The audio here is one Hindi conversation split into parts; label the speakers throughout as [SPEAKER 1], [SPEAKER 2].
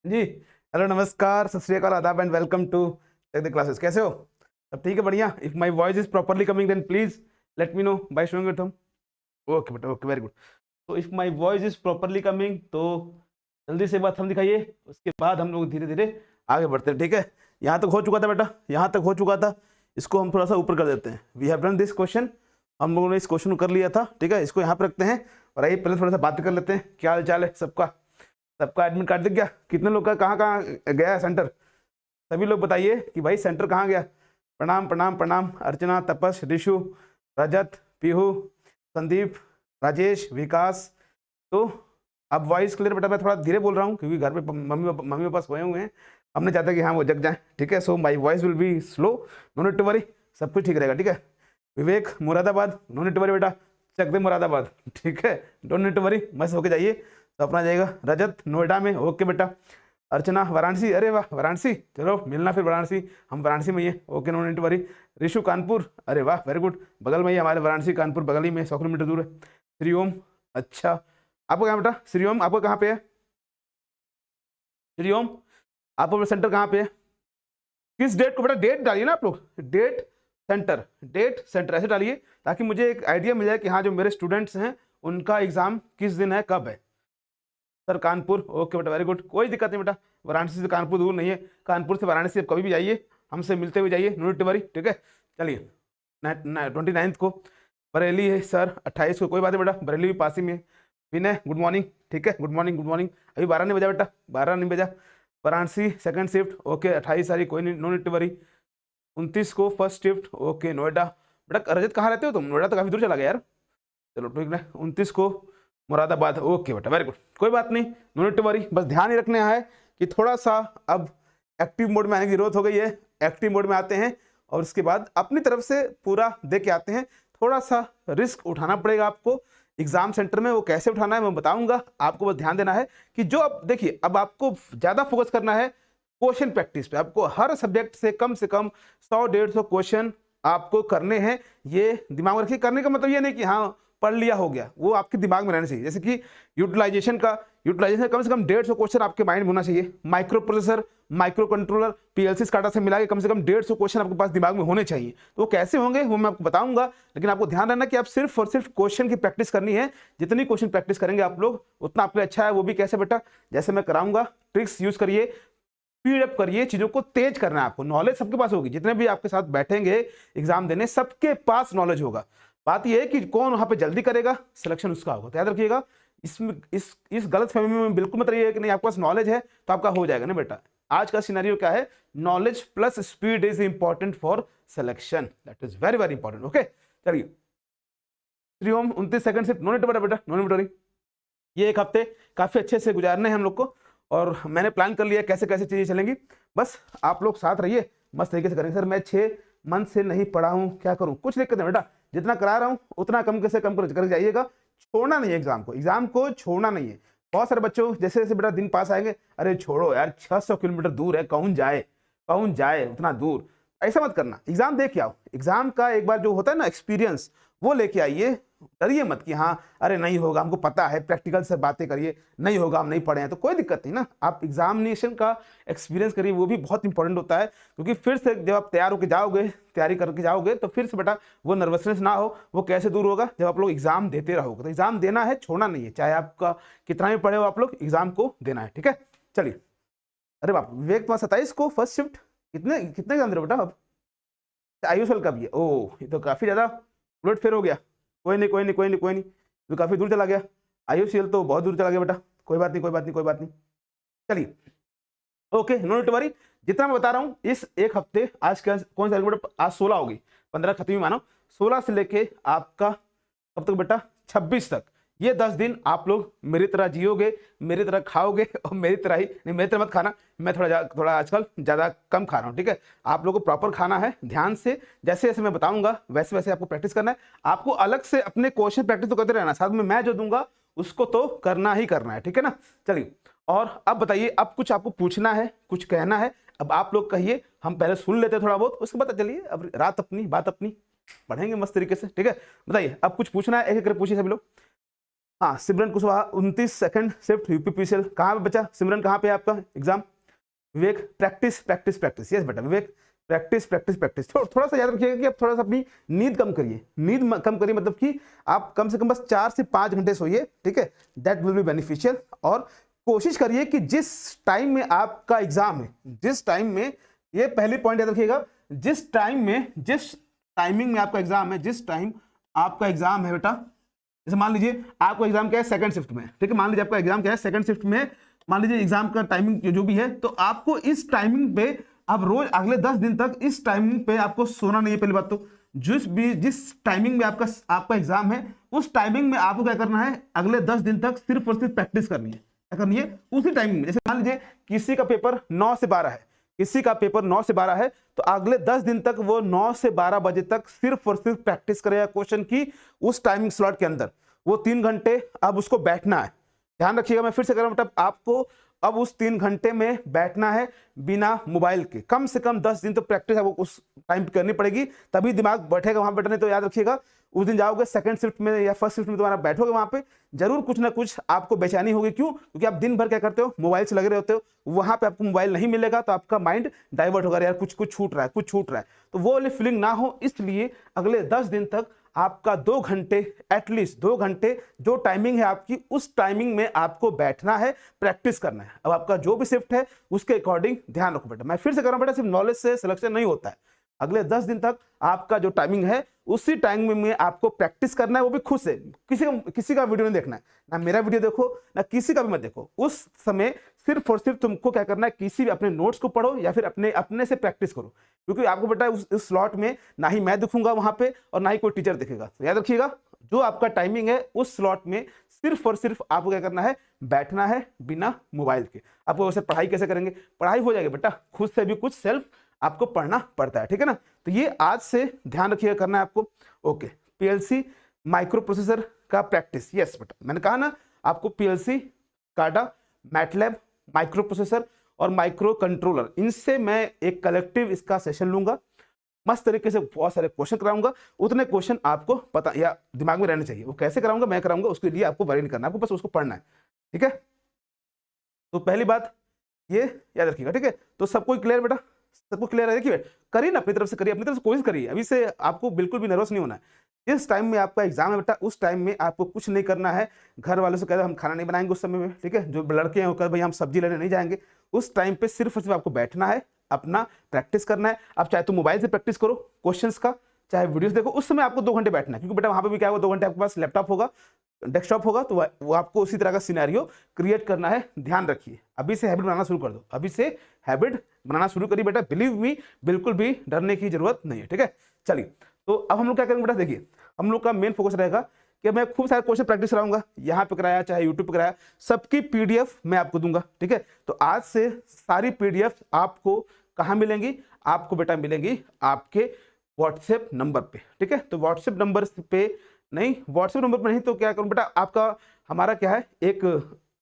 [SPEAKER 1] जी। हेलो, नमस्कार, सत श्री अकाल, आदाब and welcome to take the classes. कैसे हो? सब ठीक है? बढ़िया। If my voice is properly coming then please let me know by showing your thumb. Okay बेटा, ओके, वेरी गुड। तो if my voice is properly coming तो जल्दी से बात हम दिखाइए, उसके बाद हम लोग धीरे धीरे आगे बढ़ते हैं। ठीक है, यहाँ तक हो चुका था बेटा, यहाँ तक हो चुका था। इसको हम थोड़ा सा ऊपर कर देते हैं। We have done this question, हम लोगों ने इस क्वेश्चन को कर लिया था। ठीक है, इसको यहाँ पर रखते हैं और आइए पहले थोड़ा सा बात कर लेते हैं। क्या हाल चाल है सबका? सबका एडमिट कार्ड दिख गया? कितने लोग का कहाँ कहाँ गया है सेंटर? सभी लोग बताइए कि भाई सेंटर कहाँ गया। प्रणाम प्रणाम प्रणाम। अर्चना, तपस, ऋषु, रजत, पीहू, संदीप, राजेश, विकास। तो अब वॉइस क्लियर बेटा? मैं थोड़ा धीरे बोल रहा हूँ क्योंकि घर पे मम्मी पापा सोए हुए हैं। हमने चाहता कि हाँ वो जग जाए। ठीक है, so my voice will be slow, no need to worry, सब कुछ ठीक रहेगा। ठीक है, Vivek Moradabad, no need to worry बेटा, चक दे मुरादाबाद। ठीक है, डोंट नीड टू वरी, मस्त होके जाइए, तो अपना जाएगा। रजत नोएडा में, ओके बेटा। अर्चना वाराणसी, अरे वाह वाराणसी, चलो मिलना फिर वाराणसी, हम वाराणसी में ही है, okay, no need to worry. Rishu Kanpur, अरे वाह वेरी गुड, बगल में ही हमारे वाराणसी कानपुर बगल ही में, 100 किलोमीटर दूर है। श्रीओम, अच्छा, आपको कहाँ बेटा? श्रीओम आपको कहाँ पे है? श्रीओम आपको सेंटर कहाँ पे है? किस डेट को बेटा? डेट डालिए ना आप लोग, डेट सेंटर, डेट सेंटर ऐसे डालिए ताकि मुझे एक आइडिया मिल जाए कि हाँ जो मेरे स्टूडेंट्स हैं उनका एग्जाम किस दिन है, कब है। सर कानपुर, ओके बेटा, वेरी गुड, कोई दिक्कत नहीं बेटा, वाराणसी से कानपुर दूर नहीं है, कानपुर से वाराणसी आप कभी भी जाइए, हमसे मिलते हुए जाइए, नो नीड टू वरी। ठीक है, चलिए 29 को बरेली है सर, 28 को, कोई बात नहीं बेटा, बरेली भी पास ही में है। विनय गुड मॉर्निंग, ठीक है, गुड मॉर्निंग गुड मॉर्निंग। अभी 12 नहीं बजा बेटा, 12 नहीं बजा। वाराणसी सेकंड शिफ्ट, ओके, 28 तारीख, कोई नहीं, नो नीड टू वरी। 29 को फर्स्ट शिफ्ट, ओके, नोएडा। बेटा रजत कहाँ रहते हो तुम? नोएडा तो काफी दूर चला गया यार। चलो ठीक है, 29 को मुरादाबाद, ओके बेटा, वेरी गुड, कोई बात नहीं, नो नीड टू वरी। बस ध्यान ही रखना है कि थोड़ा सा अब एक्टिव मोड में आने की जरूरत हो गई है। एक्टिव मोड में आते हैं और उसके बाद अपनी तरफ से पूरा दे के आते हैं। थोड़ा सा रिस्क उठाना पड़ेगा आपको एग्जाम सेंटर में, वो कैसे उठाना है मैं बताऊंगा। आपको बस ध्यान देना है कि जो अब देखिए, अब आपको ज्यादा फोकस करना है क्वेश्चन प्रैक्टिस पे। आपको हर सब्जेक्ट से कम 100-150 क्वेश्चन आपको करने हैं। ये दिमाग में रखिए, करने का मतलब ये नहीं कि हाँ पढ़ लिया हो गया, वो आपके दिमाग में रहना चाहिए। जैसे कि यूटिलाइजेशन कम से कम 150 क्वेश्चन आपके माइंड में होना चाहिए। Micro processor, micro controller, PLC SCADA से मिला के कम से कम 150 क्वेश्चन आपके पास दिमाग में होने चाहिए। तो वो कैसे होंगे वो मैं आपको बताऊंगा, लेकिन आपको ध्यान रखना कि आप सिर्फ और सिर्फ क्वेश्चन की प्रैक्टिस करनी है। जितनी क्वेश्चन प्रैक्टिस करेंगे आप लोग उतना आपके लिए अच्छा है। वो भी कैसे बेटा? जैसे मैं कराऊंगा, ट्रिक्स यूज करिए, स्पीड अप करिए, चीजों को तेज करना है आपको। नॉलेज सबके पास होगी, जितने भी आपके साथ बैठेंगे एग्जाम देने सबके पास नॉलेज होगा। बात यह है कि कौन वहां पे जल्दी करेगा, सिलेक्शन उसका होगा। तो याद रखिएगा, इसमें इस गलत फहमी में बिल्कुल मत रहिए कि नहीं आपके पास नॉलेज है तो आपका हो जाएगा। नहीं बेटा, आज का सिनेरियो क्या है? Knowledge plus speed is important for selection, that is very very important. Okay, चलिए श्रीओम 29 सेकंड से, नो नीड टू वरी बेटा, नो नीड टू वरी। ये एक हफ्ते काफी अच्छे से गुजारने हैं हम लोग को, और मैंने प्लान कर लिया कैसे कैसे चीजें चलेंगी। बस आप लोग साथ रहिए, मस्त तरीके से करेंगे। सर मैं 6 मंथ से नहीं पढ़ा हूँ, क्या करूँ? कुछ दिक्कत नहीं बेटा, जितना करा रहा हूँ उतना कम से कम कर जाइएगा। छोड़ना नहीं है एग्जाम को छोड़ना नहीं है। बहुत सारे बच्चों जैसे जैसे बेटा दिन पास आएंगे, अरे छोड़ो यार 600 किलोमीटर दूर है, कौन जाए उतना दूर। ऐसा मत करना, एग्जाम दे के आओ। एग्जाम का एक बार जो होता है ना एक्सपीरियंस, वो लेके आइए। डरिए मत कि हाँ अरे नहीं होगा, हमको पता है, प्रैक्टिकल से बातें करिए, नहीं होगा हम नहीं पढ़े हैं तो कोई दिक्कत नहीं ना। आप एग्जामिनेशन का एक्सपीरियंस करिए, वो भी बहुत इंपॉर्टेंट होता है। क्योंकि फिर से जब आप तैयार होकर जाओगे, तैयारी करके जाओगे, तो फिर से बेटा वो नर्वसनेस ना हो, वो कैसे दूर होगा? जब आप लोग एग्जाम देते रहोगे। तो एग्जाम देना है, छोड़ना नहीं है, चाहे आपका कितना भी पढ़े हो, आप लोग एग्जाम को देना है। ठीक है, चलिए। अरे बाप, विवेक तुम्हारा 27 को फर्स्ट शिफ्ट, कितने कितने के अंदर बेटा? अब आयुषल का भी है? ओह, ये तो काफी ज्यादा उलट फेर हो गया। कोई नहीं कोई नहीं कोई नहीं कोई नहीं, तो काफी दूर चला गया। आयुषल तो बहुत दूर चला गया बेटा, कोई बात नहीं कोई बात नहीं कोई बात नहीं। चलिए, ओके, नो नीड वरी। जितना मैं बता रहा हूँ इस एक हफ्ते, आज का कौन सा बेटा? आज 16 होगी, 15 खत्म ही मानो। 16 से लेके आपका कब तक बेटा? 26 तक। ये 10 दिन आप लोग मेरी तरह जियोगे, मेरी तरह खाओगे, और मेरी तरह ही नहीं, मेरी तरह मत खाना, मैं थोड़ा आजकल ज्यादा कम खा रहा हूँ। ठीक है, आप लोगों को प्रॉपर खाना है, ध्यान से जैसे जैसे मैं बताऊंगा वैसे वैसे आपको प्रैक्टिस करना है। आपको अलग से अपने क्वेश्चन प्रैक्टिस तो करते रहना, साथ में मैं जो दूंगा उसको तो करना ही करना है। ठीक है ना, चलिए। और अब बताइए, अब कुछ आपको पूछना है, कुछ कहना है, अब आप लोग कहिए, हम पहले सुन लेते हैं थोड़ा बहुत, उसके बाद चलिए अब रात अपनी बात अपनी पढ़ेंगे मस्त तरीके से। ठीक है, बताइए अब कुछ पूछना है, एक एक करके पूछिए सभी लोग। हाँ सिमरन कुशवाहा 29 सेकंड शिफ्ट यूपीपीसीएल। कहाँ पे बचा सिमरन, कहाँ पे है आपका एग्जाम? विवेक प्रैक्टिस प्रैक्टिस प्रैक्टिस, यस बेटा विवेक प्रैक्टिस प्रैक्टिस प्रैक्टिस। थोड़ा सा याद रखिएगा कि आप थोड़ा सा अपनी नींद कम करिए, कम करिए, मतलब कि आप कम से कम बस 4 से 5 घंटे सोइए, ठीक है, दैट विल बी बेनिफिशियल। और कोशिश करिए कि जिस टाइम में आपका एग्जाम है, जिस टाइम में, ये पहली पॉइंट याद रखिएगा, जिस टाइमिंग में आपका एग्जाम है, जिस टाइम आपका एग्जाम है बेटा, जैसे मान लीजिए आपका एग्जाम क्या है सेकंड शिफ्ट में, ठीक है, मान लीजिए आपका एग्जाम क्या है सेकंड शिफ्ट में, मान लीजिए एग्जाम का टाइमिंग जो भी है, तो आपको इस टाइमिंग पे अब रोज अगले 10 दिन तक इस टाइमिंग पे आपको सोना नहीं है। पहली बात तो जिस टाइमिंग में आपका एग्जाम है, उस टाइमिंग में आपको क्या करना है, अगले 10 दिन तक सिर्फ और सिर्फ प्रैक्टिस करनी है। क्या करनी है? उसी टाइमिंग में। जैसे मान लीजिए किसी का पेपर 9 से 12 है, किसी का पेपर 9 से 12 है, तो अगले 10 दिन तक वो 9 से 12 बजे तक सिर्फ और सिर्फ प्रैक्टिस करेगा क्वेश्चन की, उस टाइमिंग स्लॉट के अंदर। वो 3 घंटे अब उसको बैठना है। ध्यान रखिएगा, मैं फिर से कह रहा हूं, मतलब आपको अब उस 3 घंटे में बैठना है बिना मोबाइल के। कम से कम 10 दिन तो प्रैक्टिस आपको उस टाइम पे करनी पड़ेगी, तभी दिमाग बैठेगा वहां बैठने। तो याद रखिएगा, उस दिन जाओगे सेकंड शिफ्ट में या फर्स्ट शिफ्ट में, तुम्हारा बैठोगे वहां पे, जरूर कुछ ना कुछ आपको बेचैनी होगी। क्यों? क्योंकि आप दिन भर क्या करते हो, मोबाइल से लगे रहते हो। वहां पे आपको मोबाइल नहीं मिलेगा तो आपका माइंड डाइवर्ट होगा, यार कुछ कुछ छूट रहा है, कुछ छूट रहा है। तो वो वाली फीलिंग ना हो, इसलिए अगले 10 दिन तक आपका 2 घंटे, एटलीस्ट 2 घंटे जो टाइमिंग है आपकी, उस टाइमिंग में आपको बैठना है, प्रैक्टिस करना है। अब आपका जो भी शिफ्ट है उसके अकॉर्डिंग ध्यान रखो बेटा। मैं फिर से कर रहा हूं बेटा, सिर्फ नॉलेज से सिलेक्शन नहीं होता है। अगले 10 दिन तक आपका जो टाइमिंग है, उसी टाइमिंग में आपको प्रैक्टिस करना है, वो भी खुद से। किसी का वीडियो नहीं देखना है, ना मेरा वीडियो देखो, ना किसी का भी मत देखो। उस समय सिर्फ और सिर्फ तुमको क्या करना है, किसी भी अपने नोट्स को पढ़ो या फिर अपने से प्रैक्टिस करो। क्योंकि आपको बेटा उस स्लॉट में ना ही मैं दिखूंगा वहां पे और ना ही कोई टीचर दिखेगा। तो याद रखिएगा, जो आपका टाइमिंग है उस स्लॉट में सिर्फ और सिर्फ आपको क्या करना है, बैठना है बिना मोबाइल के। आपको वैसे पढ़ाई कैसे करेंगे? पढ़ाई हो जाएगी बेटा, खुद से भी कुछ सेल्फ आपको पढ़ना पड़ता है, ठीक है ना। तो ये आज से ध्यान रखिएगा, करना है आपको। ओके, पीएलसी माइक्रो प्रोसेसर का प्रैक्टिस, यस बेटा, मैंने कहा ना आपको पीएलसी, काडा, मैटलैब, माइक्रो प्रोसेसर और माइक्रो कंट्रोलर, इनसे मैं एक कलेक्टिव इसका सेशन लूंगा। मस्त तरीके से बहुत सारे क्वेश्चन कराऊंगा। उतने क्वेश्चन आपको पता या दिमाग में रहने चाहिए। वो कैसे कराऊंगा, मैं कराऊंगा, उसके लिए आपको वरी नहीं करना, आपको बस उसको पढ़ना है, ठीक है। तो पहली बात ये याद रखिएगा, ठीक है। तो सबको क्लियर बेटा, सबको क्लियर है? देखिए करिए ना, अपनी तरफ से करिए, अपनी तरफ से कोशिश करिए। अभी से आपको बिल्कुल भी नर्वस नहीं होना है। जिस टाइम में आपका एग्जाम है बेटा, उस टाइम में आपको कुछ नहीं करना है। घर वालों से कह दो हम खाना नहीं बनाएंगे उस समय में, ठीक है। जो लड़के हैं वो कह भाई हम सब्जी लेने नहीं जाएंगे। उस टाइम पे सिर्फ और सिर्फ आपको बैठना है, अपना प्रैक्टिस करना है। आप चाहे तो मोबाइल से प्रैक्टिस करो क्वेश्चंस का, चाहे वीडियोस देखो। उस समय आपको 2 घंटे बैठना है, क्योंकि बेटा वहां पे भी क्या होगा, 2 घंटे आपके पास लैपटॉप होगा, डेस्कटॉप होगा, तो वो आपको उसी तरह का सिनेरियो क्रिएट करना है। ध्यान रखिए, अभी से हैबिट बनाना शुरू कर दो, अभी से हैबिट बनाना शुरू करिए बेटा। बिलीव मी, बिल्कुल भी डरने की जरूरत नहीं है, ठीक है। चलिए, तो अब हम लोग क्या करेंगे बेटा, देखिए हम लोग का मेन फोकस रहेगा कि मैं खूब सारे क्वेश्चन प्रैक्टिस कराऊंगा। यहाँ पे कराया चाहे यूट्यूब पे कराया, सबकी पीडीएफ मैं आपको दूंगा, ठीक है। तो आज से सारी पीडीएफ आपको कहाँ मिलेंगी? आपको बेटा मिलेंगी आपके व्हाट्सएप नंबर पे, ठीक है। तो व्हाट्सएप नंबर पे नहीं, व्हाट्सएप नंबर पर नहीं तो क्या करूं बेटा, आपका हमारा क्या है, एक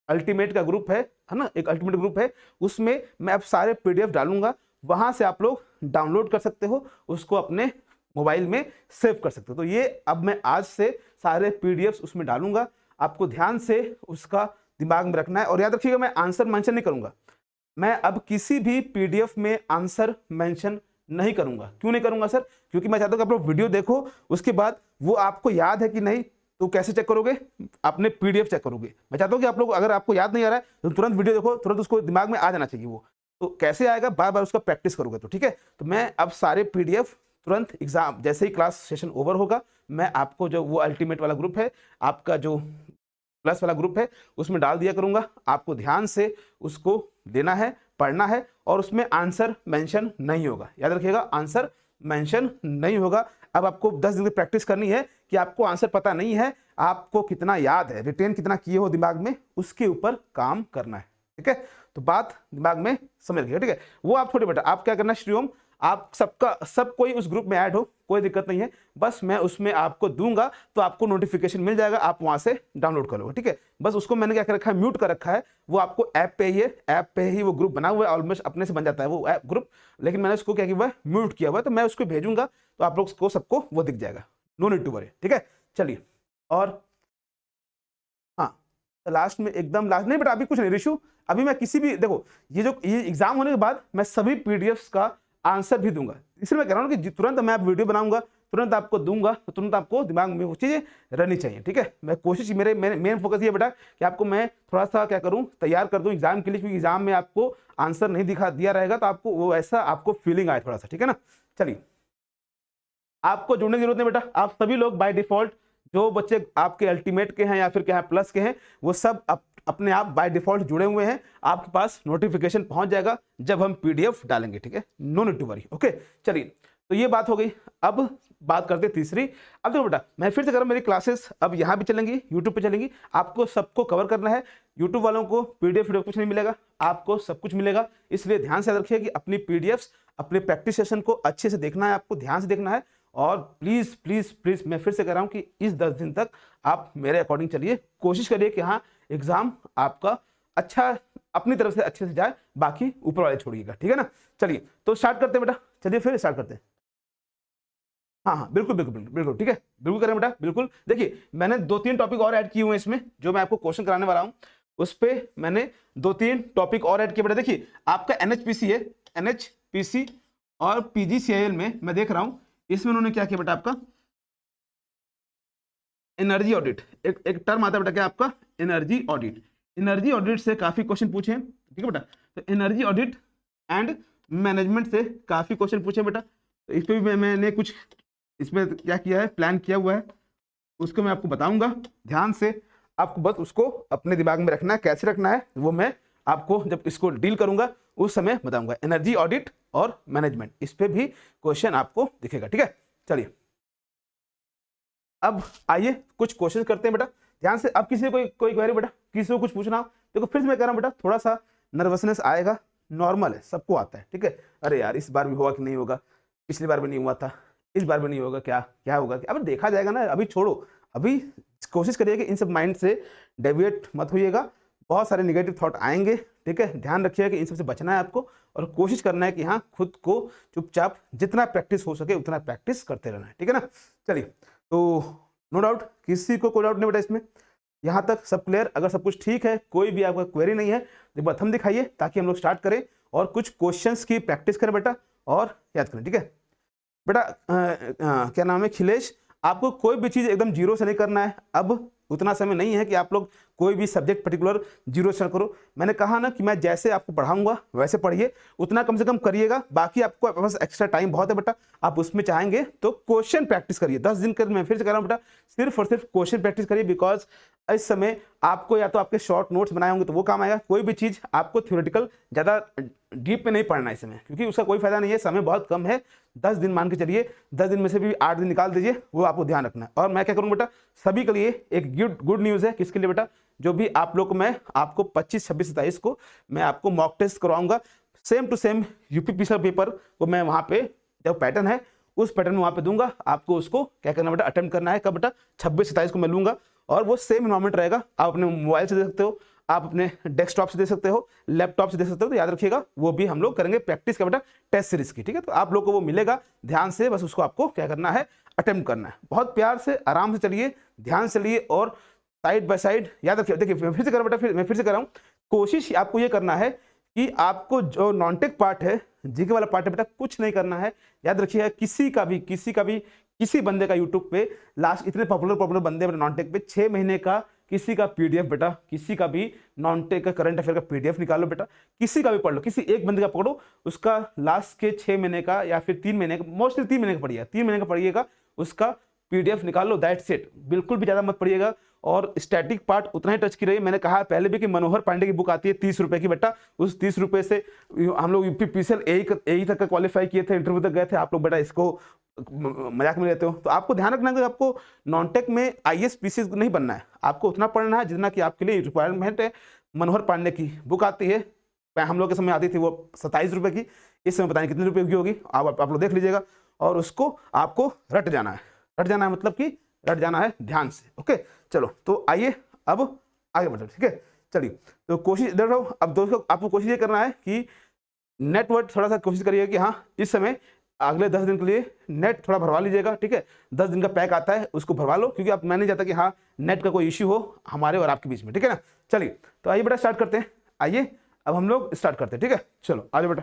[SPEAKER 1] अल्टीमेट का ग्रुप है ना, एक अल्टीमेट ग्रुप है, उसमें मैं अब सारे पीडीएफ डालूंगा। वहां से आप लोग डाउनलोड कर सकते हो, उसको अपने मोबाइल में सेव कर सकते हो। तो ये अब मैं आज से सारे पीडीएफ उसमें डालूंगा, आपको ध्यान से उसका दिमाग में रखना है। और याद रखिएगा, मैं आंसर मेंशन नहीं करूंगा। मैं अब किसी भी पीडीएफ में आंसर मेंशन नहीं करूंगा। क्यों नहीं करूंगा सर? क्योंकि मैं चाहता हूं कि आप लोग वीडियो देखो, उसके बाद वो आपको याद है कि नहीं, तो कैसे चेक करोगे? अपने पीडीएफ चेक करोगे। मैं चाहता हूं कि आप लोग, अगर आपको याद नहीं आ रहा है तो तुरंत वीडियो देखो, तुरंत उसको दिमाग में आ जाना चाहिए। वो तो कैसे आएगा, बार बार उसका प्रैक्टिस करोगे तो, ठीक है। तो मैं अब सारे पीडीएफ तुरंत एग्जाम जैसे ही क्लास सेशन ओवर होगा, मैं आपको जो वो अल्टीमेट वाला ग्रुप है, आपका जो प्लस वाला ग्रुप है, उसमें डाल दिया करूंगा। आपको ध्यान से उसको लेना है, पढ़ना है, और उसमें आंसर मेंशन नहीं होगा। याद रखिएगा, आंसर मेंशन नहीं होगा। अब आपको 10 दिन की प्रैक्टिस करनी है कि आपको आंसर पता नहीं है, आपको कितना याद है, रिटेन कितना किए हो दिमाग में, उसके ऊपर काम करना है, ठीक है। तो बात दिमाग में समझ गए, ठीक है। वो आप छोटे बेटा, आप क्या करना श्रीओम, आप सब कोई उस ग्रुप में ऐड हो, कोई दिक्कत नहीं है। बस मैं उसमें आपको दूंगा तो आपको नोटिफिकेशन मिल जाएगा, आप वहां से डाउनलोड कर लो, ठीक है। बस उसको मैंने क्या कर रखा है, म्यूट कर रखा है। वो आपको ऐप पे ही है, ऐप पे ही वो ग्रुप बना हुआ है, ऑलमोस्ट अपने से बन जाता है वो ऐप ग्रुप। लेकिन मैंने उसको क्या किया हुआ है, म्यूट किया हुआ है। तो मैं उसको भेजूंगा तो आप लोग को सबको वो दिख जाएगा, नो नीड टू वरी, ठीक है। चलिए, और लास्ट में एकदम लास्ट नहीं बेटा, अभी कुछ नहीं रिशु, अभी मैं किसी भी देखो ये एग्जाम होने के बाद मैं सभी पीडीएफ्स का आंसर भी दूंगा, इसलिए मैं कह रहा हूँ कि तुरंत मैं वीडियो बनाऊंगा, तुरंत आपको दूंगा, तो तुरंत आपको दिमाग में वो चीजें रहनी चाहिए, ठीक है। मैं कोशिश, मेरे मेन फोकस ये बेटा कि आपको मैं थोड़ा सा क्या करूं, तैयार कर दूं एग्जाम के लिए, क्योंकि एग्जाम में आपको आंसर नहीं दिया रहेगा तो आपको वो ऐसा आपको फीलिंग आए थोड़ा सा, ठीक है ना। चलिए, आपको जुड़ने की जरूरत नहीं बेटा, आप सभी लोग बाय डिफॉल्ट जो बच्चे आपके अल्टीमेट के हैं या फिर क्या है प्लस के हैं, वो सब अपने आप बाय डिफॉल्ट जुड़े हुए हैं, आपके पास नोटिफिकेशन पहुंच जाएगा जब हम पीडीएफ डालेंगे, ठीक है, no need to worry, okay. चलिए, तो ये बात हो गई। अब बात करते हैं तीसरी। अब देखो बेटा, मैं फिर से कह रहा हूं, मेरी क्लासेस अब यहाँ भी चलेंगी, यूट्यूब पे चलेंगी, आपको सबको कवर करना है। यूट्यूब वालों को पीडीएफ वीडियो कुछ नहीं मिलेगा, आपको सब कुछ मिलेगा, इसलिए ध्यान से याद रखिए कि अपनी पीडीएफ्स, अपने प्रैक्टिस सेशन को अच्छे से देखना है, आपको ध्यान से देखना है। और प्लीज प्लीज प्लीज मैं फिर से कह रहा हूं कि इस 10 दिन तक आप मेरे अकॉर्डिंग चलिए, कोशिश करिए कि हाँ एग्जाम आपका अच्छा अपनी तरफ से अच्छे से जाए, बाकी ऊपर वाले छोड़िएगा, ठीक है ना। चलिए, तो स्टार्ट करते हैं बेटा, चलिए फिर स्टार्ट करते हैं। हाँ हाँ बिल्कुल बिल्कुल बिल्कुल बिल्कुल, ठीक है, बिल्कुल करें बेटा, बिल्कुल। देखिए, मैंने 2-3 टॉपिक और ऐड किए हुए हैं इसमें, जो मैं आपको क्वेश्चन कराने वाला हूं, उस पे मैंने 2-3 टॉपिक और ऐड किए बेटा। देखिए, आपका एनएचपीसी है, एनएचपीसी और पीजीसीआईएल में मैं देख रहा हूं, इसमें उन्होंने क्या किया बेटा, आपका एनर्जी ऑडिट, एक टर्म आता है बेटा, क्या आपका एनर्जी ऑडिट। एनर्जी ऑडिट से काफी क्वेश्चन पूछे हैं, ठीक है बेटा। तो एनर्जी ऑडिट एंड मैनेजमेंट से काफी क्वेश्चन पूछे बेटा, तो इस पे भी मैंने कुछ इसमें क्या किया है, प्लान किया हुआ है, उसको मैं आपको बताऊंगा। ध्यान से आपको बस उसको अपने दिमाग में रखना है, कैसे रखना है वो मैं आपको जब इसको डील करूंगा उस समय बताऊंगा। एनर्जी ऑडिट और मैनेजमेंट, इस पे भी क्वेश्चन आपको दिखेगा, ठीक है। चलिए, अब आइए कुछ क्वेश्चन करते हैं बेटा, ध्यान से। अब किसी कोई क्वेरी बेटा, किसी को कुछ पूछना हो, देखो फिर से मैं कह रहा हूं बेटा, थोड़ा सा नर्वसनेस आएगा, नॉर्मल है, सबको आता है, ठीक है। अरे यार, इस बार भी होगा कि नहीं होगा, पिछली बार भी नहीं हुआ था, इस बार भी नहीं होगा, क्या क्या होगा, अब देखा जाएगा ना, अभी छोड़ो, अभी कोशिश करिए कि इन सब माइंड से डेविएट मत होइएगा, बहुत सारे नेगेटिव थॉट आएंगे, ठीक है। ध्यान रखिएगा कि इन सबसे बचना है आपको, और कोशिश करना है कि हाँ खुद को चुपचाप जितना प्रैक्टिस हो सके उतना प्रैक्टिस करते रहना है, ठीक है ना। चलिए, तो नो डाउट, किसी को कोई डाउट नहीं बेटा इसमें, यहाँ तक सब क्लियर। अगर सब कुछ ठीक है, कोई भी आपका क्वेरी नहीं है, एक बार थंब दिखाइए ताकि हम लोग स्टार्ट करें और कुछ क्वेश्चंस की प्रैक्टिस करें बेटा और याद करें, ठीक है बेटा। क्या नाम है, खिलेश, आपको कोई भी चीज़ एकदम जीरो से नहीं करना है, अब उतना समय नहीं है कि आप लोग कोई भी सब्जेक्ट पर्टिकुलर जीरो से करो। मैंने कहा ना कि मैं जैसे आपको पढ़ाऊंगा वैसे पढ़िए, उतना कम से कम करिएगा, बाकी आपको बस एक्स्ट्रा टाइम बहुत है बेटा, आप उसमें चाहेंगे तो क्वेश्चन प्रैक्टिस करिए। 10 दिन कर, मैं फिर से कह रहा हूँ बेटा, सिर्फ और सिर्फ क्वेश्चन प्रैक्टिस करिए, बिकॉज इस समय आपको या तो आपके शॉर्ट नोट्स बनाए होंगे तो वो काम आएगा, कोई भी चीज़ आपको थ्योरेटिकल ज़्यादा डीप में नहीं पढ़ना है इस समय, क्योंकि उसका कोई फायदा नहीं है, समय बहुत कम है। 10 दिन मान के चलिए, 10 दिन में से भी 8 दिन निकाल दीजिए, वो आपको ध्यान रखना है। और मैं क्या करूँ बेटा, सभी के लिए एक गुड न्यूज़ है, किसके लिए बेटा, जो भी आप लोग को मैं आपको 25, 26, 27 को मैं आपको मॉक टेस्ट करवाऊंगा, same to same UPPC paper को मैं वहाँ पे जो पैटर्न है उस पैटर्न में वहाँ पे दूंगा, आपको उसको क्या करना बेटा, अटेम्प्ट करना है। कब बेटा, 26, 27 को मैं लूंगा, और वो सेम इन्वायरमेंट रहेगा, आप अपने मोबाइल से दे सकते हो, आप अपने डेस्कटॉप से दे सकते हो, लैपटॉप से दे सकते हो, तो याद रखिएगा वो भी हम लोग करेंगे प्रैक्टिस का बेटा, टेस्ट सीरीज की, ठीक है। तो आप लोग को वो मिलेगा, ध्यान से बस उसको आपको क्या करना है, अटेम्प्ट करना है। बहुत प्यार से आराम से चलिए, ध्यान से चलिए, और साइड बाय साइड याद रखिए। देखिए, मैं फिर से कर रहा बेटा, मैं फिर से कर रहा हूँ, कोशिश आपको ये करना है कि आपको जो नॉन टेक पार्ट है, जीके वाला पार्ट है बेटा, कुछ नहीं करना है। याद रखिएगा, किसी बंदे का यूट्यूब पे लास्ट इतने पॉपुलर बंदे नॉन टेक पे 6 महीने का किसी का पीडीएफ बेटा, किसी का भी नॉन टेक का करंट अफेयर का पीडीएफ निकालो बेटा, किसी का भी पढ़ लो, किसी एक बंदे का पढ़ो, उसका लास्ट के 6 महीने का या फिर 3 महीने का, मोस्टली 3 महीने का पढ़िएगा, 3 महीने का पढ़िएगा, उसका पीडीएफ निकाल लो, दैट्स इट। बिल्कुल भी ज़्यादा मत पढ़िएगा, और स्टैटिक पार्ट उतना ही टच की रही। मैंने कहा पहले भी कि मनोहर पांडे की बुक आती है 30 रुपए की बेटा, उस 30 रुपए से हम लोग यूपीपीसीएल ए तक का क्वालिफाई किए थे, इंटरव्यू तक गए थे, आप लोग बेटा इसको मजाक में लेते हो। तो आपको ध्यान रखना है कि आपको नॉन टेक में आईएएस पीसीएस नहीं बनना है, आपको उतना पढ़ना है जितना कि आपके लिए रिक्वायरमेंट है। मनोहर पांडे की बुक आती है, हम लोग के समय आती थी वो 27 रुपए की, इस समय पता नहीं कितने रुपए की होगी, आप लोग देख लीजिएगा, और उसको आपको रट जाना है, मतलब कि रट जाना है ध्यान से, ओके। चलो, तो आइए अब आगे बढ़ते, ठीक है। चलिए, तो कोशिश देख रहा हूँ, अब दोस्तों आपको कोशिश ये करना है कि नेटवर्क थोड़ा सा कोशिश करिए कि हाँ इस समय अगले 10 दिन के लिए नेट थोड़ा भरवा लीजिएगा, ठीक है। 10 दिन का पैक आता है, उसको भरवा लो, क्योंकि अब मैं नहीं चाहता कि हाँ नेट का कोई इश्यू हो हमारे और आपके बीच में, ठीक है ना। चलिए तो आइए बेटा स्टार्ट करते हैं। आइए अब हम लोग स्टार्ट करते हैं, ठीक है। चलो आ जाओ बेटा,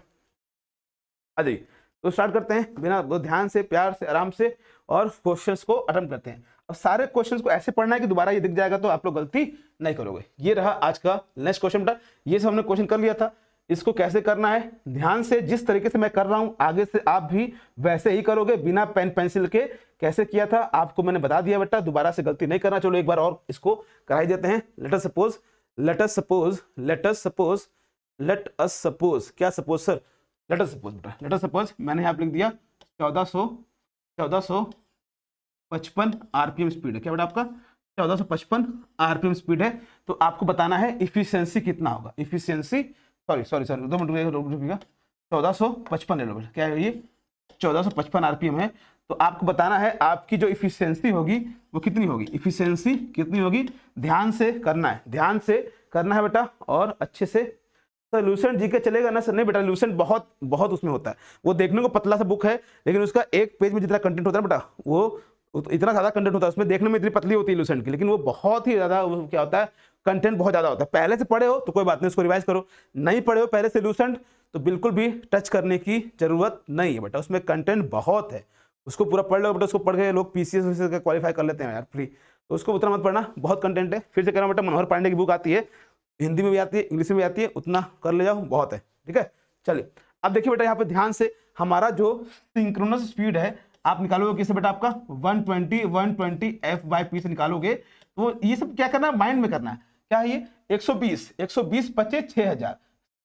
[SPEAKER 1] आ जाइए। तो स्टार्ट करते हैं बिना बहुत ध्यान से, प्यार से, आराम से, और क्वेश्चंस को अटेम्प्ट करते हैं। अब सारे क्वेश्चंस को ऐसे पढ़ना है कि दोबारा ये दिख जाएगा तो आप लोग गलती नहीं करोगे। ये रहा आज का नेक्स्ट क्वेश्चन बेटा। ये सब हमने क्वेश्चन कर लिया था, इसको कैसे करना है ध्यान से, जिस तरीके से मैं कर रहा हूं आगे से आप भी वैसे ही करोगे, बिना पेन पेंसिल के। कैसे किया था आपको मैंने बता दिया बेटा, दोबारा से गलती नहीं करना। चलो एक बार और इसको कराई देते हैं। लेट अस सपोज क्या suppose sir, let us suppose बेटा, लेट अस सपोज मैंने यहाँ पे लिख दिया 1455 आरपीएम स्पीड है। क्या बेटा आपका 1455 आरपीएम स्पीड है। तो आपको बताना है इफिशियंसी कितना होगा। Efficiency sorry 2 minute रुकिएगा। 1455 ले लो बेटा, क्या है ये 1455 आरपीएम है। तो आपको बताना है आपकी जो इफिशियंसी होगी वो कितनी होगी, इफिशियंसी कितनी होगी। ध्यान से करना है, ध्यान से करना है बेटा, और अच्छे से। सर लूसेंट जीके चलेगा ना सर? नहीं बेटा, लूसेंट बहुत उसमें होता है, वो देखने को पतला सा बुक है, लेकिन उसका एक पेज में जितना कंटेंट होता है बेटा, वो इतना ज़्यादा कंटेंट होता है उसमें, देखने में इतनी पतली होती है लूसेंट की, लेकिन वो बहुत ही ज़्यादा क्या होता है, कंटेंट बहुत ज़्यादा होता है। पहले से पढ़े हो तो कोई बात नहीं, उसको रिवाइज करो। नहीं पढ़े हो पहले से लूसेंट तो बिल्कुल भी टच करने की जरूरत नहीं है बेटा, उसमें कंटेंट बहुत है, उसको पूरा पढ़ लो बेटा। उसको पढ़ के लोग पीसीएस का क्वालिफाई कर लेते हैं यार फ्री, तो उसको उतना मत पढ़ना, बहुत कंटेंट है। फिर से कह रहा हूँ बेटा, मनोहर पांडे की बुक आती है, हिंदी में भी आती है, इंग्लिश में भी आती है, उतना कर ले जाओ, बहुत है, ठीक है। चलिए अब देखिए बेटा, यहाँ पे ध्यान से हमारा जो सिंक्रोनस स्पीड है आप निकालोगे किससे बेटा, आपका 120 f/p से निकालोगे। तो ये सब क्या करना है, माइंड में करना है। क्या है ये 120 25 6000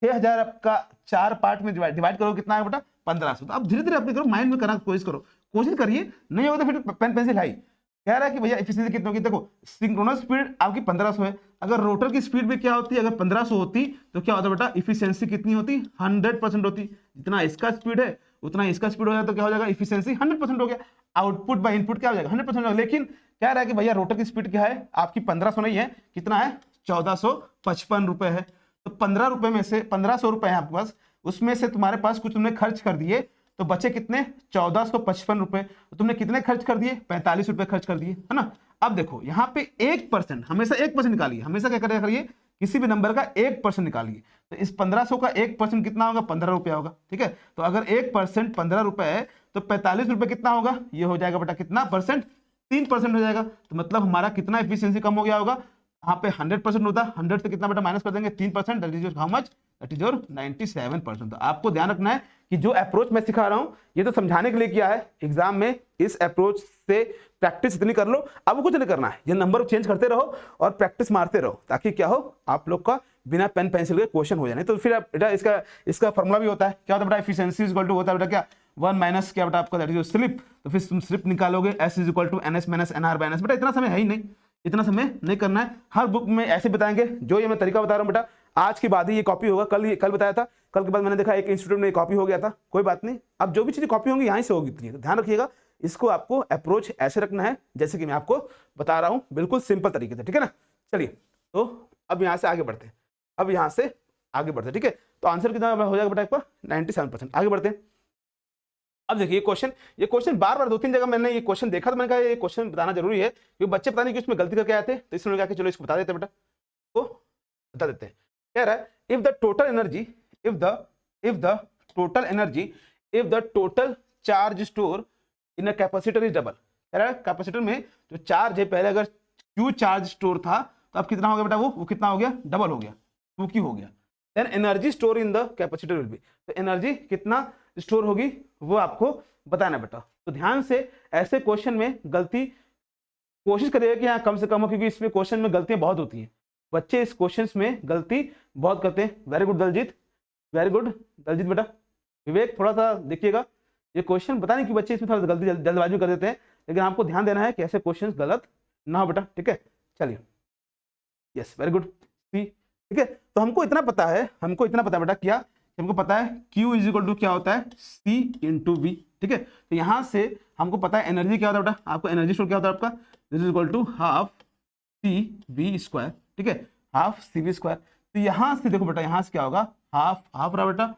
[SPEAKER 1] 6000 आपका 4 पार्ट में डिवाइड करो, कितना है बेटा 1500। तो अब धीरे धीरे अपने करो, माइंड में करना कोशिश करो, कोशिश करिए, नहीं होगा तो फिर पेन पेंसिल हाई। कह रहा है कि भैया एफिशिएंसी कितनी होगी, देखो सिंक्रोनस स्पीड आपकी 1500 है, अगर रोटर की स्पीड भी क्या होती है, अगर 1500 होती तो क्या होता बेटा, इफिशियंसी कितनी होती, 100% होती। जितना इसका स्पीड है उतना इसका स्पीड हो जाए तो क्या हो जाएगा, इफिशियंसी 100% हो गया। आउटपुट बाय इनपुट क्या हो जाएगा, 100% हो। लेकिन कह रहा है कि भैया रोटर की स्पीड क्या है आपकी 1500 नहीं है, कितना है 1455 रुपए है। तो 15 रुपए में से 1500 रुपए है आपके पास, उसमें से तुम्हारे पास कुछ तुमने खर्च कर दिए, तो बचे कितने 1455 रुपए। तो तुमने कितने खर्च कर दिए, 45 रुपए खर्च कर दिए, है ना। अब देखो यहाँ पे 1%, हमेशा 1% निकालिए, हमेशा क्या करिए, किसी भी नंबर का 1% निकालिए। तो इस 1500 का 1% कितना होगा, 15 रुपया होगा, ठीक है। तो अगर 1% 15 रुपए है तो 45 रुपए कितना होगा, ये हो जाएगा बेटा कितना परसेंट, 3% हो जाएगा। तो मतलब हमारा कितना एफिशिएंसी कम हो गया होगा, यहाँ पे 100% होता है, 100 से कितना बेटा माइनस कर देंगे 3%, that is how much, that is your 97%। तो आपको ध्यान रखना है कि जो अप्रोच मैं सिखा रहा हूं ये तो समझाने के लिए किया है, एग्जाम में इस अप्रोच से प्रैक्टिस इतनी कर लो, अब कुछ नहीं करना है, ये नंबर चेंज करते रहो और प्रैक्टिस मारते रहो, ताकि क्या हो आप लोग का बिना पेन पेंसिल के क्वेश्चन हो जाए। तो फिर बेटा इसका फॉर्मूला भी होता है, क्या होता है बेटा, एफिशिएंसी इज इक्वल टू होता है बेटा क्या 1 माइनस क्या बेटा आपका, दैट इज स्लिप। तो फिर तुम स्लिप निकालोगे, S is equal to NS minus NR/NS। बेटा इतना समय है ही नहीं, इतना समय नहीं करना है, हर बुक में ऐसे बताएंगे। जो ये मैं तरीका बता रहा हूँ बेटा, आज के बाद ही ये कॉपी होगा, कल बताया था, कल के बाद मैंने देखा एक इंस्टीट्यूट में कॉपी हो गया था, कोई बात नहीं, अब जो भी चीज़ें कॉपी होंगी यहाँ से होगी, तो ध्यान रखिएगा। इसको आपको अप्रोच ऐसे रखना है जैसे कि मैं आपको बता रहा हूँ, बिल्कुल सिंपल तरीके से, ठीक है ना। चलिए तो अब यहाँ से आगे बढ़ते हैं, ठीक है। तो आंसर कितना हो जाएगा बेटा आपका 97%। आगे बढ़ते हैं। अब देखिए ये क्वेश्चन बार बार 2-3 जगह मैंने ये क्वेश्चन देखा, तो मैंने कहा ये क्वेश्चन बताना जरूरी है, क्योंकि बच्चे पता नहीं कि उसमें गलती करके आए थे, तो इसलिए कहा कि चलो इसको बता देते हैं बेटा, तो बता देते हैं। कह रहा है if the total charge store in a capacitor is double. कह रहा है कैपेसिटर में जो चार्ज है, पहले अगर Q चार्ज स्टोर था तो अब कितना हो गया बेटा, वो कितना हो गया, डबल हो गया, 2Q हो गया। Then energy store in the capacitor will be, तो एनर्जी कितना स्टोर होगी वो आपको बताना बेटा। तो ध्यान से ऐसे क्वेश्चन में गलती कोशिश करिएगा कि यहाँ कम से कम हो, क्योंकि इसमें क्वेश्चन में गलतियां बहुत होती हैं, बच्चे इस क्वेश्चन में गलती बहुत करते हैं। वेरी गुड दलजीत बेटा। विवेक थोड़ा सा देखिएगा, ये क्वेश्चन पता नहीं कि बच्चे इसमें थोड़ा गलती जल्दबाजी में कर देते हैं, लेकिन आपको ध्यान देना है कि ऐसे क्वेश्चन गलत ना हो बेटा, ठीक है। चलिए यस वेरी गुड सी, ठीक है। तो हमको इतना पता है बेटा, क्या हमको पता है Q इज इक्वल टू क्या होता है, C इंटू V, ठीक है। तो यहाँ से हमको पता है एनर्जी क्या होता है बेटा, आपको एनर्जी स्टोर क्या होता है आपका, this is equal to half CV², ठीक है, हाफ CV²। तो यहाँ से देखो बेटा, यहाँ से क्या होगा, हाफ रहा बेटा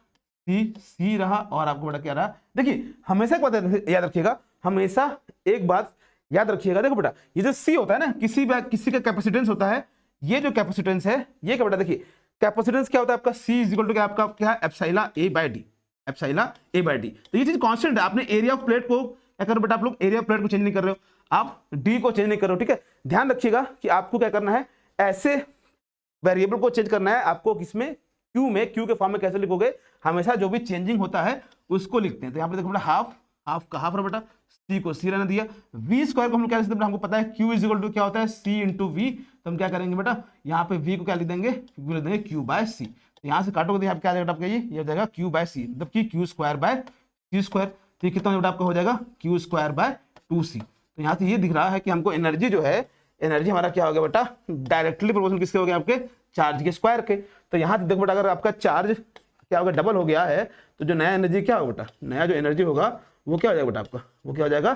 [SPEAKER 1] सी रहा और आपको बेटा क्या रहा। देखिए हमेशा एक बात याद रखिएगा, हमेशा एक बात याद रखिएगा, देखो बेटा ये जो सी होता है ना, किसी का कैपेसिटेंस होता है, ये जो कैपेसिटेंस है ये क्या बेटा, देखिए कैपेसिटेंस क्या होता है आपका, सी इज इक्वल टू क्या आपका क्या है, एप्सिलॉन ए बाय डी, एप्सिलॉन ए बाय डी। तो ये चीज कांस्टेंट है, आपने एरिया ऑफ प्लेट को क्या करो बेटा, आप लोग एरिया ऑफ प्लेट को चेंज नहीं कर रहे हो, आप डी को चेंज नहीं कर रहे हो, ठीक है। ध्यान रखिएगा कि आपको क्या करना है, ऐसे वेरिएबल को चेंज करना है आपको, किसमें, क्यू में। क्यू के फॉर्म में कैसे लिखोगे, हमेशा जो भी चेंजिंग होता है उसको लिखते हैं। तो यहाँ पे देखो बेटा हाफ, हाफ का हाफ रहा बेटा, सी को सी रहने दिया, वी स्क्वायर को हम लोग क्या लिखते हैं, हमको पता है क्यू इज इक्वल टू क्या होता है, सी इंटू वी। तो हम क्या करेंगे बेटा, यहाँ पे वी को क्या लिख देंगे, वी लिख देंगे क्यू बाय सी। तो यहाँ से काटोगे तो क्या जाएगा आपका, ये हो जाएगा क्यू बाय सी, मतलब कि Q square by C square. तो ये कितना बेटा आपका हो जाएगा, क्यू स्क्वायर बाय 2c। तो यहाँ से ये दिख रहा है कि हमको एनर्जी जो है, एनर्जी हमारा क्या हो गया बेटा, डायरेक्टली प्रोपोर्शनल किसके हो गया, आपके चार्ज के स्क्वायर के। तो यहाँ से देखो बेटा, अगर आपका चार्ज क्या होगा, डबल हो गया है, तो जो नया एनर्जी क्या होगा बेटा, नया जो एनर्जी होगा वो क्या हो जाएगा बेटा आपका, वो क्या हो जाएगा,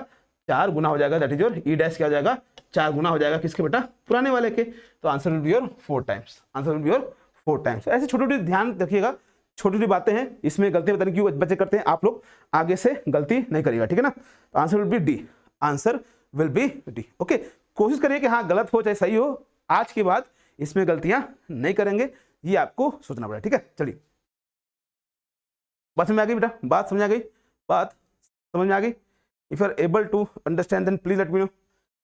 [SPEAKER 1] 4 गुना हो जाएगा, that is your E dash क्या हो जाएगा, 4 गुना हो जाएगा किसके बेटा, पुराने वाले के। तो answer will be your 4 times, answer will be your 4 times. ऐसे छोटी छोटी ध्यान रखिएगा, छोटी छोटी बातें हैं, इसमें गलती बताने क्यों बच्चे करते हैं, आप लोग आगे से गलती नहीं करिएगा, ठीक है ना। तो answer will B D, answer will B D. Okay, कोशिश करिए कि हाँ गलत हो चाहे सही हो, आज के बाद इसमें गलतियां नहीं करेंगे, ये आपको सोचना पड़ेगा, ठीक है। चलिए बात समझ में आ गई बेटा, बात समझ आ गई, बात समझ में आ गई। If you are able to understand then please let me know,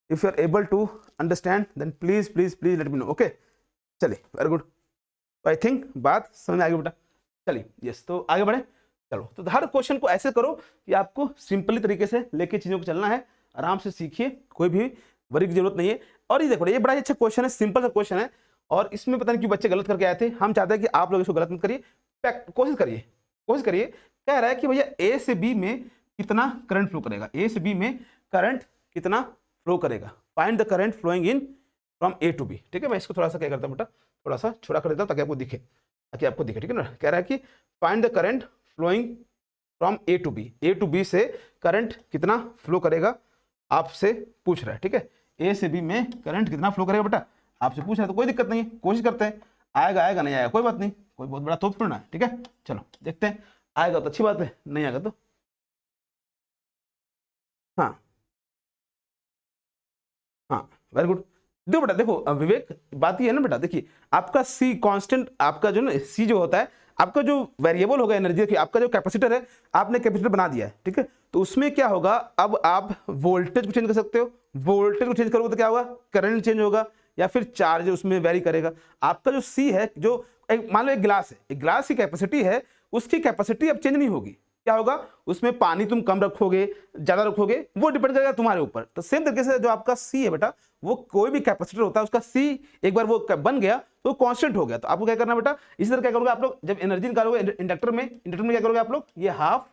[SPEAKER 1] if you are able to understand then please please please let me know. Okay चलिए, वेरी गुड। आई थिंक बात समझ में आ गई बेटा। चलिए यस, तो आगे बढ़े। चलो, तो हर क्वेश्चन को ऐसे करो कि आपको सिंपली तरीके से लेके चीजों को चलना है, आराम से सीखिए, कोई भी वरी की जरूरत नहीं है। और ये देखो, ये बड़ा अच्छा क्वेश्चन है, सिंपल सा क्वेश्चन है, और इसमें पता नहीं क्यों बच्चे गलत करके आए थे। हम चाहते हैं कि आप लोग इसको गलत मत करिए, कोशिश करिए, कोशिश करिए। कह रहा है कि भैया ए से बी में कितना करंट फ्लो करेगा, ए से बी में करंट कितना फ्लो करेगा, find the current flowing in from A to B. ठीक है, मैं इसको थोड़ा सा क्या करता हूँ बेटा, थोड़ा सा छोटा कर देता हूँ ताकि आपको दिखे, ताकि आपको दिखे, ठीक है ना। कह रहा है कि find the current flowing from A to B, A to B से करंट कितना फ्लो करेगा, आपसे पूछ रहा है, ठीक है। ए से बी में करंट कितना फ्लो करेगा बेटा, आपसे पूछ रहा है, तो कोई दिक्कत नहीं है, कोशिश करते हैं। आएगा आएगा, नहीं आएगा कोई बात नहीं, कोई बहुत बड़ा तोप थोड़ा है, ठीक है। चलो देखते हैं, आएगा तो अच्छी बात है, नहीं आएगा तो हाँ हाँ, वेरी गुड। देखो बेटा, देखो विवेक, बात ये है ना बेटा, देखिए आपका सी कांस्टेंट, आपका जो ना सी जो होता है, आपका जो वेरिएबल होगा एनर्जी की, आपका जो कैपेसिटर है, आपने कैपेसिटर बना दिया है, ठीक है। तो उसमें क्या होगा, अब आप वोल्टेज को चेंज कर सकते हो, वोल्टेज को चेंज करोगे तो क्या होगा, करंट चेंज होगा, या फिर चार्ज उसमें वेरी करेगा। आपका जो सी है, जो मान लो एक गिलास है, एक गिलास की कैपेसिटी है, उसकी कैपेसिटी अब चेंज नहीं होगी, क्या होगा, उसमें पानी तुम कम रखोगे ज्यादा रखोगे, वो डिपेंड करेगा तुम्हारे ऊपर। तो सेम तरीके से जो आपका सी है बेटा, वो कोई भी कैपेसिटर होता है, उसका सी एक बार वो बन गया तो कांस्टेंट हो गया। तो आपको क्या करना बेटा, इसी तरह क्या करोगे आप लोग, जब एनर्जी निकालोगे इंडक्टर में क्या करोगे आप लोग, ये हाफ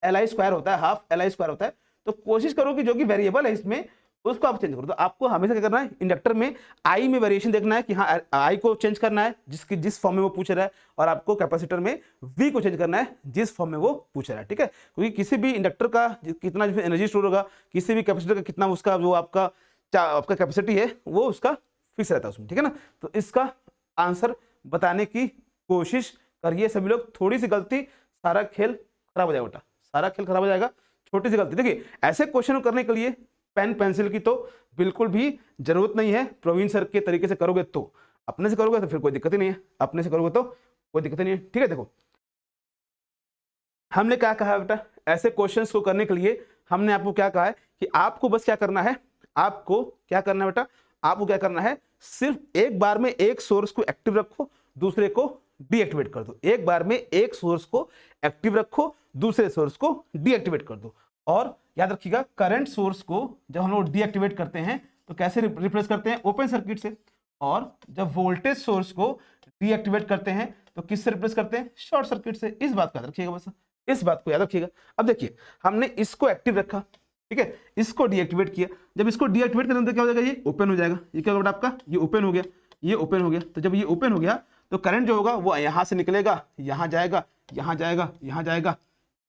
[SPEAKER 1] एल आई स्क्वायर होता है, हाफ एल आई स्क्वायर होता है। तो कोशिश करो कि जो कि वेरिएबल है इसमें, उसको आप चेंज करो। तो आपको हमेशा क्या करना है, इंडक्टर में आई में वेरिएशन देखना है कि हाँ आई को चेंज करना है जिस फॉर्म में वो पूछ रहा है, और आपको कैपेसिटर में वी को चेंज करना है जिस फॉर्म में वो पूछ रहा है, ठीक है। क्योंकि किसी भी इंडक्टर का कितना एनर्जी स्टोर होगा, किसी भी कैपेसिटर का कितना उसका जो आपका कैपेसिटी है, वो उसका फिक्स रहता है उसमें, ठीक है ना। तो इसका आंसर बताने की कोशिश करिए सभी लोग, थोड़ी सी गलती सारा खेल खराब हो जाएगा बेटा, सारा खेल खराब हो जाएगा, छोटी सी गलती। देखिए ऐसे क्वेश्चन करने के लिए पेन पेंसिल की तो बिल्कुल भी जरूरत नहीं है, प्रवीण सर के तरीके से करोगे तो, अपने से करोगे तो फिर कोई दिक्कत ही नहीं है, अपने से करोगे तो कोई दिक्कत नहीं है, ठीक है। देखो हमने क्या कहा बेटा, ऐसे क्वेश्चंस को करने के लिए हमने आपको क्या कहा है कि आपको बस क्या करना है, आपको क्या करना है बेटा, आपको क्या करना है, सिर्फ एक बार में एक सोर्स को एक्टिव रखो, दूसरे को डीएक्टिवेट कर दो। एक बार में एक सोर्स को एक्टिव रखो, दूसरे सोर्स को डीएक्टिवेट कर दो। और याद रखिएगा, करंट सोर्स को जब हम लोग डीएक्टिवेट करते हैं तो कैसे रिप्लेस करते हैं, ओपन सर्किट से। और जब वोल्टेज सोर्स को डीएक्टिवेट करते हैं तो किससे रिप्लेस करते हैं, शॉर्ट सर्किट से। इस बात को याद रखिएगा, बस इस बात को याद रखिएगा। अब देखिए हमने इसको एक्टिव रखा, ठीक है, इसको डीएक्टिवेट किया। जब इसको डीएक्टिवेट करेंगे तो क्या हो जाएगा, ये ओपन हो जाएगा। ये क्या होगा आपका, ये ओपन हो गया, ये ओपन हो गया। तो जब ये ओपन हो गया तो करंट जो होगा वो यहाँ से निकलेगा, यहाँ जाएगा, यहाँ जाएगा, यहाँ जाएगा,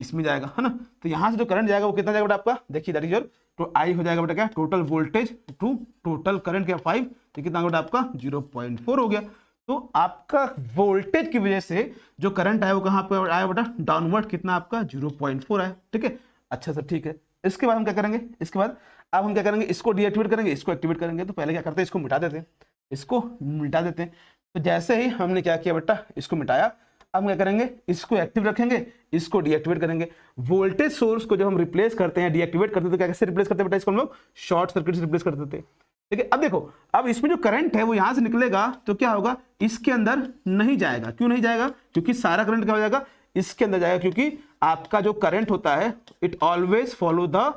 [SPEAKER 1] इसमें जाएगा, है ना। तो यहाँ से जो करंट जाएगा वो कितना जाएगा बेटा आपका, देखिए दैट इज योर, तो आई हो जाएगा बेटा क्या, total voltage to total current क्या 5, तो कितना बेटा आपका 0.4 हो गया। तो आपका वोल्टेज की वजह से जो करंट आया वो कहाँ पर आया बेटा, डाउनवर्ड, कितना आपका 0.4 आया, ठीक है। अच्छा सर ठीक है, इसके बाद हम क्या करेंगे, इसके बाद अब हम क्या करेंगे, इसको डीएक्टिवेट करेंगे, इसको एक्टिवेट करेंगे। तो पहले क्या करते हैं, इसको मिटा देते हैं, इसको मिटा देते हैं। तो जैसे ही हमने क्या किया बेटा, इसको मिटाया, अब क्या करेंगे, इसको एक्टिव रखेंगे, इसको डीएक्टिवेट करेंगे। वोल्टेज सोर्स को जब हम रिप्लेस करते हैं, डीएक्टिवेट करते हैं, तो क्या कैसे रिप्लेस करते हैं बेटा, इसको हम लोग शॉर्ट सर्किट से रिप्लेस कर देते हैं, ठीक है। अब देखो, अब इसमें जो करंट है वो यहां से निकलेगा तो क्या होगा, इसके अंदर नहीं जाएगा। क्यों नहीं जाएगा, क्योंकि सारा करंट क्या हो जाएगा, इसके अंदर जाएगा, क्योंकि आपका जो करंट होता है it always follow the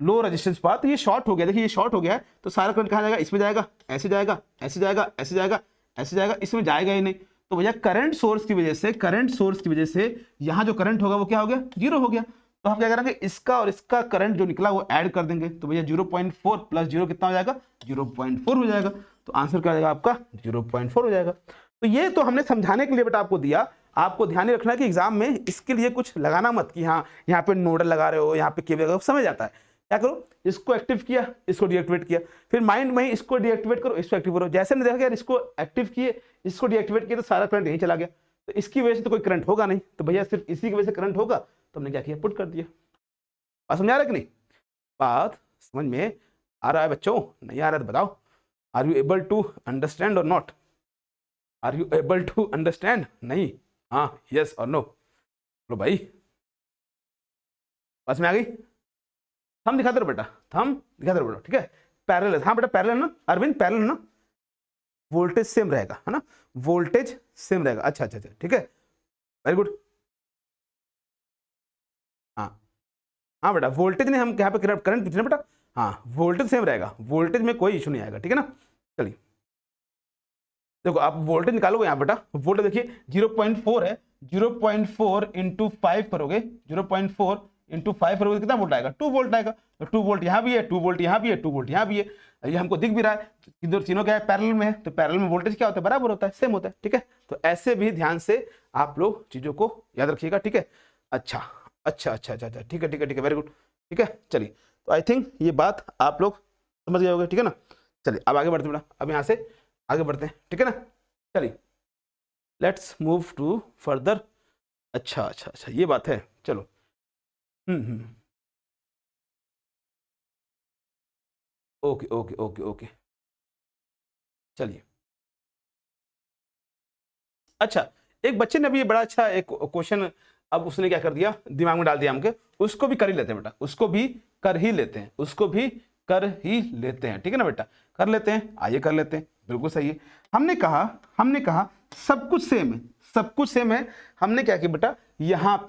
[SPEAKER 1] low resistance path. ये शॉर्ट हो गया, देखिए ये शॉर्ट हो गया है, तो सारा करंट कहां जाएगा, इसमें जाएगा, ऐसे जाएगा, ऐसे जाएगा, ऐसे जाएगा, ऐसे जाएगा, इसमें जाएगा ही नहीं। तो भैया करंट सोर्स की वजह से, करंट सोर्स की वजह से यहां जो करंट होगा वो क्या हो गया, जीरो हो गया। तो हम क्या करेंगे, इसका और इसका करंट जो निकला वो ऐड कर देंगे। तो भैया 0.4 प्लस 0 कितना हो जाएगा, 0.4 हो जाएगा। तो आंसर क्या हो जाएगा आपका, 0.4 हो जाएगा। तो ये तो हमने समझाने के लिए बेटा आपको दिया। आपको ध्यान रखना है कि एग्जाम में इसके लिए कुछ लगाना मत कि हाँ यहाँ पे नोडल लगा रहे हो, यहाँ पे केवल लगा, समझ आता है। क्या करो, इसको एक्टिव किया, इसको डीएक्टिवेट किया, फिर माइंड में ही इसको डीएक्टिवेट करो, इसको एक्टिव करो। जैसे हमने देखा यार, इसको एक्टिव किए, इसको डीएक्टिवेट किया, तो सारा करंट यहीं चला गया। तो इसकी वजह से तो कोई करंट होगा नहीं, तो भैया सिर्फ इसी की वजह से करंट होगा। तो हमने क्या किया, पुट कर दिया। बात समझ आ रहा है कि नहीं, बात समझ में आ रहा है बच्चों, नहीं आ रहा है तो बताओ। Are you able to understand और not, are you able to understand, नहीं, हाँ, यस और नो। लो भाई, बस में आ गई। थंब दिखाते रहो बेटा, थंब दिखाते रहो बेटा, ठीक है। पैरेलल, हाँ बेटा पैरेलल ना अरविंद, पैरेलल ना, वोल्टेज सेम रहेगा, है ना, वोल्टेज सेम रहेगा। अच्छा अच्छा अच्छा, ठीक है, वेरी गुड। हाँ हाँ बेटा, वोल्टेज नहीं, हम यहाँ पे करंट पूछ रहे हैं बेटा, हाँ वोल्टेज सेम रहेगा, वोल्टेज में कोई इशू नहीं आएगा, ठीक है ना। चलिए देखो, आप वोल्टेज निकालोगे यहाँ बेटा, वोल्टेज देखिए 0.4 है, 0.4 इंटू 5 करोगे, 0.4 इंटू 5 करोगे, कितना वोल्ट आएगा, 2 वोल्ट आएगा। तो 2 वोल्ट यहाँ भी है, 2 वोल्ट यहाँ भी है, 2 वोल्ट यहाँ भी है। ये हमको दिख भी रहा है, इधर तीनों क्या है, पैरेलल में है। तो पैरेलल में वोल्टेज क्या होता है, बराबर होता है, सेम होता है, ठीक है। तो ऐसे भी ध्यान से आप लोग चीजों को याद रखिएगा, ठीक है। अच्छा अच्छा अच्छा अच्छा अच्छा, ठीक है ठीक है ठीक है, वेरी गुड, ठीक है। चलिए, तो आई थिंक ये बात आप लोग समझ गए होंगे, ठीक है ना। चलिए अब आगे बढ़ते हैं बेटा, अब यहाँ से आगे बढ़ते हैं, ठीक है ना। चलिए लेट्स मूव टू फर्दर। अच्छा अच्छा अच्छा, ये बात है, चलो। ओके ओके ओके ओके, चलिए। अच्छा, एक बच्चे ने अभी बड़ा अच्छा एक क्वेश्चन, अब उसने क्या कर दिया, दिमाग में डाल दिया हमके, उसको भी कर ही लेते हैं बेटा, उसको भी कर ही लेते हैं, उसको भी कर ही लेते हैं, ठीक है ना बेटा, कर लेते हैं, आइए कर लेते हैं, बिल्कुल सही है। हमने कहा सब कुछ सेम है, सब कुछ सेम है। हमने क्या किया बेटा, यहाँ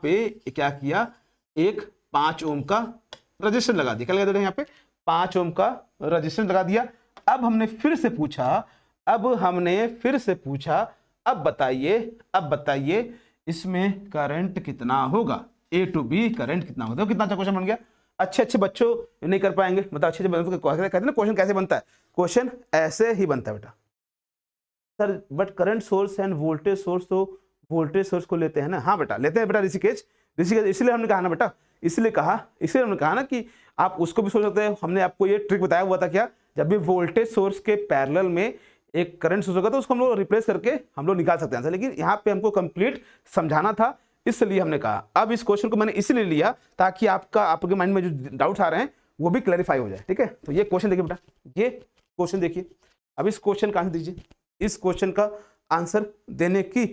[SPEAKER 1] पे क्या किया, एक 5 ओम का रजिस्टर लगा दिया, क्या लगा दिया यहाँ पे, 5 ओम का रजिस्टर लगा दिया। अब हमने फिर से पूछा, अब बताइए इसमें करंट कितना होगा, ए टू बी करंट कितना होगा। देखो कितना अच्छा क्वेश्चन बन गया। अच्छे बच्चों नहीं कर पाएंगे, मतलब अच्छे कहते हैं ना क्वेश्चन कैसे बनता है, क्वेश्चन ऐसे ही बनता है बेटा। Sir but current source end voltage source, तो वोल्टेज सोर्स को लेते हैं ना, हाँ बेटा लेते हैं बेटा, ऋषिकेश, इसलिए हमने कहा ना बेटा, इसलिए हमने कहा ना कि आप उसको भी सोच सकते हैं। हमने आपको ये ट्रिक बताया हुआ था क्या, जब भी वोल्टेज सोर्स के पैरेलल में एक करंट सोर्स होगा तो उसको हम लोग रिप्लेस करके हम लोग निकाल सकते हैं, लेकिन यहाँ पे हमको कंप्लीट समझाना था, इसलिए हमने कहा। अब इस क्वेश्चन को मैंने इसलिए लिया ताकि आपके माइंड में जो डाउट्स आ रहे हैं वो भी क्लैरिफाई हो जाए, ठीक है। तो ये क्वेश्चन देखिए बेटा, ये क्वेश्चन देखिए। अब इस क्वेश्चन का आंसर दीजिए, इस क्वेश्चन का आंसर देने की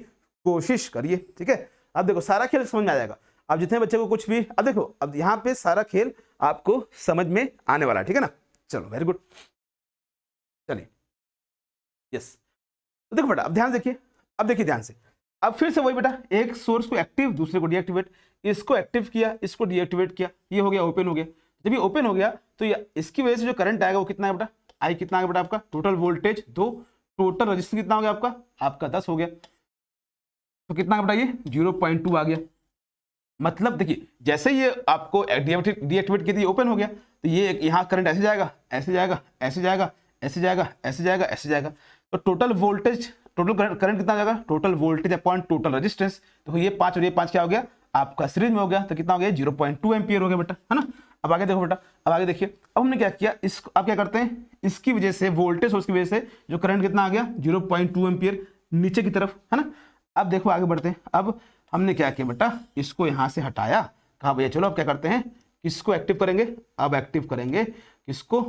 [SPEAKER 1] कोशिश करिए, ठीक है। अब देखो सारा खेल समझ में आ जाएगा। अब जितने बच्चे को कुछ भी, अब देखो अब यहाँ पे सारा खेल आपको समझ में आने वाला है, ठीक है ना। चलो वेरी गुड, चलिए यस। तो देखो बेटा अब ध्यान देखिए, अब देखिए ध्यान से, अब फिर से वही बेटा, एक सोर्स को एक्टिव दूसरे को डीएक्टिवेट, इसको एक्टिव किया इसको डीएक्टिवेट किया, ये हो गया ओपन हो गया। जब ये ओपन हो गया तो ये इसकी वजह से जो करंट आएगा वो कितना है बेटा, आई कितना आ गया बेटा आपका, टोटल वोल्टेज 2, टोटल रजिस्टेंस कितना हो गया आपका 10 हो गया। तो कितना बेटा ये 0.2 आ गया। मतलब देखिए जैसे ये आपको डीएक्टिवेट की थी ओपन हो गया, तो ये यहाँ करंट ऐसे जाएगा ऐसे जाएगा ऐसे जाएगा ऐसे जाएगा ऐसे जाएगा ऐसे जाएगा। तो टोटल वोल्टेज, टोटल करंट कितना जाएगा, total voltage upon total resistance. तो ये 5 और ये 5 क्या हो गया आपका सीरीज में हो गया, तो कितना हो गया 0.2 एम्पियर हो गया बेटा, है ना। अब आगे देखो बेटा, अब आगे देखिए, अब हमने क्या किया, इसको अब क्या करते हैं, इसकी वजह से वोल्टेज सोर्स की वजह से जो करंट कितना आ गया 0.2 एम्पियर नीचे की तरफ, है ना। अब देखो आगे बढ़ते हैं, अब हमने क्या किया बेटा, इसको यहाँ से हटाया, कहा भैया चलो अब क्या करते हैं, किसको एक्टिव करेंगे, अब एक्टिव करेंगे किसको,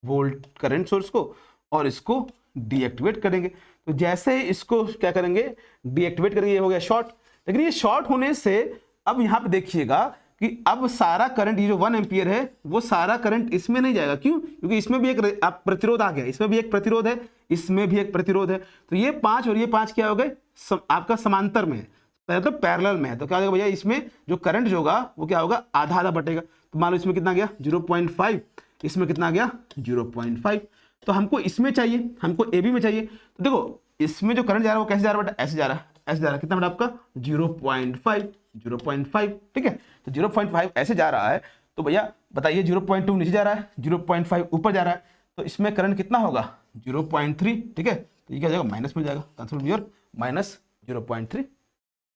[SPEAKER 1] वोल्ट करंट सोर्स को, और इसको डीएक्टिवेट करेंगे। तो जैसे ही इसको क्या करेंगे, डीएक्टिवेट करेंगे, ये हो गया शॉर्ट। लेकिन ये शॉर्ट होने से अब यहाँ पे देखिएगा कि अब सारा करंट, ये जो 1 एम्पियर है वो सारा करंट इसमें नहीं जाएगा। क्यों? क्योंकि इसमें भी एक प्रतिरोध आ गया, इसमें भी एक प्रतिरोध है, इसमें भी एक प्रतिरोध है। तो ये 5 और ये 5 क्या हो गए, आपका समांतर में है, मतलब पैरेलल में है। तो क्या होगा भैया, इसमें जो करंट जो होगा वो क्या होगा, आधा आधा बटेगा। तो मान लो इसमें कितना गया 0.5, इसमें कितना गया 0.5। तो हमको इसमें चाहिए, हमको ए बी में चाहिए। तो देखो इसमें जो करंट जा रहा है वो कैसे जा रहा है बेटा, ऐसे जा रहा है, ऐसे जा रहा है। कितना बेटा आपका 0.5, ठीक है। तो 0.5 ऐसे जा रहा है। तो भैया बताइए 0.2 नीचे जा रहा है, 0.5 ऊपर जा रहा है, तो इसमें करंट कितना होगा 0.3, ठीक है। तो ये क्या जाएगा, माइनस में जाएगा, आंसर विल बी माइनस 0.3।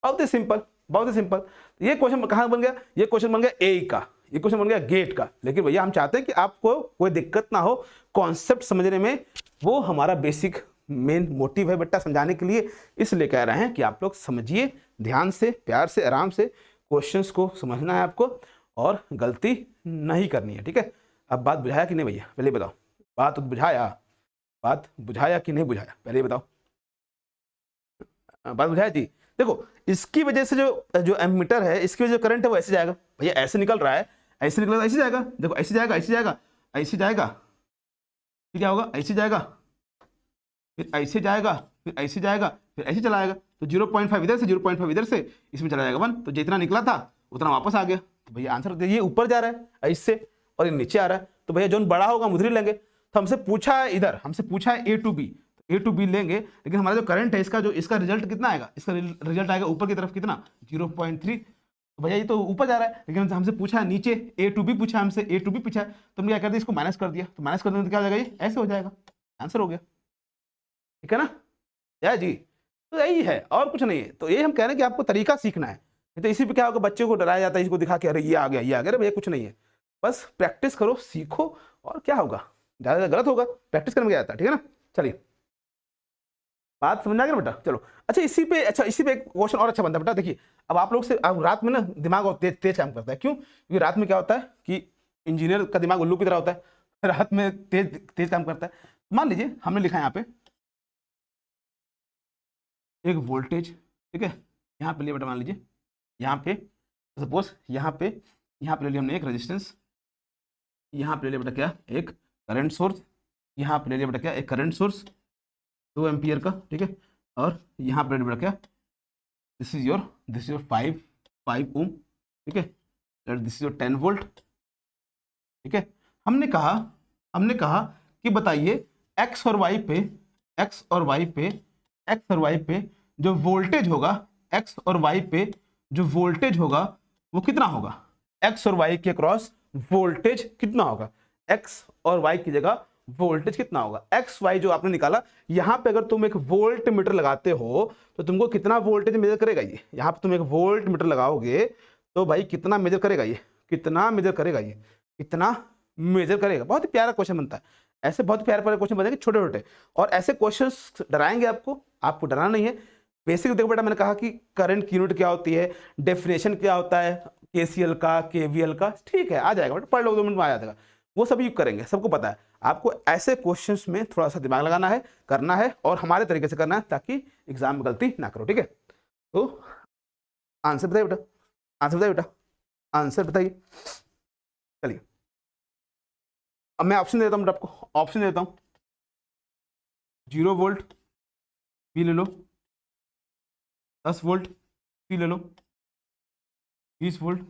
[SPEAKER 1] बहुत ही सिंपल, बहुत ही सिंपल। ये क्वेश्चन कहाँ बन गया, ये क्वेश्चन बन गया ए का, ये क्वेश्चन बन गया गेट का। लेकिन भैया हम चाहते हैं कि आपको कोई दिक्कत ना हो कॉन्सेप्ट समझने में, वो हमारा बेसिक मेन मोटिव है बेटा समझाने के लिए। इसलिए कह रहे हैं कि आप लोग समझिए ध्यान से, प्यार से, आराम से, क्वेश्चंस को समझना है आपको और गलती नहीं करनी है, ठीक है। अब बात बुझाया कि नहीं भैया, पहले बताओ, बात बुझाया कि नहीं बुझाया, पहले बताओ, बात बुझाया थी। देखो इसकी वजह से जो एमीटर है, इसकी वजह से करंट है वो ऐसे जाएगा भैया, ऐसे निकल रहा है, ऐसे निकल रहा है, ऐसे जाएगा, देखो ऐसे जाएगा, ऐसे जाएगा, ऐसे जाएगा, फिर क्या होगा, ऐसे जाएगा, फिर ऐसे जाएगा, फिर ऐसे जाएगा, फिर ऐसे चला आएगा। तो 0.5 इधर से, 0.5 इधर से, इसमें चला जाएगा 1। तो जितना निकला था उतना वापस आ गया। तो भैया आंसर, ये ऊपर जा रहा है ऐसे और ये नीचे आ रहा है। तो भैया जो बड़ा होगा हम उधर ही लेंगे। तो हमसे पूछा है इधर, हमसे पूछा है A to B, तो A to B लेंगे। लेकिन हमारा जो करंट है इसका, जो इसका रिजल्ट कितना आएगा, इसका रिजल्ट आएगा ऊपर की तरफ कितना 0.3। तो भैया ये तो ऊपर जा रहा है, लेकिन हमसे पूछा है नीचे A to B पूछा है, हमसे A to B पूछा है। तो हमने क्या कर दिया, इसको माइनस कर दिया। तो माइनस कर देंगे तो क्या हो जाएगा, ये ऐसे हो जाएगा, आंसर हो गया, ठीक है ना जय जी। तो यही है और कुछ नहीं है। तो ये हम कह रहे हैं कि आपको तरीका सीखना है। तो इसी पे क्या होगा, बच्चे को डराया जाता है, इसको दिखा के अरे ये आ गया, ये आ गया। अरे भैया कुछ नहीं है, बस प्रैक्टिस करो, सीखो, और क्या होगा, ज़्यादा गलत होगा, प्रैक्टिस करने में क्या आता है, ठीक है ना। चलिए बात समझ आ गया बेटा, चलो। अच्छा इसी पे एक क्वेश्चन और अच्छा बनता है बेटा। देखिए अब आप लोग से, अब रात में ना दिमाग और तेज काम करता है। क्यों? क्योंकि रात में क्या होता है कि इंजीनियर का दिमाग उल्लू की तरह होता है, रात में तेज काम करता है। मान लीजिए हमने लिखा है यहाँ पे एक वोल्टेज, ठीक है, यहाँ पे लिए बेटा, मान लीजिए यहाँ पे सपोज यहाँ पे ले लिया हमने एक रेजिस्टेंस, यहाँ पे ले लिया बेटा क्या, एक करंट सोर्स, यहाँ पे ले लिया बेटा क्या, एक करंट सोर्स 2 एम्पियर का, ठीक है। और यहाँ पे ले लिया बेटा क्या, दिस इज योर 5 ओम, ठीक है, दिस इज योर 10 वोल्ट, ठीक है। हमने कहा कि बताइए एक्स और वाई पे जो वोल्टेज होगा, एक्स और वाई पे जो वोल्टेज होगा वो कितना होगा, एक्स और वाई के क्रॉस वोल्टेज कितना होगा, एक्स और वाई की जगह वोल्टेज कितना होगा। एक्स वाई जो आपने निकाला, यहां पे अगर तुम एक वोल्ट मीटर लगाते हो तो तुमको कितना वोल्टेज मेजर करेगा ये, यहां पे तुम एक वोल्ट मीटर लगाओगे तो भाई कितना मेजर करेगा ये, कितना मेजर करेगा। बहुत ही प्यारा क्वेश्चन बनता है, ऐसे बहुत प्यारे क्वेश्चन बनेंगे छोटे छोटे, और ऐसे क्वेश्चंस डराएंगे आपको डराना नहीं है। बेसिक देखो बेटा, मैंने कहा कि करंट की यूनिट क्या होती है, डेफिनेशन क्या होता है केसीएल का, केवीएल का, ठीक है आ जाएगा बेटा, पढ़ लो 2 मिनट में आ जाएगा, वो सभी करेंगे, सबको पता है। आपको ऐसे क्वेश्चंस में थोड़ा सा दिमाग लगाना है, करना है, और हमारे तरीके से करना है ताकि एग्जाम में गलती ना करो, ठीक है। तो आंसर बताइए बेटा, आंसर बताइए। चलिए अब मैं ऑप्शन देता हूँ आपको, ऑप्शन देता हूँ 0 वोल्ट भी ले लो, 10 वोल्ट भी ले लो, 20 वोल्ट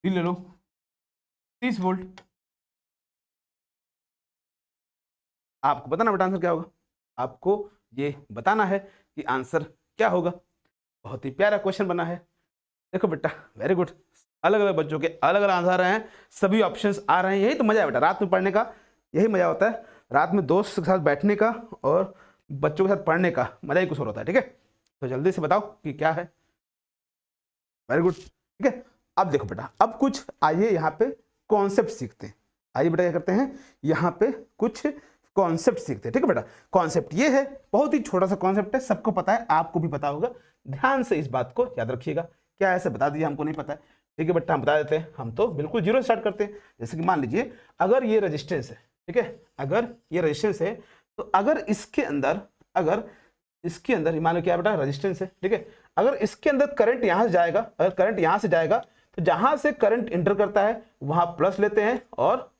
[SPEAKER 1] भी ले लो, 30 वोल्ट। आपको बताना बेटा आंसर क्या होगा, आपको ये बताना है कि आंसर क्या होगा। बहुत ही प्यारा क्वेश्चन बना है, देखो बेटा, वेरी गुड। अलग अलग बच्चों के अलग अलग आंसर आ रहे हैं, सभी ऑप्शंस आ रहे हैं। यही तो मजा है बेटा रात में पढ़ने का, यही मजा होता है रात में दोस्त के साथ बैठने का और बच्चों के साथ पढ़ने का, मजा ही कुछ और होता है, ठीक है। तो जल्दी से बताओ कि क्या है, वेरी गुड, ठीक है। अब देखो बेटा, अब कुछ आइए यहाँ पे कॉन्सेप्ट सीखते हैं। आइए बेटा क्या करते हैं, यहाँ पे कुछ कॉन्सेप्ट सीखते हैं। ठीक है बेटा, कॉन्सेप्ट ये है, बहुत ही छोटा सा कॉन्सेप्ट है, सबको पता है, आपको भी पता होगा, ध्यान से इस बात को याद रखिएगा। क्या ऐसे बता दिया, हमको नहीं पता है, ठीक है बेटा, हम बता देते हैं। हम तो बिल्कुल जीरो स्टार्ट करते हैं। जैसे कि मान लीजिए अगर ये रेजिस्टेंस है, ठीक है, अगर ये रेजिस्टेंस है तो अगर इसके अंदर मान लो क्या बेटा रेजिस्टेंस है, ठीक है, अगर इसके अंदर करंट यहां से जाएगा, अगर करंट यहां से जाएगा तो जहां से करंट इंटर करता है वहां प्लस लेते हैं और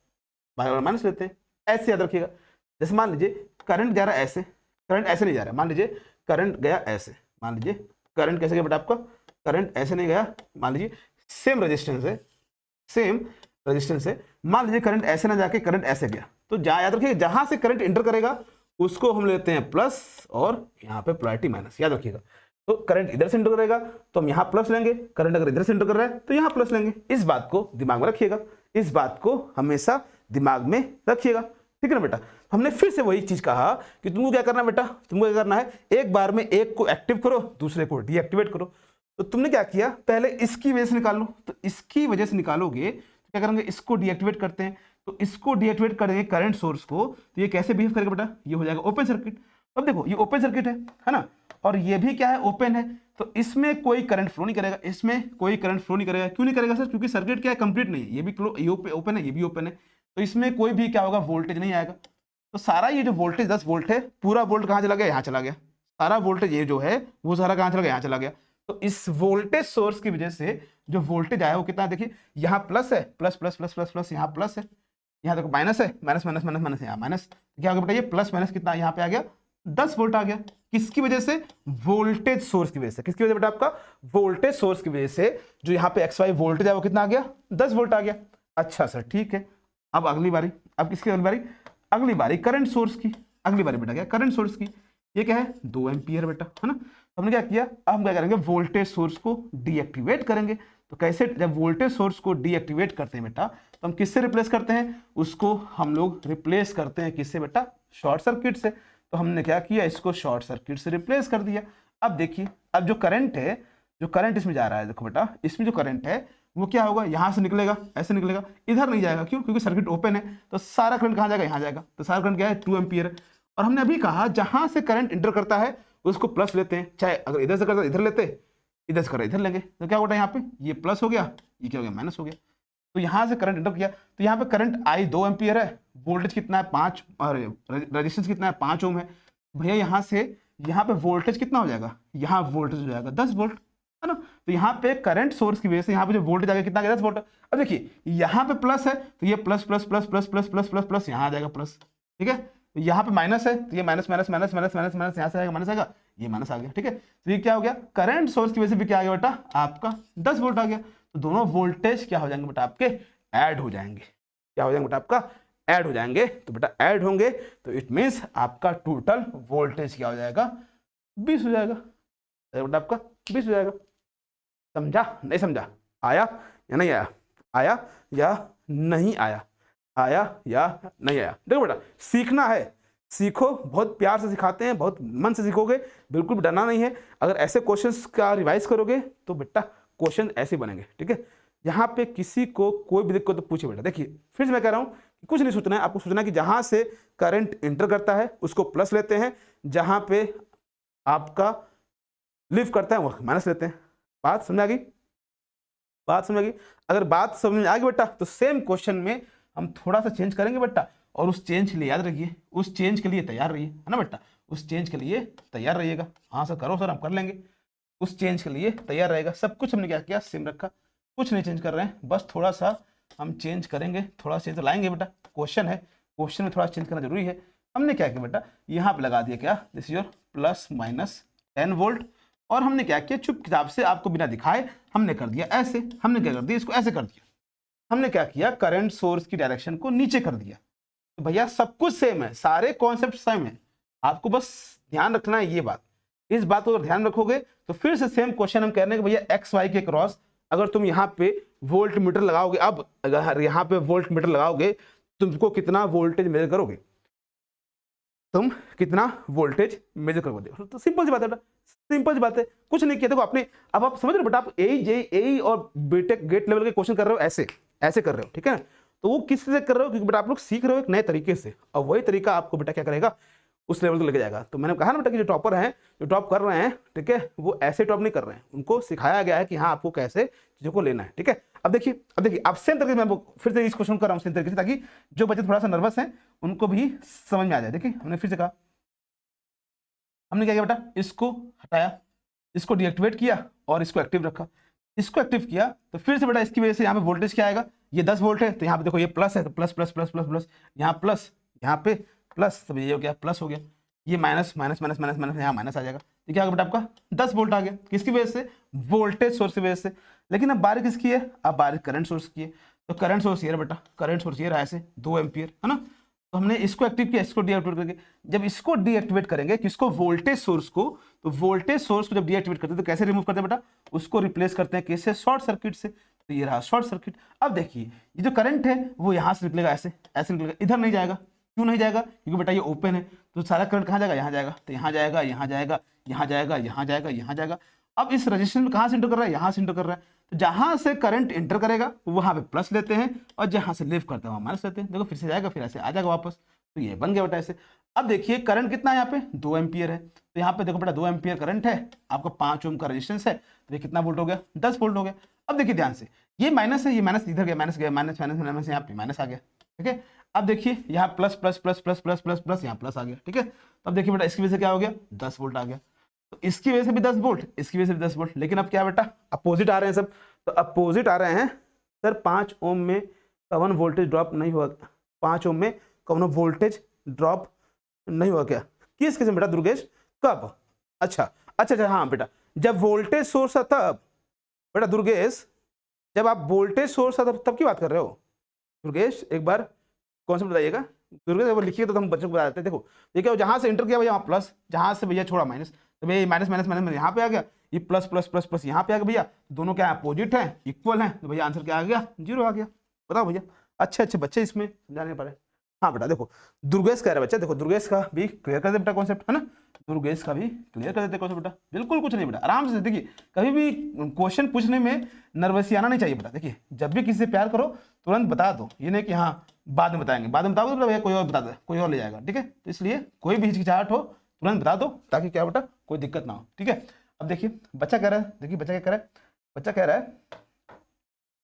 [SPEAKER 1] माइनस लेते हैं। ऐसे याद रखिएगा। जैसे मान लीजिए करंट जा रहा है ऐसे, करंट ऐसे नहीं जा रहा है, मान लीजिए करंट गया ऐसे, मान लीजिए करंट कैसे गया बेटा आपका, करंट ऐसे नहीं गया, मान लीजिए सेम रेजिस्टेंस है, मान लीजिए करंट ऐसे ना जाके करंट ऐसे गया, तो याद रखिए जहां से करंट इंटर करेगा उसको हम लेते हैं प्लस और यहाँ पे पोलैरिटी माइनस, याद रखिएगा। तो करंट इधर से इंटर करेगा तो हम यहाँ प्लस लेंगे, करंट अगर इधर से इंटर कर रहा है तो यहाँ प्लस लेंगे। इस बात को दिमाग में रखिएगा, इस बात को हमेशा दिमाग में रखिएगा, ठीक है ना बेटा। हमने फिर से वही चीज कहा कि तुमको क्या करना है बेटा, तुमको क्या करना है, एक बार में एक को एक्टिव करो, दूसरे को डीएक्टिवेट करो। तो तुमने क्या किया, पहले इसकी वजह से निकालो, तो इसकी वजह से निकालोगे तो क्या करेंगे, इसको डीएक्टिवेट करते हैं, तो इसको डीएक्टिवेट करेंगे करंट सोर्स को, तो ये कैसे बिहेव करेगा बेटा, ये हो जाएगा ओपन सर्किट। अब देखो ये ओपन सर्किट है ना, और ये भी क्या है, ओपन है, तो इसमें कोई करंट फ्लो नहीं करेगा, इसमें कोई करंट फ्लो नहीं करेगा। क्यों नहीं करेगा सर, क्योंकि सर्किट क्या है, कंप्लीट नहीं है, ये भी ओपन है, ये भी ओपन है, तो इसमें कोई भी क्या होगा, वोल्टेज नहीं आएगा। तो सारा ये जो वोल्टेज 10 वोल्ट है, पूरा वोल्ट कहाँ चला गया, यहाँ चला गया, सारा वोल्टेज ये जो है वो सारा कहाँ चला गया, यहाँ चला गया। तो इस वोल्टेज सोर्स की वजह से जो वोल्टेज आया वो कितना है, देखिए यहाँ प्लस है, plus plus plus plus plus, यहाँ प्लस है, यहाँ देखो माइनस है, माइनस माइनस माइनस माइनस, यहाँ माइनस, क्या होगा बेटा, ये प्लस माइनस कितना यहाँ पे आ गया, 10 वोल्ट आ गया। किसकी वजह से, वोल्टेज सोर्स की वजह से। किसकी वजह से बेटा, आपका वोल्टेज सोर्स की वजह से जो यहाँ पे XY वोल्टेज है वो कितना आ गया, 10 वोल्ट आ गया। अच्छा सर ठीक है, अब अगली बारी, अब किसकी अगली बारी, अगली बारी करंट सोर्स की, अगली बारी बेटा क्या, करंट सोर्स की, ये क्या है 2 एम्पियर बेटा, है ना। तो हमने क्या किया, अब हम क्या करेंगे, वोल्टेज सोर्स को डीएक्टिवेट करेंगे। तो कैसे, जब वोल्टेज सोर्स को डीएक्टिवेट करते हैं बेटा, तो हम किससे रिप्लेस करते हैं, उसको हम लोग रिप्लेस करते हैं किससे बेटा, शॉर्ट सर्किट से। तो हमने क्या किया, इसको शॉर्ट सर्किट से रिप्लेस कर दिया। अब देखिए, अब जो करंट है, जो करंट इसमें जा रहा है, देखो बेटा इसमें जो करंट है वो क्या होगा, यहाँ से निकलेगा, ऐसे निकलेगा, इधर नहीं जाएगा। क्यों, क्योंकि सर्किट ओपन है, तो सारा करंट कहाँ जाएगा, यहाँ जाएगा। तो सारा करंट क्या है, 2 एम्पियर है। और हमने अभी कहा जहां से करंट इंटर करता है उसको प्लस लेते हैं, चाहे अगर इधर से करता इधर लेते, इधर से कर इधर लेंगे, तो क्या होता है, यहाँ पे ये प्लस हो गया, ये क्या हो गया, माइनस हो गया। तो यहाँ से करंट इंटर किया, तो यहाँ पे करंट आई 2 एम्पियर है, वोल्टेज कितना है 5, और रेजिस्टेंस कितना है 5 ओम है। भैया यहाँ से यहाँ पे वोल्टेज कितना हो जाएगा, यहाँ वोल्टेज हो जाएगा 10 वोल्ट, है ना। तो यहाँ पे करंट सोर्स की वजह से यहाँ पे जो वोल्टेज आ गया कितना आ गया, 10 वोल्ट। अब देखिए यहाँ पे प्लस है तो ये plus plus plus plus plus plus plus plus यहाँ आ जाएगा प्लस, ठीक है। तो यहाँ पे माइनस है तो ये minus minus minus minus minus minus यहाँ से आएगा, माइनस आएगा, ये माइनस आ गया, ठीक है। तो ये क्या हो गया, करंट सोर्स की वजह से भी क्या आ गया बेटा, आपका 10 वोल्ट आ गया। तो दोनों वोल्टेज क्या हो जाएंगे बेटा, आपके ऐड हो जाएंगे। क्या हो जाएंगे बेटा, आपका ऐड हो जाएंगे। तो बेटा ऐड होंगे तो इट मीन्स आपका टोटल वोल्टेज क्या हो जाएगा, 20 हो जाएगा बेटा, आपका 20 हो जाएगा। समझा, नहीं समझा, आया या नहीं आया, आया या नहीं आया, आया या नहीं आया। देखो बेटा सीखना है, सीखो, बहुत प्यार से सिखाते हैं, बहुत मन से सीखोगे, बिल्कुल भी डरना नहीं है। अगर ऐसे क्वेश्चंस का रिवाइज करोगे तो बेटा क्वेश्चन ऐसे बनेंगे, ठीक है। यहाँ पे किसी को कोई भी दिक्कत तो पूछे बेटा। देखिए फिर से मैं कह रहा हूँ कि कुछ नहीं सोचना है, आपको सोचना है कि जहाँ से करंट इंटर करता है उसको प्लस लेते हैं, जहाँ पे आपका लीव करता है वो माइनस लेते हैं। बात समझ आ गई, बात समझ आ गई। अगर बात समझ आ गई बेटा तो सेम क्वेश्चन में हम थोड़ा सा चेंज करेंगे बेटा, और उस चेंज के लिए याद रखिए, उस चेंज के लिए तैयार रहिए, है ना बेटा, उस चेंज के लिए तैयार रहिएगा। हाँ सर करो सर, हम कर लेंगे, उस चेंज के लिए तैयार रहेगा। सब कुछ हमने क्या किया, सेम रखा, कुछ नहीं चेंज कर रहे हैं, बस थोड़ा सा हम चेंज करेंगे, थोड़ा चेंज लाएंगे बेटा। क्वेश्चन है, क्वेश्चन में थोड़ा चेंज करना जरूरी है। हमने क्या किया बेटा, यहाँ पे लगा दिया क्या, this your plus minus 10 volt, और हमने क्या किया, चुप किताब से आपको बिना दिखाए हमने कर दिया ऐसे। हमने क्या कर दिया, इसको ऐसे कर दिया। हमने क्या किया, करंट सोर्स की डायरेक्शन को नीचे कर दिया। तो भैया सब कुछ सेम है, सारे कॉन्सेप्ट सेम है, आपको बस ध्यान रखना है ये बात। इस बात को अगर ध्यान रखोगे तो फिर से सेम क्वेश्चन हम कह रहे हैं कि भैया एक्स वाई के क्रॉस अगर तुम यहाँ पे वोल्ट मीटर लगाओगे, अब अगर यहाँ पे वोल्ट मीटर लगाओगे तुमको कितना वोल्टेज मेजर करोगे, तुम कितना वोल्टेज मेजर करोगे। तो सिंपल सी बात है बेटा, सिंपल सी बात है, कुछ नहीं किया। देखो आपने, अब आप समझ रहे हो बेटा, आप एई और बीटेक गेट लेवल के क्वेश्चन कर रहे हो, ऐसे ऐसे कर रहे हो, ठीक है ना। तो वो किस से कर रहे हो, क्योंकि बेटा आप लोग सीख रहे हो एक नए तरीके से, और वही तरीका आपको बेटा क्या करेगा, उस लेवल को लेके जाएगा। तो मैंने कहा ना बेटा कि जो टॉपर हैं, जो टॉप कर रहे हैं, ठीक है, वो ऐसे टॉप नहीं कर रहे हैं, उनको सिखाया गया है कि हाँ आपको कैसे चीज़ों को लेना है, ठीक है। अब देखिए आप सेम तरीके से मैं फिर से इस क्वेश्चन कर रहा हूँ सेम तरीके से, ताकि जो बच्चे थोड़ा सा नर्वस हैं उनको भी समझ में आ जाए। देखिए हमने फिर से कहा, हमने क्या किया बेटा, इसको हटाया, इसको डीएक्टिवेट किया और इसको एक्टिव रखा। इसको एक्टिव किया तो फिर से बेटा इसकी वजह से यहाँ पे वोल्टेज क्या आएगा, ये 10 वोल्ट है, तो यहाँ पे देखो ये प्लस है, तो plus plus plus plus plus, यहाँ प्लस, यहाँ पे प्लस, तो ये हो गया प्लस हो गया, ये minus minus minus minus minus, यहाँ माइनस आ जाएगा। तो क्या होगा बेटा आपका 10 वोल्ट आ गया, किसकी वजह से, वोल्टेज सोर्स की वजह से। लेकिन अब बारी किसकी है, अब बारी करंट सोर्स की है। तो करंट सोर्स ये बेटा, करंट सोर्स ये रहा ऐसे 2 एम्पियर, है ना। तो हमने इसको एक्टिव किया, इसको डीएक्टिवेट करके, जब इसको डीएक्टिवेट करेंगे किसको, वोल्टेज सोर्स को, तो वोल्टेज सोर्स को जब डीएक्टिवेट करते हैं तो कैसे रिमूव करते हैं बेटा, उसको रिप्लेस करते हैं किससे, शॉर्ट सर्किट से। तो ये रहा शॉर्ट सर्किट। अब देखिए ये जो करंट है वो यहाँ से निकलेगा, ऐसे ऐसे निकलेगा, इधर नहीं जाएगा। क्यों नहीं जाएगा, क्योंकि बेटा ये ओपन है, तो सारा करंट कहाँ जाएगा, यहाँ जाएगा, तो यहाँ जाएगा, यहाँ जाएगा, यहाँ जाएगा, यहाँ जाएगा, यहाँ जाएगा। अब इस रजिस्टेंस में कहाँ से इंटर कर रहा है, यहाँ से इंटर कर रहा है, तो जहाँ से करंट इंटर करेगा वहाँ पे प्लस लेते हैं, और जहाँ से लीव करते हैं वहाँ माइनस लेते हैं। देखो फिर से जाएगा, फिर ऐसे आ जाएगा वापस, तो ये बन गया बेटा ऐसे। अब देखिए करंट कितना है यहाँ पे, 2 एम्पियर है, तो यहाँ पे देखो बेटा 2 एम्पियर करंट है, आपका 5 ओम का रेजिस्टेंस है, तो ये कितना वोल्ट हो गया, 10 वोल्ट हो गया। अब देखिए ध्यान से, ये माइनस है, ये माइनस इधर गया, माइनस गया, माइनस माइनस माइनस, यहाँ पे माइनस आ गया, ठीक है। अब देखिए यहाँ plus plus plus plus plus plus plus, यहाँ प्लस आ गया, ठीक है। तो अब देखिए बेटा इसकी वजह से क्या हो गया, 10 वोल्ट आ गया, तो इसकी वजह से भी 10 वोल्ट, इसकी वजह से भी 10 वोल्ट। लेकिन अब क्या बेटा, अपोजिट आ रहे हैं सब, तो अपोजिट आ रहे हैं सर, 5 ओम में कौन वोल्टेज ड्रॉप नहीं हुआ, 5 ओम में कौन वोल्टेज ड्रॉप नहीं हुआ क्या, किस किस्म बेटा दुर्गेश, कब, अच्छा अच्छा अच्छा, हाँ बेटा जब वोल्टेज सोर्स था तब, बेटा दुर्गेश जब आप वोल्टेज सोर्स था तब की बात कर रहे हो दुर्गेश, एक बार कौन सा बताइएगा दुर्गेश, एक बार लिखिए तो हम बच्चों को बता देते हैं। देखो ये क्या, जहाँ से इंटर किया भैया वहाँ प्लस, जहाँ से भैया छोड़ा माइनस, तो भैया माइनस माइनस माइनस यहाँ पे आ गया, ये प्लस प्लस प्लस प्लस यहाँ पे आ गया भैया, दोनों क्या अपोजिट हैं, इक्वल हैं, तो भैया आंसर क्या आ गया, 0 आ गया। बताओ भैया, अच्छे अच्छे बच्चे इसमें समझाने पड़े। हाँ बेटा देखो दुर्गेश कह रहे बच्चा, देखो दुर्गेश का भी क्लियर कर दे बेटा कॉन्सेप्ट, है ना, दुर्गेश का भी क्लियर कर देते कॉन्सेप्ट बेटा, बिल्कुल कुछ नहीं बेटा, आराम से। देखिए कभी भी क्वेश्चन पूछने में नर्वसी आना नहीं चाहिए बेटा। देखिए जब भी किसी से प्यार करो तुरंत बता दो, ये नहीं कि हाँ बाद में बताएंगे, बाद में बताओगे तो भैया कोई और बता दे, कोई और ले जाएगा, ठीक है। तो इसलिए कोई भी हिचकिचाहट हो तुरंत बता दो, ताकि क्या बेटा कोई दिक्कत ना हो, ठीक है। अब देखिए बच्चा कह रहा है, देखिए बच्चा क्या कह रहा है, बच्चा कह रहा है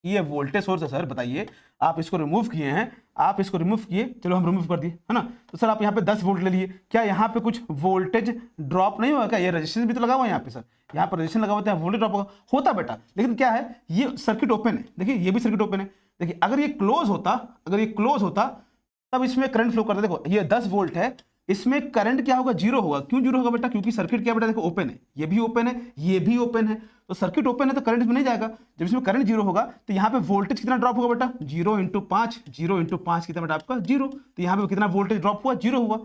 [SPEAKER 1] ये वोल्टेज सोर्स है सर, बताइए आप इसको रिमूव किए हैं, आप इसको रिमूव किए, चलो हम रिमूव कर दिए, है ना। तो सर आप यहाँ पे 10 वोल्ट ले लिए, क्या यहाँ पे कुछ वोल्टेज ड्रॉप नहीं हुआ क्या, ये रेजिस्टेंस भी तो लगा हुआ है यहाँ पे सर, यहाँ पर रेजिस्टेंस लगा हुआ है, वोल्टेज ड्रॉप होता बेटा। लेकिन क्या है, ये सर्किट ओपन है, देखिए ये भी सर्किट ओपन है। देखिए अगर ये क्लोज होता, अगर ये क्लोज होता तब इसमें करंट फ्लो करता, देखो ये 10 वोल्ट है, इसमें करंट क्या होगा, 0 होगा। क्यों 0 होगा बेटा, क्योंकि सर्किट क्या बेटा देखो ओपन है, ये भी ओपन है, ये भी ओपन है, तो सर्किट ओपन है तो करंट में नहीं जाएगा। जब इसमें करंट 0 होगा तो यहाँ पे वोल्टेज कितना ड्रॉप होगा बेटा, 0 × 5, 0 × 5 कितना बेटा आपका 0, तो यहाँ पे कितना वोल्टेज ड्रॉप हुआ, 0 हुआ।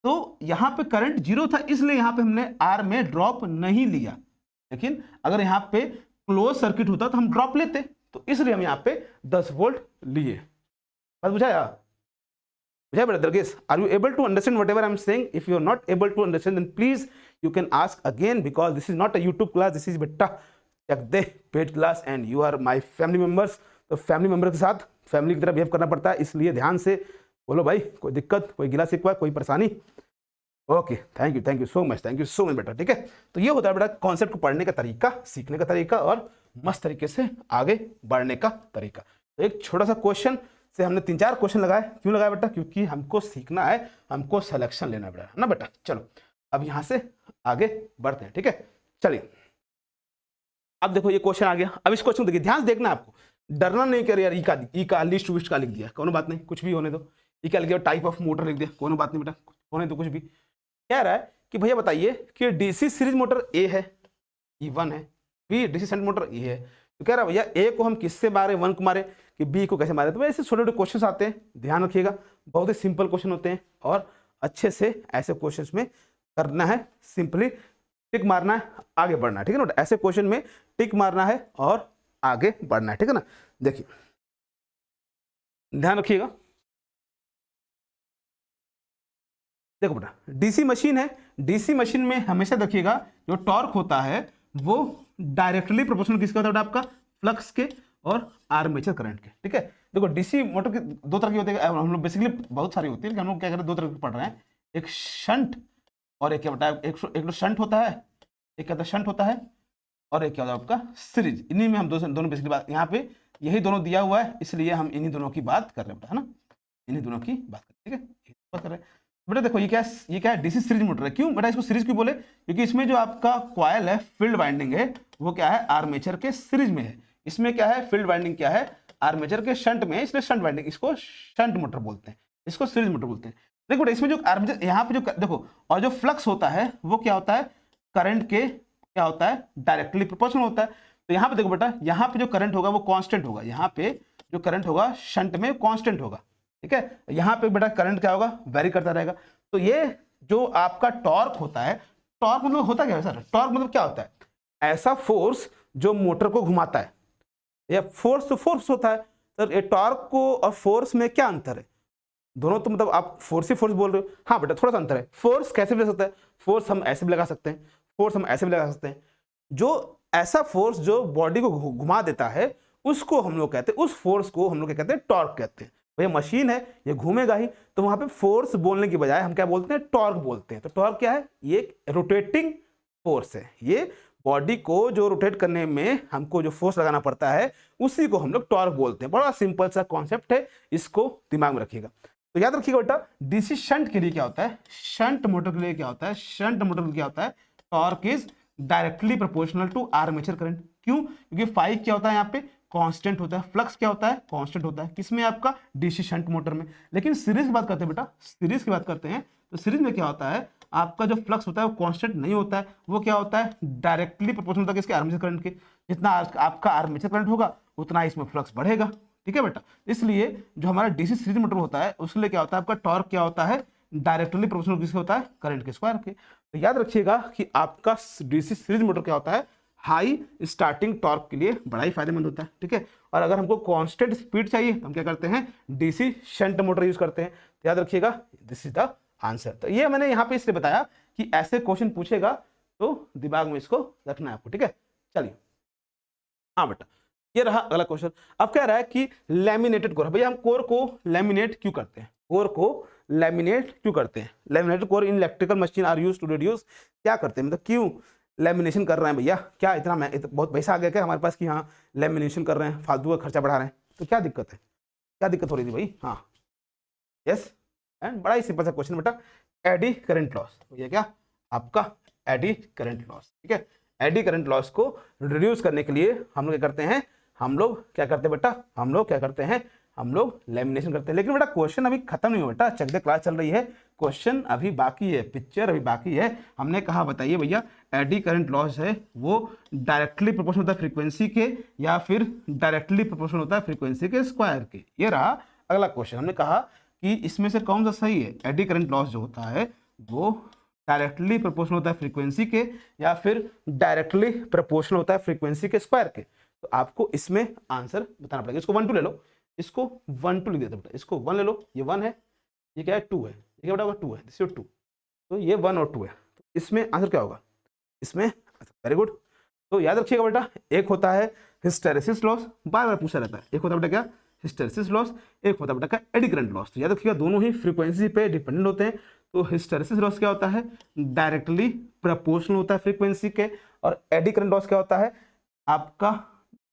[SPEAKER 1] तो यहाँ पे करंट 0 था, इसलिए यहाँ पे हमने आर में ड्रॉप नहीं लिया। लेकिन अगर यहाँ पे क्लोज सर्किट होता तो हम ड्रॉप लेते, तो इसलिए हम यहाँ पे 10 वोल्ट लिए। बात बुझाया बेटा Durgesh, are you able to understand whatever I'm saying? If you are not able to understand, then please you can ask again, because this is not a YouTube class, this is बेटा Chakde paid class and you are my family members. तो फैमिली मेंबर के साथ फैमिली की तरह बिहेव करना पड़ता है, इसलिए ध्यान से बोलो भाई, कोई दिक्कत, कोई गिला शिकवा, कोई परेशानी। Okay thank you so much बेटा, ठीक है। तो ये होता है बेटा कॉन्सेप्ट को पढ़ने का तरीका, सीखने का तरीका, और मस्त तरीके से आगे बढ़ने का तरीका। तो एक छोटा सा क्वेश्चन से हमने 3-4 क्वेश्चन लगाए, क्यों लगाया बेटा, क्योंकि हमको सीखना है, हमको सिलेक्शन लेना है बेटा, है ना बेटा। चलो अब यहाँ से आगे बढ़ते हैं, ठीक है। चलिए अब देखो ये क्वेश्चन आ गया, अब इस क्वेश्चन को देखिए, ध्यान से देखना, आपको डरना नहीं कर यार, ई का लिस्ट टू का लिख दिया, कोनो बात नहीं, कुछ भी होने दो। ई का लिख दिया, टाइप ऑफ मोटर लिख दिया, कोनो बात नहीं बेटा, होने दो कुछ भी। कह रहा है कि भैया बताइए कि डीसी सीरीज मोटर ए है, E1 है, बी डीसी शंट मोटर ए है। तो कह रहा है भैया ए को हम किससे मारे, 1 को मारे, कि बी को कैसे मारे। तो ऐसे छोटे छोटे क्वेश्चन आते हैं, ध्यान रखिएगा, बहुत ही सिंपल क्वेश्चन होते हैं, और अच्छे से ऐसे क्वेश्चन में करना है, सिंपली टिक मारना है, आगे बढ़ना है, ठीक है ना। ऐसे क्वेश्चन में टिक मारना है और आगे बढ़ना है, ठीक है ना। देखिए ध्यान रखिएगा, देखो बेटा डीसी मशीन है, डीसी मशीन में हमेशा देखिएगा जो टॉर्क होता है वो डायरेक्टली प्रोपोर्शनल किसका होता है बेटा, आपका फ्लक्स के। और आर्मेचर करंट के। ठीक है, देखो डीसी मोटर की दो तरह की होती है, हम लोग बेसिकली बहुत सारी होती है, लेकिन हम लोग क्या करें, दो तरह की पढ़ रहे हैं, एक शंट और एक क्या बताया, एक तो शंट होता है, एक क्या होता है शंट होता है, और एक क्या होता है आपका सीरीज। इन्हीं में हम दोनों बेसिकली बात, यहाँ पे यही दोनों दिया हुआ है, इसलिए हम इन्हीं दोनों की बात कर रहे हैं बेटा, है ना, इन्हीं दोनों की बात कर रहे हैं। ठीक है, बात कर रहे हैं बेटा। देखो ये क्या है, डीसी सीरीज मोटर है। क्यों बेटा इसको सीरीज क्यों बोले, क्योंकि इसमें जो आपका कॉयल है, फील्ड वाइंडिंग है, वो क्या है, आर्मेचर के सीरीज में है। इसमें क्या है, फील्ड वाइंडिंग क्या है, आर्मेचर के शंट में है, इसलिए शंट वाइंडिंग, इसको शंट मोटर बोलते हैं, इसको सीरीज मोटर बोलते हैं। देखो इसमें जो आर्मेचर यहाँ पे जो देखो, और जो फ्लक्स होता है वो क्या होता है, करंट के क्या होता है, डायरेक्टली प्रोपोर्शनल होता है। तो यहाँ पे देखो बेटा, यहाँ पे जो करंट होगा वो कांस्टेंट होगा, यहाँ पे जो करंट होगा शंट में कांस्टेंट होगा। ठीक है, यहाँ पे बेटा करंट क्या होगा, वेरी करता रहेगा। तो ये जो आपका टॉर्क होता है, टॉर्क मतलब होता क्या है सर, टॉर्क मतलब क्या होता है, ऐसा फोर्स जो मोटर को घुमाता है। या फोर्स तो फोर्स होता है सर, ये टॉर्क को और फोर्स में क्या अंतर है, दोनों तो मतलब आप फोर्स ही फोर्स बोल रहे हो। हाँ बेटा थोड़ा सा अंतर है। फोर्स कैसे भी लगा सकता है, फोर्स हम ऐसे भी लगा सकते हैं, फोर्स हम ऐसे भी लगा सकते हैं। जो ऐसा फोर्स जो बॉडी को घुमा देता है, उसको हम लोग कहते हैं, उस फोर्स को हम लोग क्या कहते हैं, टॉर्क कहते हैं। भैया मशीन है, ये घूमेगा ही, तो वहां पे फोर्स बोलने की बजाय हम क्या बोलते हैं, टॉर्क बोलते हैं। तो टॉर्क क्या है, ये एक रोटेटिंग फोर्स है, ये बॉडी को जो रोटेट करने में हमको जो फोर्स लगाना पड़ता है, उसी को हम लोग टॉर्क बोलते हैं। बड़ा सिंपल सा कॉन्सेप्ट है, इसको दिमाग में रखिएगा। तो याद रखिएगा बेटा, डीसी शंट के लिए क्या होता है, शंट मोटर के लिए क्या होता है, शंट मोटर के लिए क्या होता है, torque is directly proportional to armature current. क्यों, क्योंकि फाई क्या होता है, यहाँ पे कांस्टेंट होता है, फ्लक्स क्या होता है, कांस्टेंट होता है, किसमें, आपका डीसी शंट मोटर में। लेकिन सीरीज की बात करते हैं बेटा, सीरीज की बात करते हैं, तो सीरीज में क्या होता है, आपका जो फ्लक्स होता है वो कांस्टेंट नहीं होता है, वो क्या होता है, डायरेक्टली प्रोपोर्शनल होता है किसके, आर्मेचर करंट के। जितना आपका आर्मेचर करंट होगा उतना इसमें फ्लक्स बढ़ेगा। ठीक है बेटा, इसलिए जो हमारा डीसी सीरीज मोटर होता है उसके लिए क्या होता है, आपका टॉर्क क्या होता है, डायरेक्टली प्रोपोर्शनल किसके होता है, करंट के स्क्वायर के। तो याद रखिएगा कि आपका डीसी सीरीज मोटर क्या होता है, हाई स्टार्टिंग टॉर्क के लिए बड़ा ही फायदेमंद होता है। ठीक है, और अगर हमको कांस्टेंट स्पीड चाहिए तो हम क्या करते हैं, डीसी शंट मोटर यूज करते हैं। तो याद रखिएगा, दिस इज द आंसर। तो ये मैंने यहाँ पे इसलिए बताया कि ऐसे क्वेश्चन पूछेगा तो दिमाग में इसको रखना है आपको। ठीक है, चलिए हाँ बेटा, ये रहा अगला क्वेश्चन। अब क्या रहा है कि लैमिनेटेड कोर। भैया हम कोर को लैमिनेट क्यों करते हैं, कोर को लैमिनेट क्यों करते हैं, laminated core in electrical machine are used to reduce, क्या करते हैं, मतलब क्यों लैमिनेशन कर रहे हैं भैया, क्या इतना बहुत पैसा आ गया क्या हमारे पास कि हाँ लैमिनेशन कर रहे हैं, फालतू का खर्चा बढ़ा रहे हैं, तो क्या दिक्कत है, क्या दिक्कत हो रही थी भाई। हाँ यस, एंड बड़ा ही सिंपल सा क्वेश्चन बेटा, एडी करंट लॉस, ये क्या आपका एडी करंट लॉस। ठीक है, एडी करंट लॉस को रिड्यूस करने के लिए हम लोग क्या करते हैं, हम लोग क्या करते हैं बेटा, हम लोग क्या करते हैं, हम लोग लैमिनेशन करते हैं। लेकिन बेटा क्वेश्चन अभी खत्म नहीं हुआ बेटा, चक दे क्लास चल रही है, क्वेश्चन अभी बाकी है, पिक्चर अभी बाकी है। हमने कहा बताइए भैया, एडी करंट लॉस है वो डायरेक्टली प्रोपोर्शनल होता है फ्रीक्वेंसी के, या फिर डायरेक्टली प्रोपोर्शनल होता है फ्रीक्वेंसी के स्क्वायर के। ये रहा अगला क्वेश्चन। हमने कहा कि इसमें से कौन सा सही है, एडी करंट लॉस जो होता है वो डायरेक्टली प्रोपोर्शनल होता है फ्रीक्वेंसी के, या फिर डायरेक्टली प्रोपोर्शनल होता है फ्रीक्वेंसी के स्क्वायर के। तो आपको इसमें आंसर बताना पड़ेगा। इसको 1 2 ले लो, इसको 1 2 लिख देते बेटा, इसको 1 ले लो, ये 1 है, ये क्या है 2 है, ये क्या बेटा 2 है, दिस इज 2, तो ये 1 और 2 है। तो इसमें आंसर क्या होगा, इसमें वेरी गुड। तो याद रखिएगा बेटा, एक होता है हिस्टेरेसिस लॉस, बार बार पूछा रहता है, एक होता है बेटा क्या, हिस्टेरेसिस लॉस, एक होता है बेटा क्या, एडी करंट लॉस। तो याद रखिएगा दोनों ही फ्रीक्वेंसी पे डिपेंडेंट होते हैं। तो हिस्टेरेसिस लॉस क्या होता है, डायरेक्टली प्रोपोर्शनल होता है फ्रीक्वेंसी के, और एडी करंट लॉस क्या होता है, आपका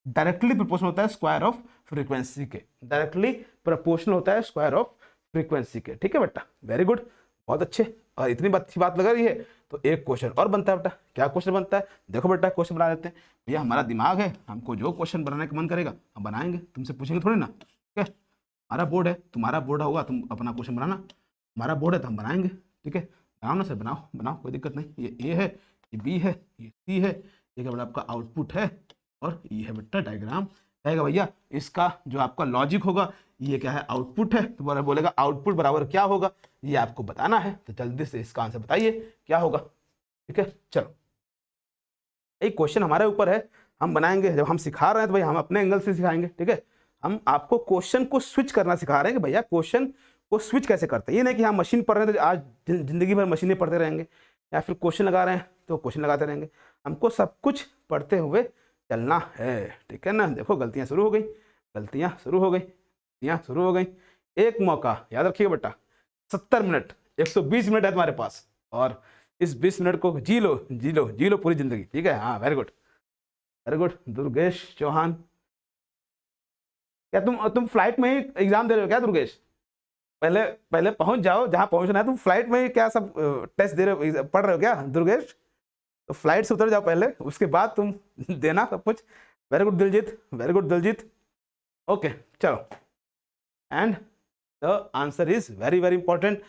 [SPEAKER 1] डायरेक्टली प्रोपोर्शनल होता है स्क्वायर ऑफ फ्रीक्वेंसी के, डायरेक्टली प्रोपोर्शनल होता है स्क्वायर ऑफ फ्रीक्वेंसी के। ठीक है बेटा, वेरी गुड, बहुत अच्छे। और इतनी अच्छी बात लग रही है तो एक क्वेश्चन और बनता है बेटा। क्या क्वेश्चन बनता है, देखो बेटा क्वेश्चन बना लेते हैं। भैया हमारा दिमाग है, हमको जो क्वेश्चन बनाने का मन करेगा हम बनाएंगे, तुमसे पूछेंगे थोड़ी ना। ठीक है, हमारा बोर्ड है, तुम्हारा बोर्ड होगा, तुम अपना क्वेश्चन बनाना, हमारा बोर्ड है तो हम बनाएंगे। ठीक है, बनाओ ना सर, बनाओ बनाओ, कोई दिक्कत नहीं। ये ए है, ये बी है, ये सी है, ये क्या बेटा आपका आउटपुट है, और ये है बेटा डायग्राम। कहेगा भैया इसका जो आपका लॉजिक होगा, ये क्या है, आउटपुट है, तो बोलेगा आउटपुट बराबर क्या होगा, ये आपको बताना है। तो जल्दी से इसका आंसर बताइए क्या होगा। ठीक है, चलो एक क्वेश्चन हमारे ऊपर है, हम बनाएंगे। जब हम सिखा रहे हैं तो भाई हम अपने एंगल से सिखाएंगे। ठीक है, हम आपको क्वेश्चन को स्विच करना सिखा रहे हैं कि भैया क्वेश्चन को स्विच कैसे करते हैं। ये नहीं कि हम मशीन पढ़ रहे हैं तो आज जिंदगी भर मशीनें पढ़ते रहेंगे, या फिर क्वेश्चन लगा रहे हैं तो क्वेश्चन लगाते रहेंगे। हमको सब कुछ पढ़ते हुए चलना है, ठीक है ना। देखो गलतियां शुरू हो गई, गलतियां शुरू हो गई, गलतियां शुरू हो गई। एक मौका याद रखिएगा बेटा, 70 मिनट 120 मिनट है तुम्हारे पास, और इस 20 मिनट को जी लो, जी लो, जी लो पूरी जिंदगी, ठीक है। हाँ very good, very good. Durgesh Chauhan, क्या तुम फ्लाइट में ही एग्जाम दे रहे हो क्या दुर्गेश? पहले पहले पहुंच जाओ जहां पहुंचना है। तुम फ्लाइट में ही क्या सब टेस्ट दे रहे हो, पढ़ रहे हो क्या दुर्गेश? तो फ्लाइट से उतर जाओ पहले, उसके बाद तुम देना सब कुछ। Very good Diljit, very good Diljit. Okay चलो, and the answer is very very important.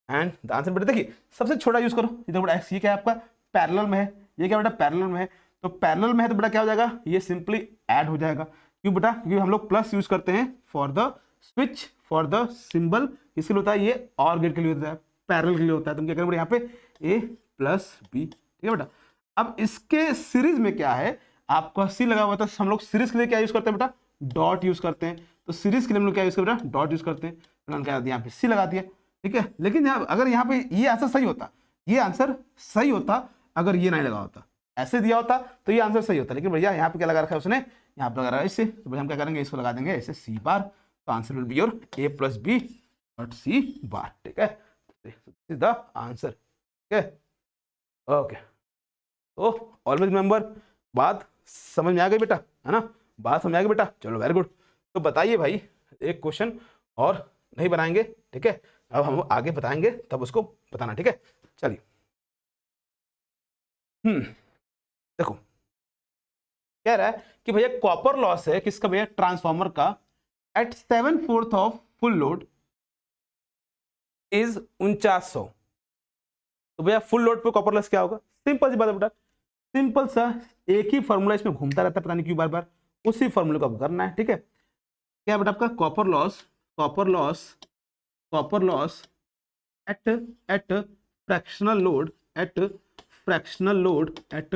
[SPEAKER 1] And the answer बेटा देखिए, सबसे छोटा यूज करो। ये बेटा ये क्या है आपका, पैरेलल में है। ये क्या बेटा, पैरेलल में है। तो पैरेलल में है तो बेटा क्या हो जाएगा, ये सिंपली ऐड हो जाएगा। क्यों बेटा? क्योंकि हम लोग प्लस यूज करते हैं for the switch, for the symbol, इसके लिए होता है। ये और गेट के लिए होता है, पैरेलल के लिए होता है। तुम क्या करेंगे यहाँ पे a प्लस बी, ठीक है बेटा। अब इसके सीरीज में क्या है, आपका सी लगा हुआ था। हम लोग सीरीज के लिए क्या यूज करते हैं बेटा, डॉट यूज करते हैं। तो सीरीज के लिए हम लोग क्या यूज करते हैं बेटा, डॉट यूज करते हैं। तो क्या यहाँ पे सी लगा दिया, ठीक है। लेकिन अगर यहाँ पे ये आंसर सही होता, ये आंसर सही होता अगर ये नहीं लगा होता, ऐसे दिया होता तो ये आंसर सही होता। लेकिन भैया यहाँ पे क्या लगा रखा है उसने, यहाँ पे लगा रहा है इससे। तो भैया हम क्या करेंगे, इसको लगा देंगे ऐसे सी बार। तो answer will be your a plus B dot C bar, ठीक है। दिस इज द आंसर, ठीक है। ओके, तो ऑलवेज रिमेंबर, बात समझ में आ गई बेटा, है ना? बात समझ आ गई बेटा, चलो वेरी गुड। तो बताइए भाई, एक क्वेश्चन और नहीं बनाएंगे, ठीक है। अब हम आगे बताएंगे तब उसको बताना, ठीक है। चलिए, देखो कह रहा है कि भैया कॉपर लॉस है किसका भैया, ट्रांसफार्मर का, at 7/4 of full load is 4900। तो भैया फुल लोड पे कॉपर लॉस क्या होगा? सिंपल सी बात है बेटा, सिंपल सा एक ही फॉर्मूला इसमें घूमता रहता है, पता नहीं क्यों बार बार, उसी फॉर्मूले को अब करना है, ठीक है। क्या बेटा आपका copper loss, copper loss, copper loss at fractional load, at fractional load, at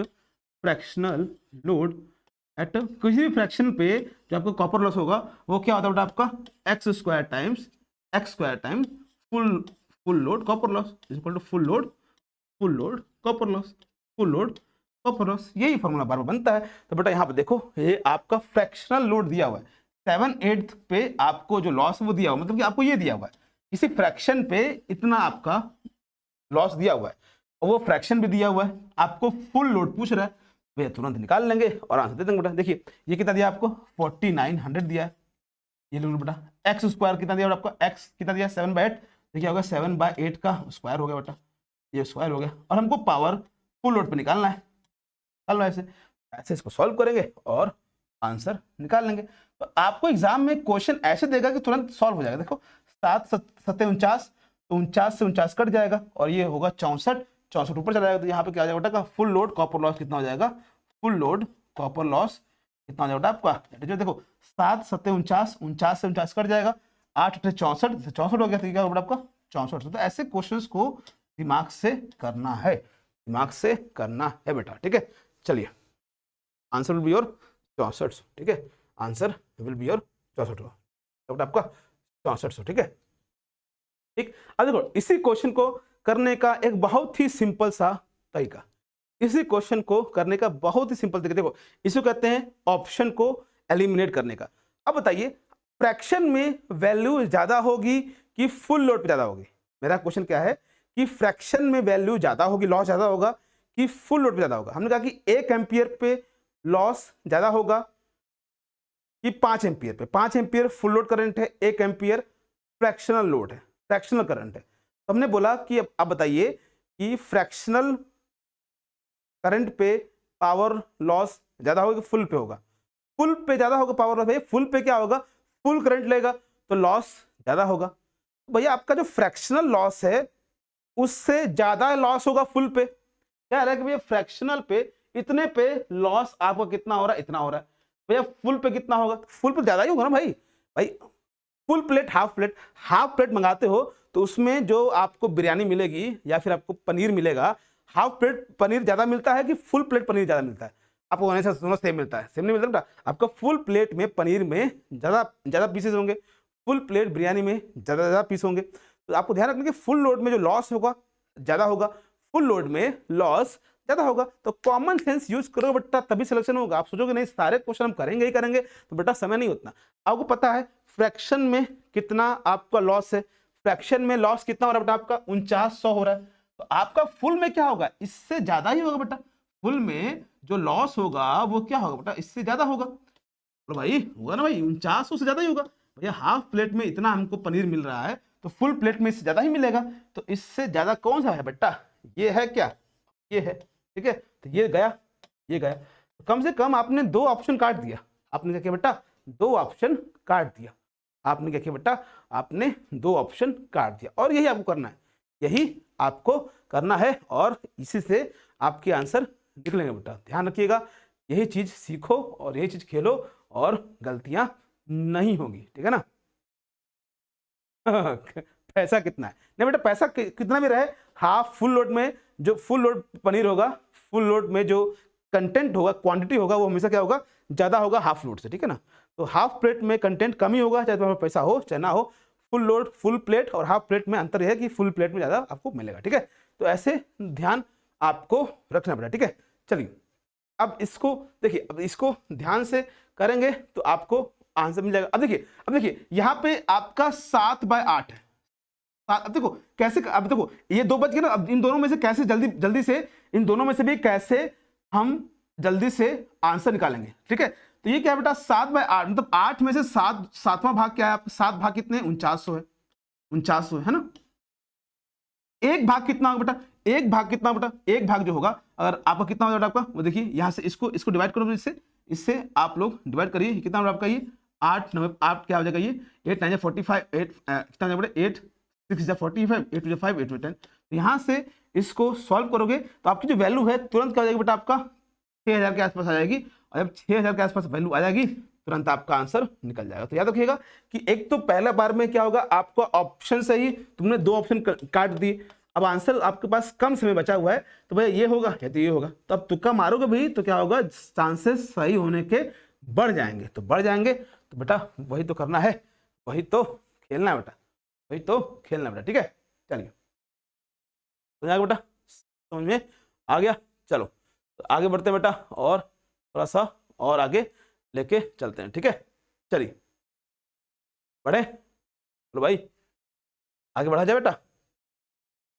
[SPEAKER 1] fractional load, at किसी भी फ्रैक्शन पे जो आपका कॉपर लॉस होगा वो क्या होता है बेटा आपका, X square times full load copper loss is equal to full load copper loss, full load copper loss. यही फॉर्मूला बार बार बनता है। तो बेटा यहाँ पे देखो, ये आपका फ्रैक्शनल लोड दिया हुआ है, 7/8 पे आपको जो लॉस वो दिया हुआ, मतलब कि आपको ये दिया हुआ है इसी फ्रैक्शन पे इतना आपका लॉस दिया हुआ है, और वो फ्रैक्शन भी दिया हुआ है, आपको फुल लोड पूछ रहा है। भैया तुरंत निकाल लेंगे और आंसर दे देंगे बेटा। देखिए ये कितना दिया आपको, 4900 दिया है। ये लोग बेटा एक्स स्क्वायर कितना दिया आपको, एक्स कितना दिया 7/8, देखिए होगा 7/8 का स्क्वायर हो गया बेटा, ये स्क्वायर हो गया। और हमको पावर फुल लोड पे निकालना है, निकालना है। ऐसे ऐसे इसको सॉल्व करेंगे और आंसर निकाल लेंगे। तो आपको एग्जाम में क्वेश्चन ऐसे देगा कि तुरंत सॉल्व हो जाएगा। देखो 7 7 49, तो 49 से 49 कट जाएगा और ये होगा 64, 64 ऊपर चला जाएगा। तो यहाँ पे क्या हो जाएगा बेटा का फुल लोड कॉपर लॉस कितना हो जाएगा, फुल लोड कॉपर लॉस कितना हो जाएगा आपका, जो देखो 7 7 49, 49 से 49 कट जाएगा, 8 8 64, 64 हो गया। तो क्या होगा आपका 64। तो ऐसे क्वेश्चंस को दिमाग से करना है, दिमाग से करना है बेटा, ठीक है। चलिए आंसर विल बी योर 64, ठीक है। आंसर विल बी योर 64 बेटा आपका 64, ठीक है। ठीक, अब देखो इसी क्वेश्चन को करने का एक बहुत ही सिंपल सा तरीका, इसी क्वेश्चन को करने का बहुत ही सिंपल तरीका, देखो इसको कहते हैं ऑप्शन को एलिमिनेट करने का। अब बताइए फ्रैक्शन में वैल्यू ज्यादा होगी कि फुल लोड पे ज्यादा होगी? मेरा क्वेश्चन क्या है कि फ्रैक्शन में वैल्यू ज्यादा होगी, लॉस ज्यादा होगा कि फुल लोड पे ज्यादा होगा? हमने कहा कि 1 एम्पियर पे लॉस ज्यादा होगा कि 5 एम्पियर पे। 5 एम्पियर फुल लोड करंट है, 1 एम्पियर फ्रैक्शनल लोड है, फ्रैक्शनल करंट है। तो हमने बोला कि अब बताइए कि फ्रैक्शनल करंट पे पावर लॉस ज्यादा होगा कि फुल पे होगा? फुल पे ज्यादा होगा पावर लॉस। भैया फुल पे क्या होगा, फुल करंट लेगा तो लॉस ज्यादा होगा। भैया आपका जो फ्रैक्शनल लॉस है उससे ज्यादा लॉस होगा फुल पे। क्या है कि भैया फ्रैक्शनल पे इतने पे लॉस आपका कितना हो रहा है, इतना हो रहा है। भैया फुल पे कितना होगा, फुल पे ज्यादा ही होगा ना भाई। भाई फुल प्लेट हाफ प्लेट मंगाते हो तो उसमें जो आपको बिरयानी मिलेगी या फिर आपको पनीर मिलेगा, हाफ प्लेट पनीर ज्यादा मिलता है कि फुल प्लेट पनीर ज्यादा मिलता है? आपको होने से दोनों सेम मिलता है, सेम नहीं मिलता बेटा। आपका फुल प्लेट में पनीर में ज्यादा पीसेस होंगे, फुल प्लेट बिरयानी में ज्यादा पीस होंगे। तो आपको ध्यान रखना कि फुल लोड में जो लॉस होगा ज्यादा होगा, फुल लोड में लॉस ज्यादा होगा। तो कॉमन सेंस यूज करो बेटा, तभी सिलेक्शन होगा। आप सोचोगे नहीं सारे क्वेश्चन हम करेंगे ही करेंगे, तो बेटा समय नहीं उतना। आपको पता है फ्रैक्शन में कितना आपका लॉस है, फ्रैक्शन में लॉस कितना हो रहा है बेटा आपका 4900 हो रहा है। तो आपका फुल में क्या होगा, इससे ज्यादा ही होगा बेटा। फुल में जो लॉस होगा वो क्या होगा बेटा, इससे ज्यादा होगा। तो भाई होगा ना भाई, 4900 से ज्यादा ही होगा भैया। हाफ प्लेट में इतना हमको पनीर मिल रहा है तो फुल प्लेट में इससे ज्यादा ही मिलेगा। तो इससे ज्यादा कौन सा है बेटा, ये है क्या, ये है, ठीक है। तो ये गया, ये गया। तो कम से कम आपने 2 ऑप्शन काट दिया। आपने क्या किया बेटा, 2 ऑप्शन काट दिया। आपने क्या किया बेटा, आपने 2 ऑप्शन काट दिया। और यही आपको करना है, यही आपको करना है, और इसी से आपके आंसर निकलेंगे बेटा। ध्यान रखिएगा, यही चीज सीखो और यही चीज खेलो और गलतियां नहीं होगी, ठीक है ना। पैसा कितना है, नहीं बेटा पैसा कितना भी रहे, हाफ फुल लोड में जो फुल लोड पनीर होगा, फुल लोड में जो कंटेंट होगा, क्वांटिटी होगा, वो हमेशा क्या होगा, ज्यादा होगा हाफ लोड से, ठीक है ना। तो हाफ प्लेट में कंटेंट कम ही होगा, चाहे तुम्हारे पास पैसा हो चाहे ना हो। फुल लोड, फुल प्लेट और हाफ प्लेट में अंतर यह है कि फुल प्लेट में ज्यादा आपको मिलेगा, ठीक है। तो ऐसे ध्यान आपको रखना पड़ेगा, ठीक है। चलिए अब इसको देखिए, अब इसको ध्यान से करेंगे तो आपको आंसर मिल जाएगा। अब देखिए यहाँ पे आपका 7/8 है। अब देखो कैसे, अब देखो ये 2 बच गए ना। अब इन दोनों में से कैसे जल्दी से, इन दोनों में से भी कैसे हम जल्दी से आंसर निकालेंगे, ठीक है। तो ये क्या है बेटा, 7/8 मतलब 8 में से 7वां भाग क्या है आपका, 7 भाग कितने, 4900 है, 4900 है ना। एक भाग कितना होगा बेटा, एक भाग कितना होगा बेटा, एक भाग जो होगा अगर आपका कितना होगा आपका, वो देखिए यहाँ से इसको डिवाइड करो, इससे आप लोग डिवाइड करिए, कितना होगा आपका ये 8 9 8 क्या हो जाएगा ये 8 9 45 8 कितना हो जाएगा 8 6 45 8 2 5 8 10। तो यहाँ से इसको सॉल्व करोगे तो आपकी जो वैल्यू है तुरंत क्या हो जाएगी बेटा, आपका 6000 के आसपास आ जाएगी। और जब 6000 के आसपास वैल्यू आ जाएगी तुरंत आपका आंसर निकल जाएगा। तो याद रखिएगा कि एक तो पहला बार में क्या होगा, आपका ऑप्शन से ही तुमने 2 ऑप्शन काट दी। अब आंसर आपके पास कम समय बचा हुआ है, तो भैया ये होगा या तो ये होगा। तो अब तुक्का मारोगे भी तो क्या होगा, चांसेस सही होने के बढ़ जाएंगे। तो बढ़ जाएंगे तो बेटा वही तो करना है, वही तो खेलना है बेटा, वही तो खेलना है बेटा, ठीक है। चलिए समझ आ गया बेटा, समझ में आ गया। चलो तो आगे बढ़ते हैं बेटा, और थोड़ा सा और आगे लेके चलते हैं, ठीक है। चलिए बढ़े, चलो भाई आगे बढ़ा जाए बेटा,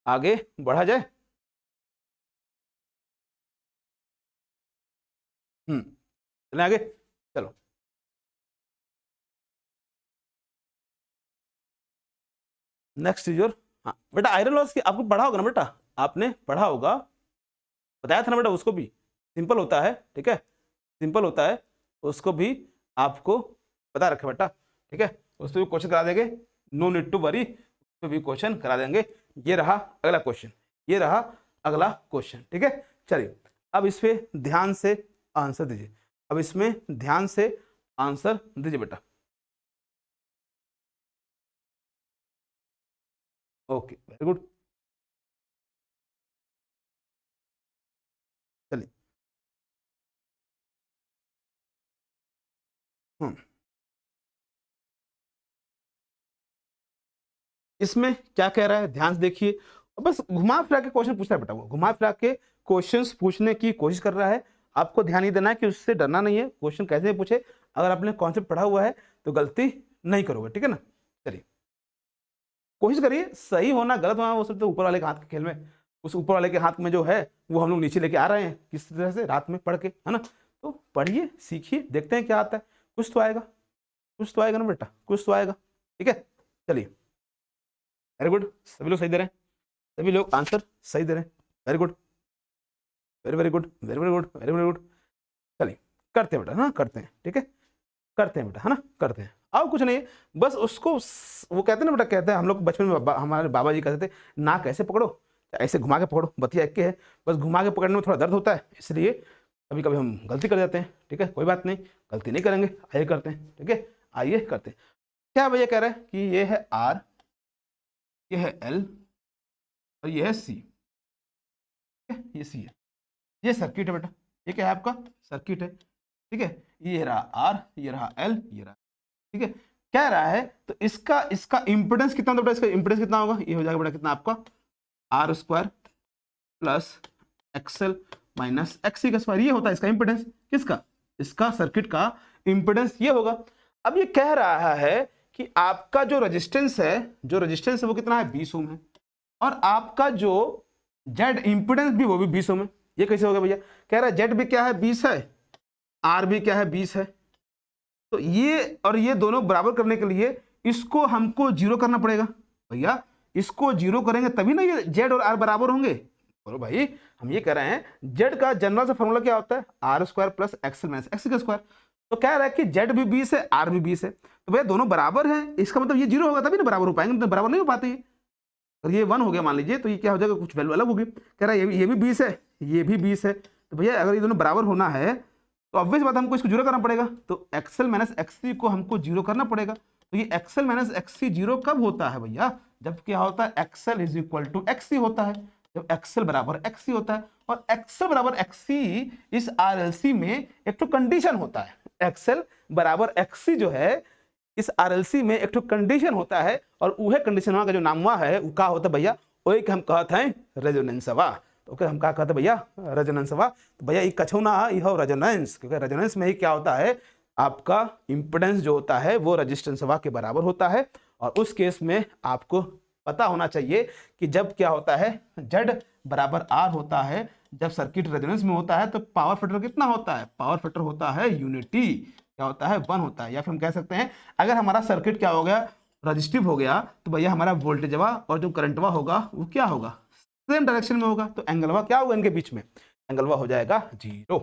[SPEAKER 1] आगे बढ़ा जाए। चलें आगे, चलो। नेक्स्ट इज योर, हाँ बेटा आयरन लॉस की आपको पढ़ा होगा ना बेटा, आपने पढ़ा होगा, बताया था ना बेटा, उसको भी सिंपल होता है, ठीक है, सिंपल होता है, उसको भी आपको बता रखे बेटा, ठीक है। उस पर भी क्वेश्चन करा देंगे, नो नीड टू वरी, उस पर भी क्वेश्चन करा देंगे। ये रहा अगला क्वेश्चन, ये रहा अगला क्वेश्चन, ठीक है। चलिए अब इस पे ध्यान से आंसर दीजिए, अब इसमें ध्यान से आंसर दीजिए बेटा। ओके वेरी गुड, चलिए इसमें क्या कह रहा है ध्यान से देखिए, बस घुमा फिरा के क्वेश्चन पूछ रहा है बेटा, वो घुमा फिरा के क्वेश्चंस पूछने की कोशिश कर रहा है। आपको ध्यान ही देना है कि उससे डरना नहीं है, क्वेश्चन कैसे पूछे, अगर आपने कॉन्सेप्ट पढ़ा हुआ है तो गलती नहीं करोगे, ठीक है ना। चलिए कोशिश करिए, सही होना गलत होना वो सब तो ऊपर वाले के हाथ के खेल में, उस ऊपर वाले के हाथ में जो है वो हम लोग नीचे लेके आ रहे हैं किस तरह से, रात में पढ़ के, है ना। तो पढ़िए सीखिए, देखते हैं क्या आता है, कुछ तो आएगा, कुछ तो आएगा ना बेटा, कुछ तो आएगा, ठीक है। चलिए वेरी गुड, सभी लोग सही दे रहे हैं, सभी लोग आंसर सही दे रहे हैं, very good, very very good, very very good, very very good. चलिए करते हैं बेटा, हाँ करते हैं, ठीक है, करते हैं बेटा, है ना, करते हैं। अब कुछ नहीं, बस उसको वो कहते हैं ना बेटा, कहते हैं हम लोग बचपन में हमारे बाबा जी कहते थे, नाक ऐसे पकड़ो, ऐसे घुमा के पकड़ो, बतिया एक के है, बस घुमा के पकड़ने में थोड़ा दर्द होता है, इसलिए कभी कभी हम गलती कर जाते हैं, ठीक है, कोई बात नहीं, गलती नहीं करेंगे, आइए करते हैं, ठीक है, आइए करते हैं। क्या भैया कह रहे हैं कि ये है आर, ये है एल और ये है सी, ये सी है, ये सर्किट है बेटा, ये क्या है आपका सर्किट है, ठीक है। ये रहा आर, ये रहा एल, ये रहा, ठीक है। कह रहा है तो इसका इसका इंपेडेंस कितना होगा बेटा, इसका इंपेडेंस कितना होगा, ये हो जाएगा बेटा कितना आपका R square plus XL minus XC का स्क्वायर, ये होता है इसका इंपेडेंस। किसका? इसका सर्किट का इंपेडेंस ये होगा। अब ये कह रहा है कि आपका जो रेजिस्टेंस है वो कितना है? 20 ओम है, और आपका जो जेड इंपेडेंस भी वो भी 20 ओम है। ये कैसे होगा भैया? कह रहा है जेड भी क्या है? 20 है, आर भी क्या है? 20 है। तो ये और ये दोनों बराबर करने के लिए इसको हमको जीरो करना पड़ेगा भैया। इसको जीरो करेंगे तभी ना ये जेड और आर बराबर होंगे। बोलो भाई, हम ये कह रहे हैं जेड का जनरल से फॉर्मूला क्या होता है? R square plus XL minus X का स्क्वायर। तो कह रहा है कि जेड भी 20 है, आर भी 20 है, तो भैया दोनों बराबर है, इसका मतलब ये जीरो होगा तभी ना बराबर हो पाएंगे, तो बराबर नहीं हो पाते ये। और ये 1 हो गया मान लीजिए, तो ये क्या हो जाएगा? कुछ वैल्यू अलग होगी। कह रहा है ये भी 20 है, ये भी 20 है, तो भैया अगर ये दोनों बराबर होना है तो ऑब्वियस बात हमको इसको जीरो करना पड़ेगा। तो एक्सएल माइनस एक्ससी को हमको जीरो करना पड़ेगा। तो ये एक्सएल माइनस एक्ससी जीरो कब होता है भैया? जब क्या होता है? XL is equal to XC होता है, जब एक्सएल बराबर एक्ससी होता है। और एक्सएल बराबर एक्ससी इस आरएलसी में एक तो कंडीशन होता है। एक्सएल बराबर एक्ससी जो है इस आरएलसी में एक तो कंडीशन होता है, और वह कंडीशन का जो नाम हुआ है वो क्या होता है भैया? वही हम कहते हैं रेजोनेंसवा। तो हम क्या कहते हैं भैया? रेजोनेंसवा। तो भैया ये कछू ना यह रेजोनेंस, क्योंकि रेजोनेंस में ही क्या होता है? आपका इंपेडेंस जो होता है वो रेजिस्टेंसवा के बराबर होता है। और उस केस में आपको पता होना चाहिए कि जब क्या होता है? जेड बराबर आर होता है, जब सर्किट रेजोनेंस में होता है तो पावर फैक्टर कितना होता है? पावर फैक्टर होता है यूनिटी, क्या होता है? 1 होता है। या फिर हम कह सकते हैं अगर हमारा सर्किट क्या हो गया? रजिस्टिव हो गया, तो भैया हमारा वोल्टेजवा और जो करंटवा होगा वो क्या होगा? सेम डायरेक्शन में होगा। तो एंगलवा क्या होगा इनके बीच में? एंगलवा हो जाएगा जीरो,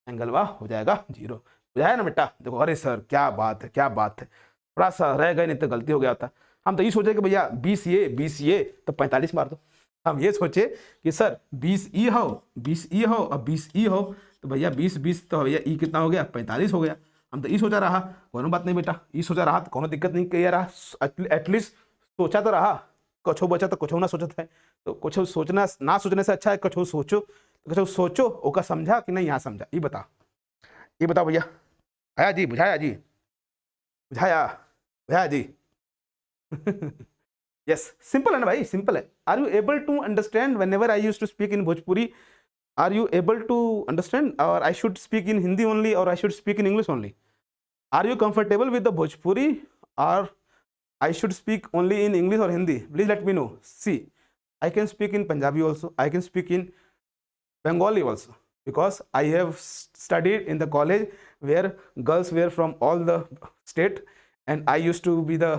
[SPEAKER 1] एंगलवा हो जाएगा जीरो। बुझाया ना बेटा? देखो, अरे सर क्या बात है, क्या बात है, थोड़ा सा रह गए, नहीं तो गलती हो गया था। हम तो ये सोचे कि भैया 20 ये तो 45 मार दो। हम ये सोचे कि सर 20 ई हो, 20 ई हो और 20 ई हो, तो भैया 20 तो भैया ई कितना हो गया? 45 हो गया। हम तो ई सोचा रहा, कोनो बात नहीं बेटा, ई सोचा रहा तो कोनो दिक्कत नहीं किया रहा, एटलीस्ट सोचा तो रहा। कछो बचा तो कछो ना सोचता है, तो कुछ सोचना ना सोचने से अच्छा है कछो सोचो। तो कछो सोचो ओका समझा कि नहीं यहाँ समझा? ये बता भैया। आया जी? बुझाया जी? बुझाया जी? यस, सिंपल है ना भाई, सिंपल है। Are you able to understand whenever I use to speak in Bhojpuri? Are you able to understand, और I should speak in Hindi only, और I should speak in English only? Are you comfortable with the Bhojpuri, और I should speak only in English or Hindi? Please let me know. See, I can speak in Punjabi also. I can speak in Bengali also, because I have studied in the college where girls were from all the state, and I used to be the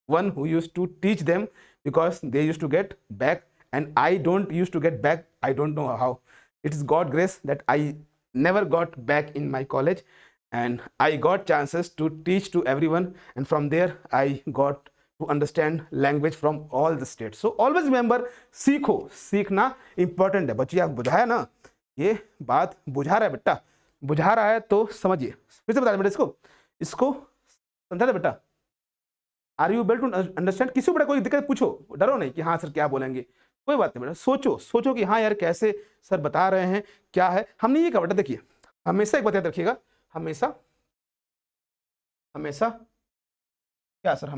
[SPEAKER 1] one who used to teach them, because they used to get back and I don't used to get back. I don't know how. It is God grace that I never got back in my college, and I got chances to teach to everyone, and from there I got to understand language from all the states. So always remember, सीखो, सीखना इंपॉर्टेंट है। बच्चिया बुझाया ना? ये बात बुझा रहा है बेटा? बुझा रहा है तो समझिए। फिर से बता बेटा, इसको समझा दे बेटा। Are you able to understand? किसी बेटा कोई दिक्कत पूछो, डरो नहीं कि हाँ सर क्या बोलेंगे, कोई बात नहीं बेटा। सोचो कि हाँ यार कैसे सर बता रहे हैं, क्या है। हमने ये कहा बेटा, देखिए हमेशा एक बात याद रखिएगा, हमेशा क्या सर?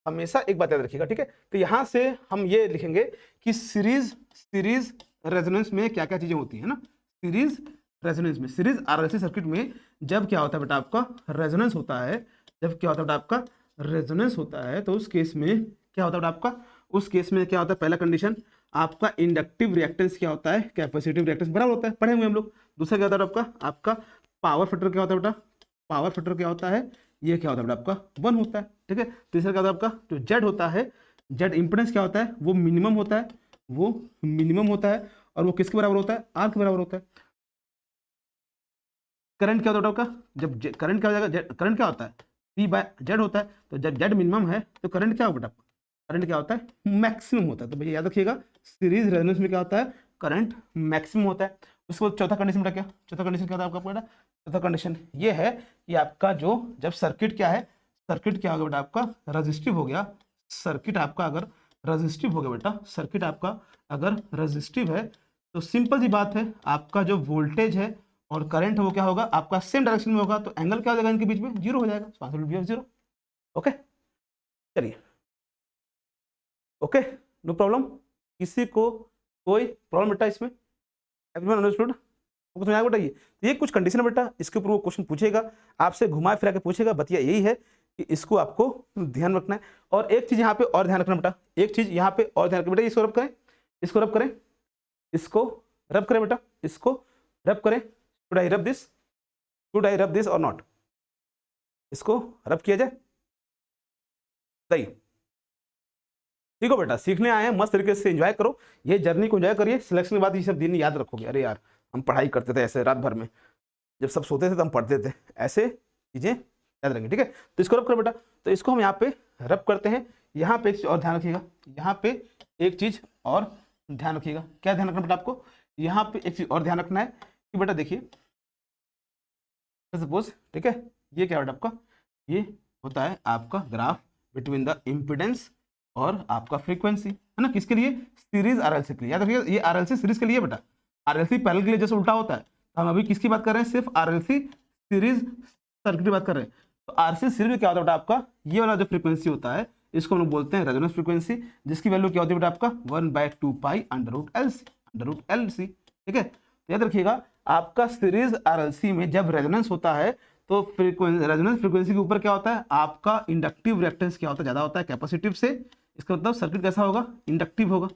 [SPEAKER 1] हमेशा एक बात याद रखिएगा, ठीक है? तो यहां से हम ये लिखेंगे कि सीरीज रेजोनेंस में क्या क्या चीजें होती है ना। सीरीज रेजोनेंस में, सीरीज आरएलसी सर्किट में जब क्या होता है बेटा? आपका रेजोनेंस होता है। जब क्या होता है बेटा? आपका रेजोनेंस होता है, तो उस केस में क्या होता है बेटा? आपका उस केस में क्या होता है? पहला कंडीशन आपका इंडक्टिव रिएक्टेंस क्या होता है? कैपेसिटिव रिएक्टेंस बराबर होता है, पढ़े हुए हम लोग। दूसरा क्या होता है आपका पावर फैक्टर क्या होता है बेटा? पावर फैक्टर क्या होता है? ये क्या होता है बेटा? आपका 1 होता है, ठीक है। तीसरा क्या होता है आपका? जो जेड होता है, जेड इंपेडेंस क्या होता है? वो मिनिमम होता है, और वो किसके बराबर होता है? आर के बराबर होता है। करंट क्या होता है आपका? जब करंट क्या हो जाएगा? करंट क्या होता है? P/Z होता है। तो जब जेड मिनिमम है तो करंट क्या होगा बेटा? करंट क्या होता है? मैक्सिमम होता है। तो भैया याद रखिएगा, सीरीज रेजोनेंस में क्या होता है? करंट मैक्सिमम होता है। उसके बाद चौथा कंडीशन बेटा क्या? चौथा कंडीशन क्या होता है आपका बेटा? चौथा कंडीशन ये है कि आपका जब सर्किट क्या है? सर्किट क्या होगा बेटा? आपका रजिस्टिव हो गया। सर्किट आपका अगर रजिस्टिव हो गया बेटा, सर्किट आपका अगर रजिस्टिव है तो सिंपल सी बात है, आपका जो वोल्टेज है और करंट है वो क्या होगा? आपका सेम डायरेक्शन में होगा। तो एंगल क्या हो जाएगा इनके बीच में? जीरो हो जाएगा। So answer will B of zero. Okay, चलिए, ओके, नो प्रॉब्लम। किसी को कोई प्रॉब्लम बेटा इसमें? Everyone understood? आपको समझ आएगा बेटा? ये कुछ कंडीशन है बेटा, इसके ऊपर वो क्वेश्चन पूछेगा, आपसे घुमा फिरा के पूछेगा। बतिया यही है कि इसको आपको ध्यान रखना है। और एक चीज यहाँ पे और ध्यान रखना बेटा, एक चीज यहाँ पे और ध्यान रखना बेटा, इसको रब करें, इसको रब करें, इसको रब करें बेटा, इसको रब करें। Should I rub this, should I rub this और नॉट? इसको रब किया जाए, सही? ठीक हो बेटा, सीखने आए हैं, मस्त तरीके से एंजॉय करो, ये जर्नी को एंजॉय करिए। सिलेक्शन के बाद ये सब दिन याद रखोगे, अरे यार हम पढ़ाई करते थे ऐसे रात भर में, जब सब सोते थे तो हम पढ़ते थे, ऐसे चीजें याद रखेंगे। ठीक है, तो इसको रब करो बेटा। तो इसको हम यहाँ पे रब करते हैं। यहाँ पे एक चीज और ध्यान रखिएगा, यहाँ पे एक चीज और ध्यान रखिएगा। क्या ध्यान रखना बेटा आपको? यहाँ पे एक चीज और ध्यान रखना है कि बेटा देखिए, सपोज, ठीक है, ये क्या बेटा आपका, ये होता है आपका ग्राफ बिटवीन द इम्पिडेंस और आपका फ्रीक्वेंसी, है ना? किसके लिए? सीरीज आरएलसी के लिए। याद रखिएगा, ये आरएलसी सीरीज के लिए बेटा, आरएलसी पैरेलल के लिए जैसे उल्टा होता है। तो हम अभी किसकी बात कर रहे हैं? सिर्फ आरएलसी सीरीज सर्किट की बात कर रहे हैं। तो आरसी सीरीज में क्या होता है बेटा आपका, ये वाला जो फ्रीक्वेंसी होता है इसको हम लोग बोलते हैं रेजोनेंस फ्रीक्वेंसी, जिसकी वैल्यू क्या होती है बेटा आपका 1/2 pi under root L C. ठीक है, तो याद रखिएगा आपका सीरीज आरएलसी में जब रेजोनेंस होता है तो रेजोनेंस फ्रीक्वेंसी के ऊपर क्या होता है आपका इंडक्टिव रिएक्टेंस क्या होता है, ज्यादा होता है कैपेसिटिव से। इसका मतलब सर्किट कैसा होगा? इंडक्टिव होगा।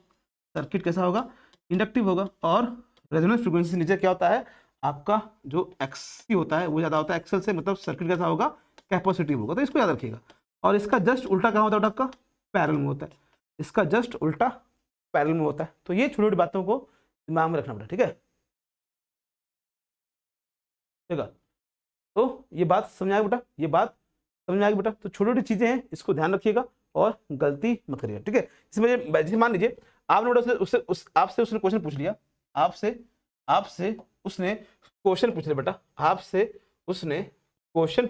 [SPEAKER 1] सर्किट कैसा होगा? इंडक्टिव होगा। और रेजोनेंस फ्रीक्वेंसी से नीचे क्या होता है आपका जो एक्ससी होता है वो ज्यादा होता है एक्सएल से, मतलब सर्किट कैसा होगा? कैपेसिटिव होगा। तो इसको याद रखिएगा। और इसका जस्ट उल्टा कहाँ होता है आपका? पैरेलल में होता है। इसका जस्ट उल्टा पैरेलल में होता है। तो ये छोटी छोटी बातों को दिमाग में रखना पड़ता है। ठीक है, ठीक है, तो ये बात समझ आएगी बेटा, ये बात समझ में आएगी बेटा। तो छोटी छोटी चीजें हैं, इसको ध्यान रखिएगा और गलती मत करिएगा। ठीक है, इसमें जैसे मान लीजिए आपने बेटा आपसे उसने क्वेश्चन पूछ लिया, आपसे उसने क्वेश्चन पूछ लिया बेटा, आपसे उसने क्वेश्चन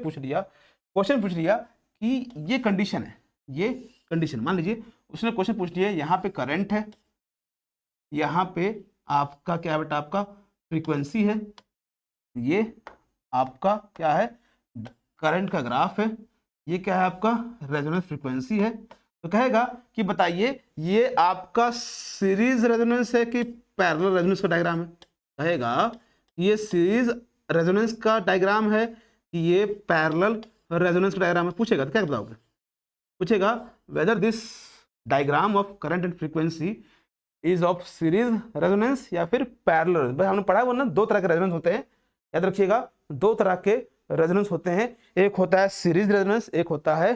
[SPEAKER 1] पूछ लिया कि ये कंडीशन है, ये कंडीशन मान लीजिए उसने क्वेश्चन पूछ लिया, यहाँ पे करंट है, यहाँ पे आपका क्या बेटा आपका फ्रीक्वेंसी है, ये आपका क्या है करंट का ग्राफ है, ये क्या है आपका रेजोनेंस फ्रीक्वेंसी है। तो कहेगा कि बताइए ये आपका सीरीज रेजोनेंस है कि पैरेलल रेजोनेंस का डायग्राम है? कहेगा ये सीरीज रेजोनेंस का डायग्राम है कि ये पैरेलल रेजोनेंस का डायग्राम है। पूछेगा तो क्या बताओगे? पूछेगा whether this diagram of current and frequency is of series resonance या फिर पैरेलल। भाई हमने पढ़ा है वो ना, दो तरह के रेजोनेंस होते हैं, याद रखिएगा, दो तरह के रेजोनेंस होते हैं, एक होता है सीरीज रेजोनेंस, एक होता है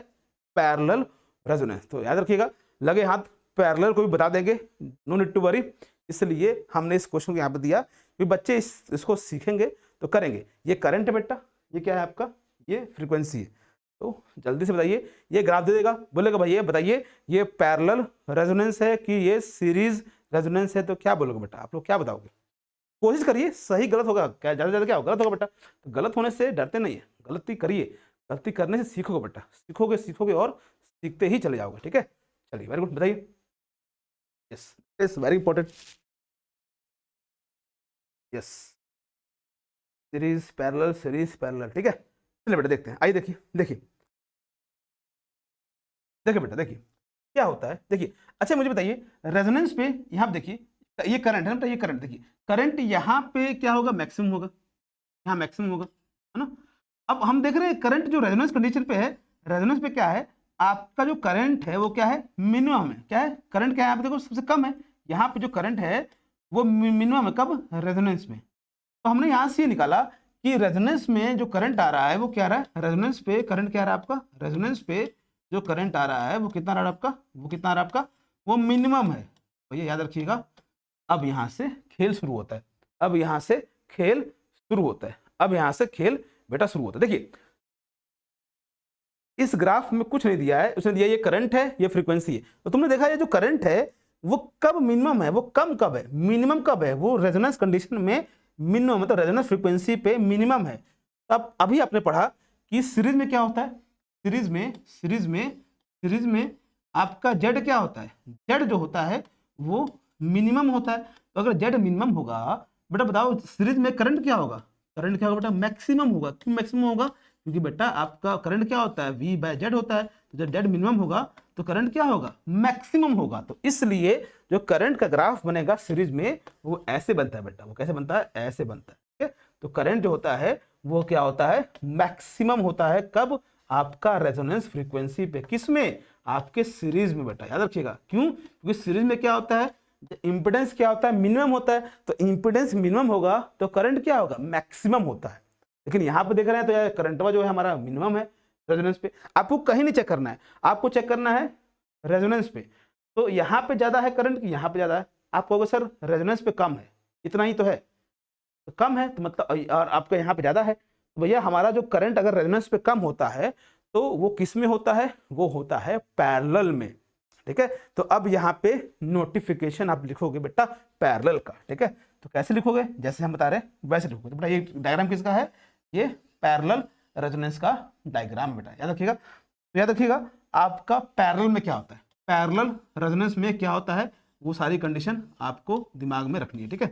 [SPEAKER 1] पैरेलल रेजोनेंस। तो याद रखिएगा, लगे हाथ पैरेलल को भी बता देंगे, नो नीड टू वरी। इसलिए हमने इस क्वेश्चन को यहाँ पे दिया कि बच्चे इसको सीखेंगे तो करेंगे। ये करंट है बेटा, ये क्या है आपका, ये फ्रीक्वेंसी है। तो जल्दी से बताइए, ये ग्राफ दे देगा, बोलेगा भैया बताइए ये पैरेलल रेजोनेंस है कि ये सीरीज रेजोनेंस है? तो क्या बोलोगे बेटा आप लोग, क्या बताओगे? कोशिश करिए, सही गलत होगा क्या, ज़्यादा ज़्यादा क्या होगा गलत होगा बेटा। तो गलत होने से डरते नहीं है, गलती करिए, गलती करने से सीखोगे बेटा, सीखोगे और सीखते ही चले जाओगे। ठीक है, चलिए वेरी गुड, बताइए। Yes, it's very important. Yes, series parallel. ठीक है, चलिए बेटा देखते हैं, आइए देखिए बेटा, देखिए क्या होता है। देखिए अच्छा मुझे बताइए रेजोनेंस पे यहाँ देखिए ये करंट है ना, ये करंट देखिए, करंट यहाँ पे क्या होगा? मैक्सिमम होगा, यहाँ मैक्सिमम होगा, है ना। अब हम देख रहे हैं करंट जो रेजोनेंस कंडीशन पे है, रेजोनेंस पे क्या है आपका जो करंट है वो क्या है? मिनिमम है। क्या है? करंट क्या है? आप देखो सबसे कम है, यहाँ पे जो करंट है वो मिनिमम है। कब? रेजोनेंस में। तो हमने यहाँ से ये निकाला कि रेजोनेंस में जो करंट आ रहा है वो क्या आ रहा है? रेजोनेंस पे करंट क्या आ रहा है आपका? रेजोनेंस पे जो करंट आ रहा है वो कितना आ रहा है आपका? वो कितना आ रहा है आपका? वो मिनिमम है। तो ये याद रखिएगा। अब यहाँ से खेल शुरू होता है, अब यहाँ से खेल शुरू होता है, अब यहाँ से खेल बेटा शुरू होता है। देखिए इस ग्राफ में कुछ नहीं दिया है, उसने दिया ये करंट है, ये फ्रीक्वेंसी है। तो तुमने देखा ये जो करंट है वो कब मिनिमम है, वो कम कब है, मिनिमम कब है? वो रेजोनेंस कंडीशन में मिनिमम, मतलब रेजोनेंस फ्रीक्वेंसी पे मिनिमम है। तब अभी आपने पढ़ा कि सीरीज में क्या होता है? सीरीज में आपका जेड क्या होता है? जेड जो होता है वो मिनिमम होता है। तो अगर जेड मिनिमम होगा बेटा, बताओ सीरीज में करंट क्या होगा? करंट क्या होगा बेटा? मैक्सिमम होगा। क्यों मैक्सिमम होगा? क्योंकि बेटा आपका करंट क्या होता है? V/Z होता है। तो जब जेड मिनिमम होगा तो करंट क्या होगा, मैक्सिमम होगा। तो इसलिए जो करंट का ग्राफ बनेगा सीरीज में वो ऐसे बनता है बेटा। वो कैसे बनता है, ऐसे बनता है, ठीक है। तो करंट जो होता है वो क्या होता है, मैक्सिमम होता है। कब, आपका रेजोनेंस फ्रीक्वेंसी पे, किसमें, आपके सीरीज में बेटा, याद रखिएगा। क्यों, क्योंकि सीरीज में क्या होता है, इंपेडेंस क्या होता है, मिनिमम होता है। तो इंपेडेंस मिनिमम होगा तो करंट क्या होगा, मैक्सिमम होता है। लेकिन यहाँ पे देख रहे हैं तो यार करंट जो है हमारा मिनिमम है रेजोनेंस पे। आपको कहीं नहीं चेक करना है, आपको चेक करना है रेजोनेंस पे। तो यहाँ पे ज्यादा है करंट की, यहाँ पे ज्यादा है। आप कहोगे सर रेजोनेंस पे कम है, इतना ही तो है, तो कम है तो मतलब, और आपका यहाँ पे ज्यादा है, तो भैया हमारा जो करंट अगर रेजोनेंस पे कम होता है तो वो किस में होता है, वो होता है पैरेलल में, ठीक है। तो अब यहाँ पे नोटिफिकेशन आप लिखोगे बेटा पैरेलल का, ठीक है। तो कैसे लिखोगे, जैसे हम बता रहे हैं वैसे लिखोगे। तो बेटा ये डायग्राम किसका है, ये पैरेलल रेजोनेंस का डायग्राम बेटा, याद रखिएगा। तो याद रखिएगा आपका पैरेलल में क्या होता है, पैरेलल रेजोनेंस में क्या होता है, वो सारी कंडीशन आपको दिमाग में रखनी है, ठीक है।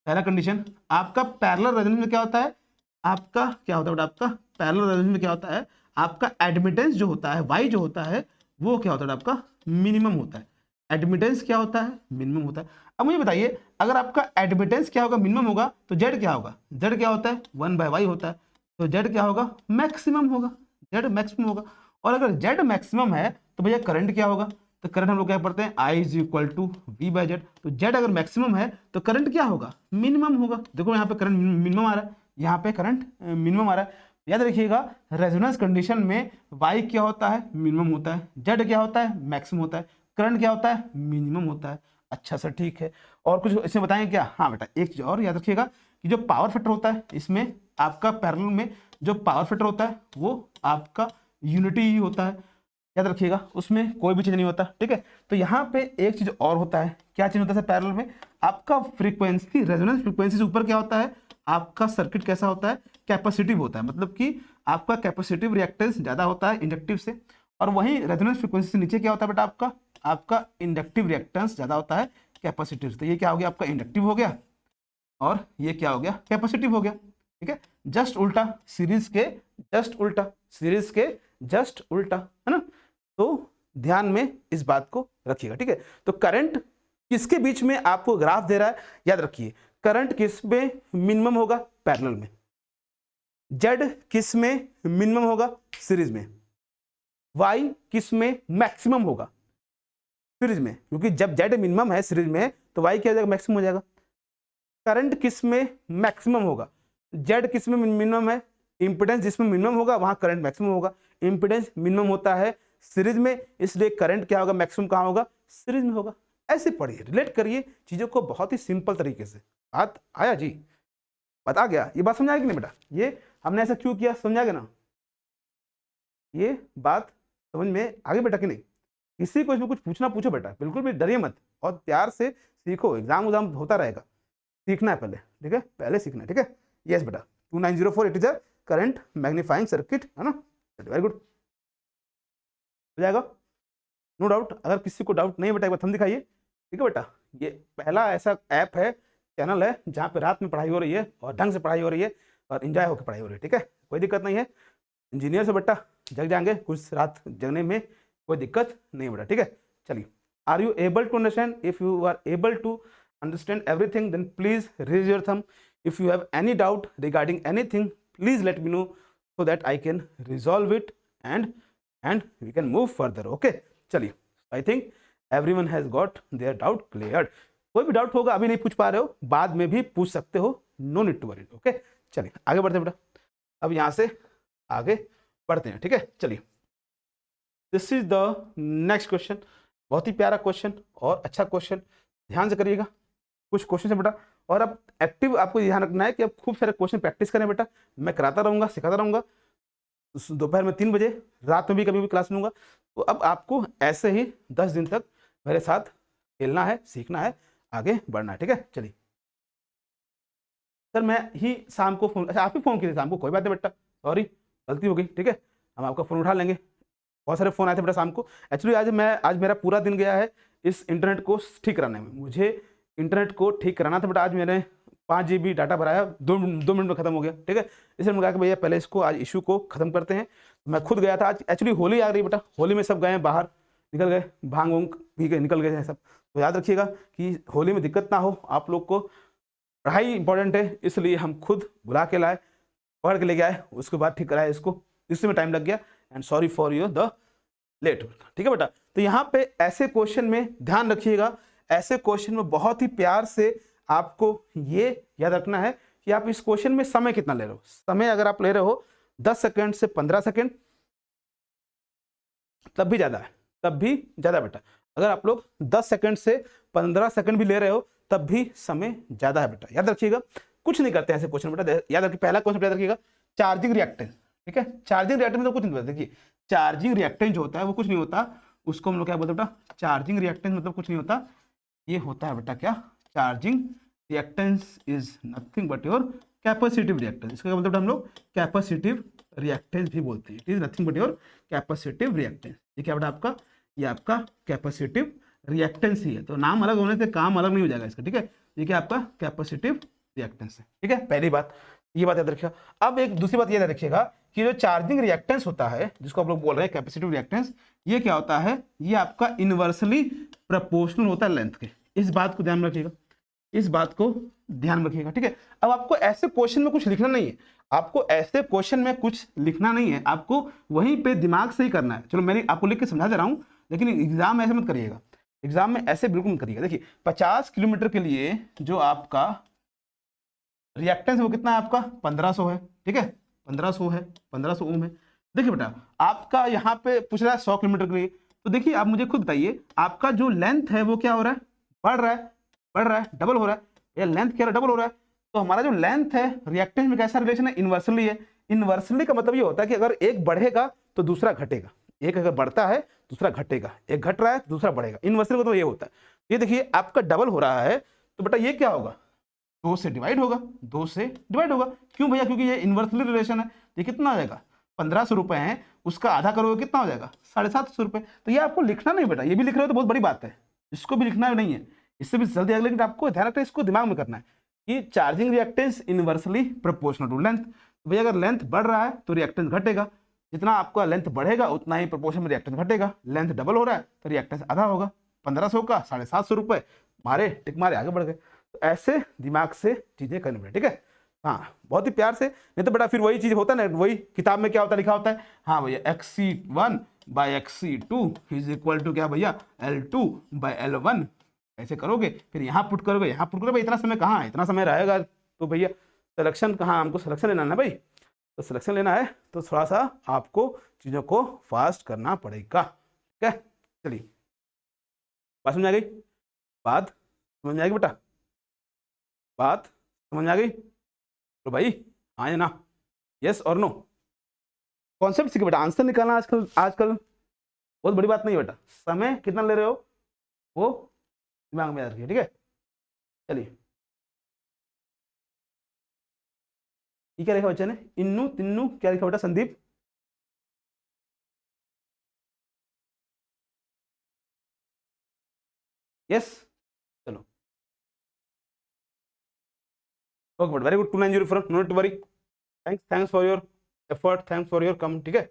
[SPEAKER 1] पहला कंडीशन, आपका पैरेलल रेजोनेंस में क्या होता है, आपका क्या होता है बेटा, आपका पैरेलल रेजोनेंस में क्या होता है, आपका एडमिटेंस जो होता है, वाई जो होता है वो क्या होता है आपका, मिनिमम होता है। एडमिटेंस क्या होता है, मिनिमम होता है। अब मुझे बताइए अगर आपका एडमिटेंस क्या होगा, मिनिमम होगा, तो जेड क्या होगा, जेड क्या होता है, 1/y होता है। तो जेड क्या होगा, मैक्सिमम होगा, जेड मैक्सिमम होगा। और अगर जेड मैक्सिमम है तो भैया करंट क्या होगा, तो करंट हम लोग क्या पढ़ते हैं, I = V/Z। तो जेड अगर मैक्सिमम है तो करंट क्या होगा, मिनिमम होगा। देखो यहाँ पे करंट मिनिमम आ रहा है, यहाँ पे करंट मिनिमम आ रहा है। याद रखिएगा रेजोनेंस कंडीशन में y क्या होता है, मिनिमम होता है, z क्या होता है, मैक्सिमम होता है, करंट क्या होता है, मिनिमम होता है। अच्छा सर ठीक है, और कुछ इसमें बताएंगे क्या, हाँ बेटा एक चीज और याद रखिएगा कि जो पावर फैक्टर होता है इसमें आपका पैरेलल में जो पावर फैक्टर होता है वो आपका यूनिटी ही होता है, याद रखिएगा, उसमें कोई भी चीज नहीं होता, ठीक है। तो यहाँ पे एक चीज और होता है, क्या चीज होता है पैरेलल में, आपका फ्रीक्वेंसी, रेजोनेंस फ्रीक्वेंसी से ऊपर क्या होता है, आपका सर्किट कैसा होता है, कैपेसिटिव होता है। मतलब कि आपका कैपेसिटिव रिएक्टेंस ज्यादा होता है इंडक्टिव से, और वहीं रेजोनेंस फ्रीक्वेंसी से नीचे क्या होता है बेटा, आपका इंडक्टिव रिएक्टेंस ज्यादा होता है कैपेसिटिव से। तो ये क्या हो गया, आपका इंडक्टिव हो गया, और ये क्या हो गया, कैपेसिटिव हो गया, ठीक है। जस्ट उल्टा, सीरीज के जस्ट उल्टा, सीरीज के जस्ट उल्टा, है ना। तो ध्यान में इस बात को रखिएगा, ठीक है। तो करंट किसके बीच में आपको ग्राफ दे रहा है, याद रखिए करंट किस में मिनिमम होगा, पैरेलल में। जेड किस में मिनिमम होगा, सीरीज में। वाई किस में मैक्सिमम होगा, सीरीज में, क्योंकि जब जेड मिनिमम है सीरीज में तो वाई क्या हो जाएगा, मैक्सिमम हो जाएगा। करंट किस में मैक्सिमम होगा, जेड किस में मिनिमम है, इंपेडेंस जिसमें मिनिमम होगा वहां करंट मैक्सिमम होगा। इंपेडेंस मिनिमम होता है सीरीज में, इसलिए करंट क्या होगा, मैक्सिमम कहां होगा, सीरीज में होगा। ऐसे पढ़िए, रिलेट करिए चीजों को बहुत ही सिंपल तरीके से। बात आया जी, बता गया, ये बात समझ आएगी नहीं बेटा, ये हमने ऐसा क्यों किया, समझा गया ना, ये बात समझ में आगे बेटा कि नहीं। किसी को इसमें कुछ पूछना पूछो बेटा, बिल्कुल भी डरिए मत, और प्यार से सीखो, एग्जाम उजाम होता रहेगा, सीखना है पहले, ठीक है, पहले सीखना है, ठीक है। यस बेटा 2904 it is a current magnifying circuit, है ना, वेरी गुड, हो जाएगा, नो डाउट। अगर किसी को डाउट नहीं बेटा एक बार थंब दिखाइए, ठीक है बेटा। ये पहला ऐसा ऐप है, चैनल है, जहाँ पे रात में पढ़ाई हो रही है और ढंग से पढ़ाई हो रही है और एंजॉय होकर पढ़ाई हो रही है, ठीक है, कोई दिक्कत नहीं है। इंजीनियर से बेटा जग जाएंगे, कुछ रात जगने में कोई दिक्कत नहीं बेटा, ठीक है। चलिए, are you able to understand, if you are able to understand everything then please raise your thumb. If you have any doubt regarding anything please let me know so that I can resolve it and we can move further, okay। चलिए, I think everyone has got their doubt cleared। कोई भी डाउट होगा, अभी नहीं पूछ पा रहे हो, बाद में भी पूछ सकते हो, no need to worry, okay. चलिए आगे बढ़ते हैं बेटा, अब यहां से आगे बढ़ते हैं, ठीक है। चलिए, this is the next question, बहुत ही प्यारा क्वेश्चन और अच्छा क्वेश्चन, ध्यान से करिएगा। कुछ क्वेश्चन है बेटा, और अब एक्टिव आपको ध्यान रखना है कि अब खूब सारे क्वेश्चन प्रैक्टिस करें बेटा। मैं कराता रहूंगा, सिखाता रहूंगा, दोपहर में 3 बजे, रात में भी कभी भी क्लास लूंगा। तो अब आपको ऐसे ही 10 दिन तक मेरे साथ खेलना है, सीखना है, आगे बढ़ना है, ठीक है। चलिए सर मैं ही शाम को फोन, अच्छा आप ही फोन किए शाम को, कोई बात नहीं बेटा, सॉरी गलती हो गई, ठीक है, हम आपका फोन उठा लेंगे। बहुत सारे फोन आए थे बेटा शाम को, एक्चुअली आज मेरा पूरा दिन गया है इस इंटरनेट को ठीक कराने में। मुझे इंटरनेट को ठीक कराना था बेटा, आज मैंने 5 GB डाटा भराया, 2 मिनट में खत्म हो गया, ठीक है। इसलिए मैंने कहा कि भैया पहले इसको आज इशू को खत्म करते हैं। मैं खुद गया था, आज एक्चुअली होली आ रही है बेटा, होली में सब गए हैं बाहर, निकल गए, भांग वोंग पी के निकल गए हैं सब। तो याद रखिएगा कि होली में दिक्कत ना हो आप लोग को, पढ़ाई इंपॉर्टेंट है, इसलिए हम खुद बुला के लाए, पकड़ के लेके आए, उसके बाद ठीक कराए इसको, इसमें टाइम लग गया and sorry for your the late. ठीक है बेटा। तो यहाँ पे ऐसे क्वेश्चन में ध्यान रखिएगा, ऐसे क्वेश्चन में बहुत ही प्यार से आपको ये याद रखना है कि आप इस क्वेश्चन में समय कितना ले रहे हो। समय अगर आप ले रहे हो 10 सेकंड से 15 सेकंड तब भी ज्यादा है, तब भी ज्यादा बेटा। अगर आप लोग 10 सेकंड से 15 सेकंड भी ले रहे हो तब भी समय ज्यादा है बेटा। याद रखिएगा, कुछ नहीं करते ऐसे क्वेश्चन बेटा। याद रखिए, पहला क्वेश्चन याद रखिएगा, चार्जिंग रिएक्टेंस। ठीक है, चार्जिंग रिएक्टेंस मतलब कुछ नहीं होता। देखिए चार्जिंग रिएक्टेंस जो होता है वो कुछ नहीं होता, उसको हम लोग क्या बोलते हैं बेटा, चार्जिंग रिएक्टेंस मतलब कुछ नहीं होता, ये होता है बेटा क्या, charging reactance is nothing but your capacitive reactance. इसका मतलब हम लोग कैपेसिटिव रिएक्टेंस भी बोलते हैं। It is nothing but your capacitive reactance. ये क्या बेटा आपका, ये आपका कैपेसिटिव रिएक्टेंस ही है। तो नाम अलग होने से काम अलग नहीं हो जाएगा इसका। ठीक है, ये क्या आपका कैपेसिटिव रिएक्टेंस है। ठीक है, पहली बात ये बात याद रखिएगा। अब एक दूसरी बात ये याद रखिएगा कि जो चार्जिंग रिएक्टेंस होता है जिसको आप लोग बोल रहे हैं कैपेसिटिव रिएक्टेंस, ये क्या होता है, ये आपका इनवर्सली प्रोपोर्शनल होता है लेंथ के। इस बात को ध्यान रखिएगा, इस बात को ध्यान रखिएगा। ठीक है, अब आपको ऐसे क्वेश्चन में कुछ लिखना नहीं है, आपको ऐसे क्वेश्चन में कुछ लिखना नहीं है, आपको वहीं पे दिमाग से ही करना है। चलो मैं आपको लिख के समझा दे रहा हूं, लेकिन एग्जाम में ऐसे मत करिएगा, एग्जाम में ऐसे बिल्कुल मत करिएगा। देखिए 50 किलोमीटर के लिए जो आपका रिएक्टेंस वो कितना है आपका 1500 है। ठीक है, 1500 है, 1500 ओम है। देखिए बेटा आपका यहाँ पे पूछ रहा है 100 किलोमीटर के लिए, तो देखिए आप मुझे खुद बताइए आपका जो लेंथ है वो क्या हो रहा है, बढ़ रहा है, बढ़ रहा है, डबल हो रहा है, या लेंथ क्या डबल हो रहा है। तो हमारा जो लेंथ है रिएक्टेंस में कैसा रिलेशन है, इनवर्सली है। इनवर्सली का मतलब ये होता है कि अगर एक बढ़ेगा तो दूसरा घटेगा, एक अगर बढ़ता है दूसरा घटेगा, एक घट रहा है दूसरा बढ़ेगा। इनवर्सली का तो ये होता है। ये देखिए आपका डबल हो रहा है तो बेटा ये क्या होगा, 2 से डिवाइड होगा, 2 से डिवाइड होगा। क्यों भैया, क्योंकि ये इनवर्सली रिलेशन है। ये कितना आ जाएगा, 1500 रुपए है, उसका आधा करोगे कितना हो जाएगा 750 रुपए। तो ये आपको लिखना नहीं बेटा, ये भी लिख रहे हो तो बहुत बड़ी बात है, इसको भी लिखना नहीं है, इससे भी जल्दी आगे, लेकिन आपको ध्यान रखना है, इसको दिमाग में करना है कि charging reactance inversely proportional to length. भैया अगर लेंथ बढ़ रहा है तो रिएक्टेंस घटेगा, जितना आपका लेंथ बढ़ेगा उतना ही प्रोपोर्शन में रिएक्टेंस घटेगा। लेंथ डबल हो रहा है तो रिएक्टेंस आधा होगा, 1500 का 750 रुपए, मारे टिक मारे आगे बढ़ गए। तो ऐसे दिमाग से चीजें करनी पड़े। ठीक है, हाँ बहुत ही प्यार से, नहीं तो बेटा फिर वही चीज होता है ना, वही किताब में क्या होता है लिखा होता है, हाँ भैया XC1 bye XC2 is equal to क्या भैया L2 बाय L1। ऐसे करोगे, फिर यहाँ पुट करोगे, यहाँ पुट करोगे, इतना समय कहाँ है, इतना समय रहेगा तो भैया सिलेक्शन कहाँ, हमको सिलेक्शन लेना है ना भाई। तो सिलेक्शन लेना है तो थोड़ा सा आपको चीज़ों को फास्ट करना पड़ेगा। ठीक है, चलिए बात समझ आ गई, बात समझ में आ गई बेटा, बात समझ में आ गई तो भाई हाँ या ना, यस और नो। कॉन्सेप्ट सीखे बेटा, आंसर निकालना आजकल आजकल बहुत बड़ी बात नहीं है बेटा, समय कितना ले रहे हो वो दिमाग में रखिए। ठीक है, चलिए ये क्या लिखा बच्चे ने, इन्नू तिन्नू क्या लिखा बेटा संदीप, यस चलो ओके बेटा, very good, 2904, no to worry, thanks for your effort, thanks for your come. ठीक है,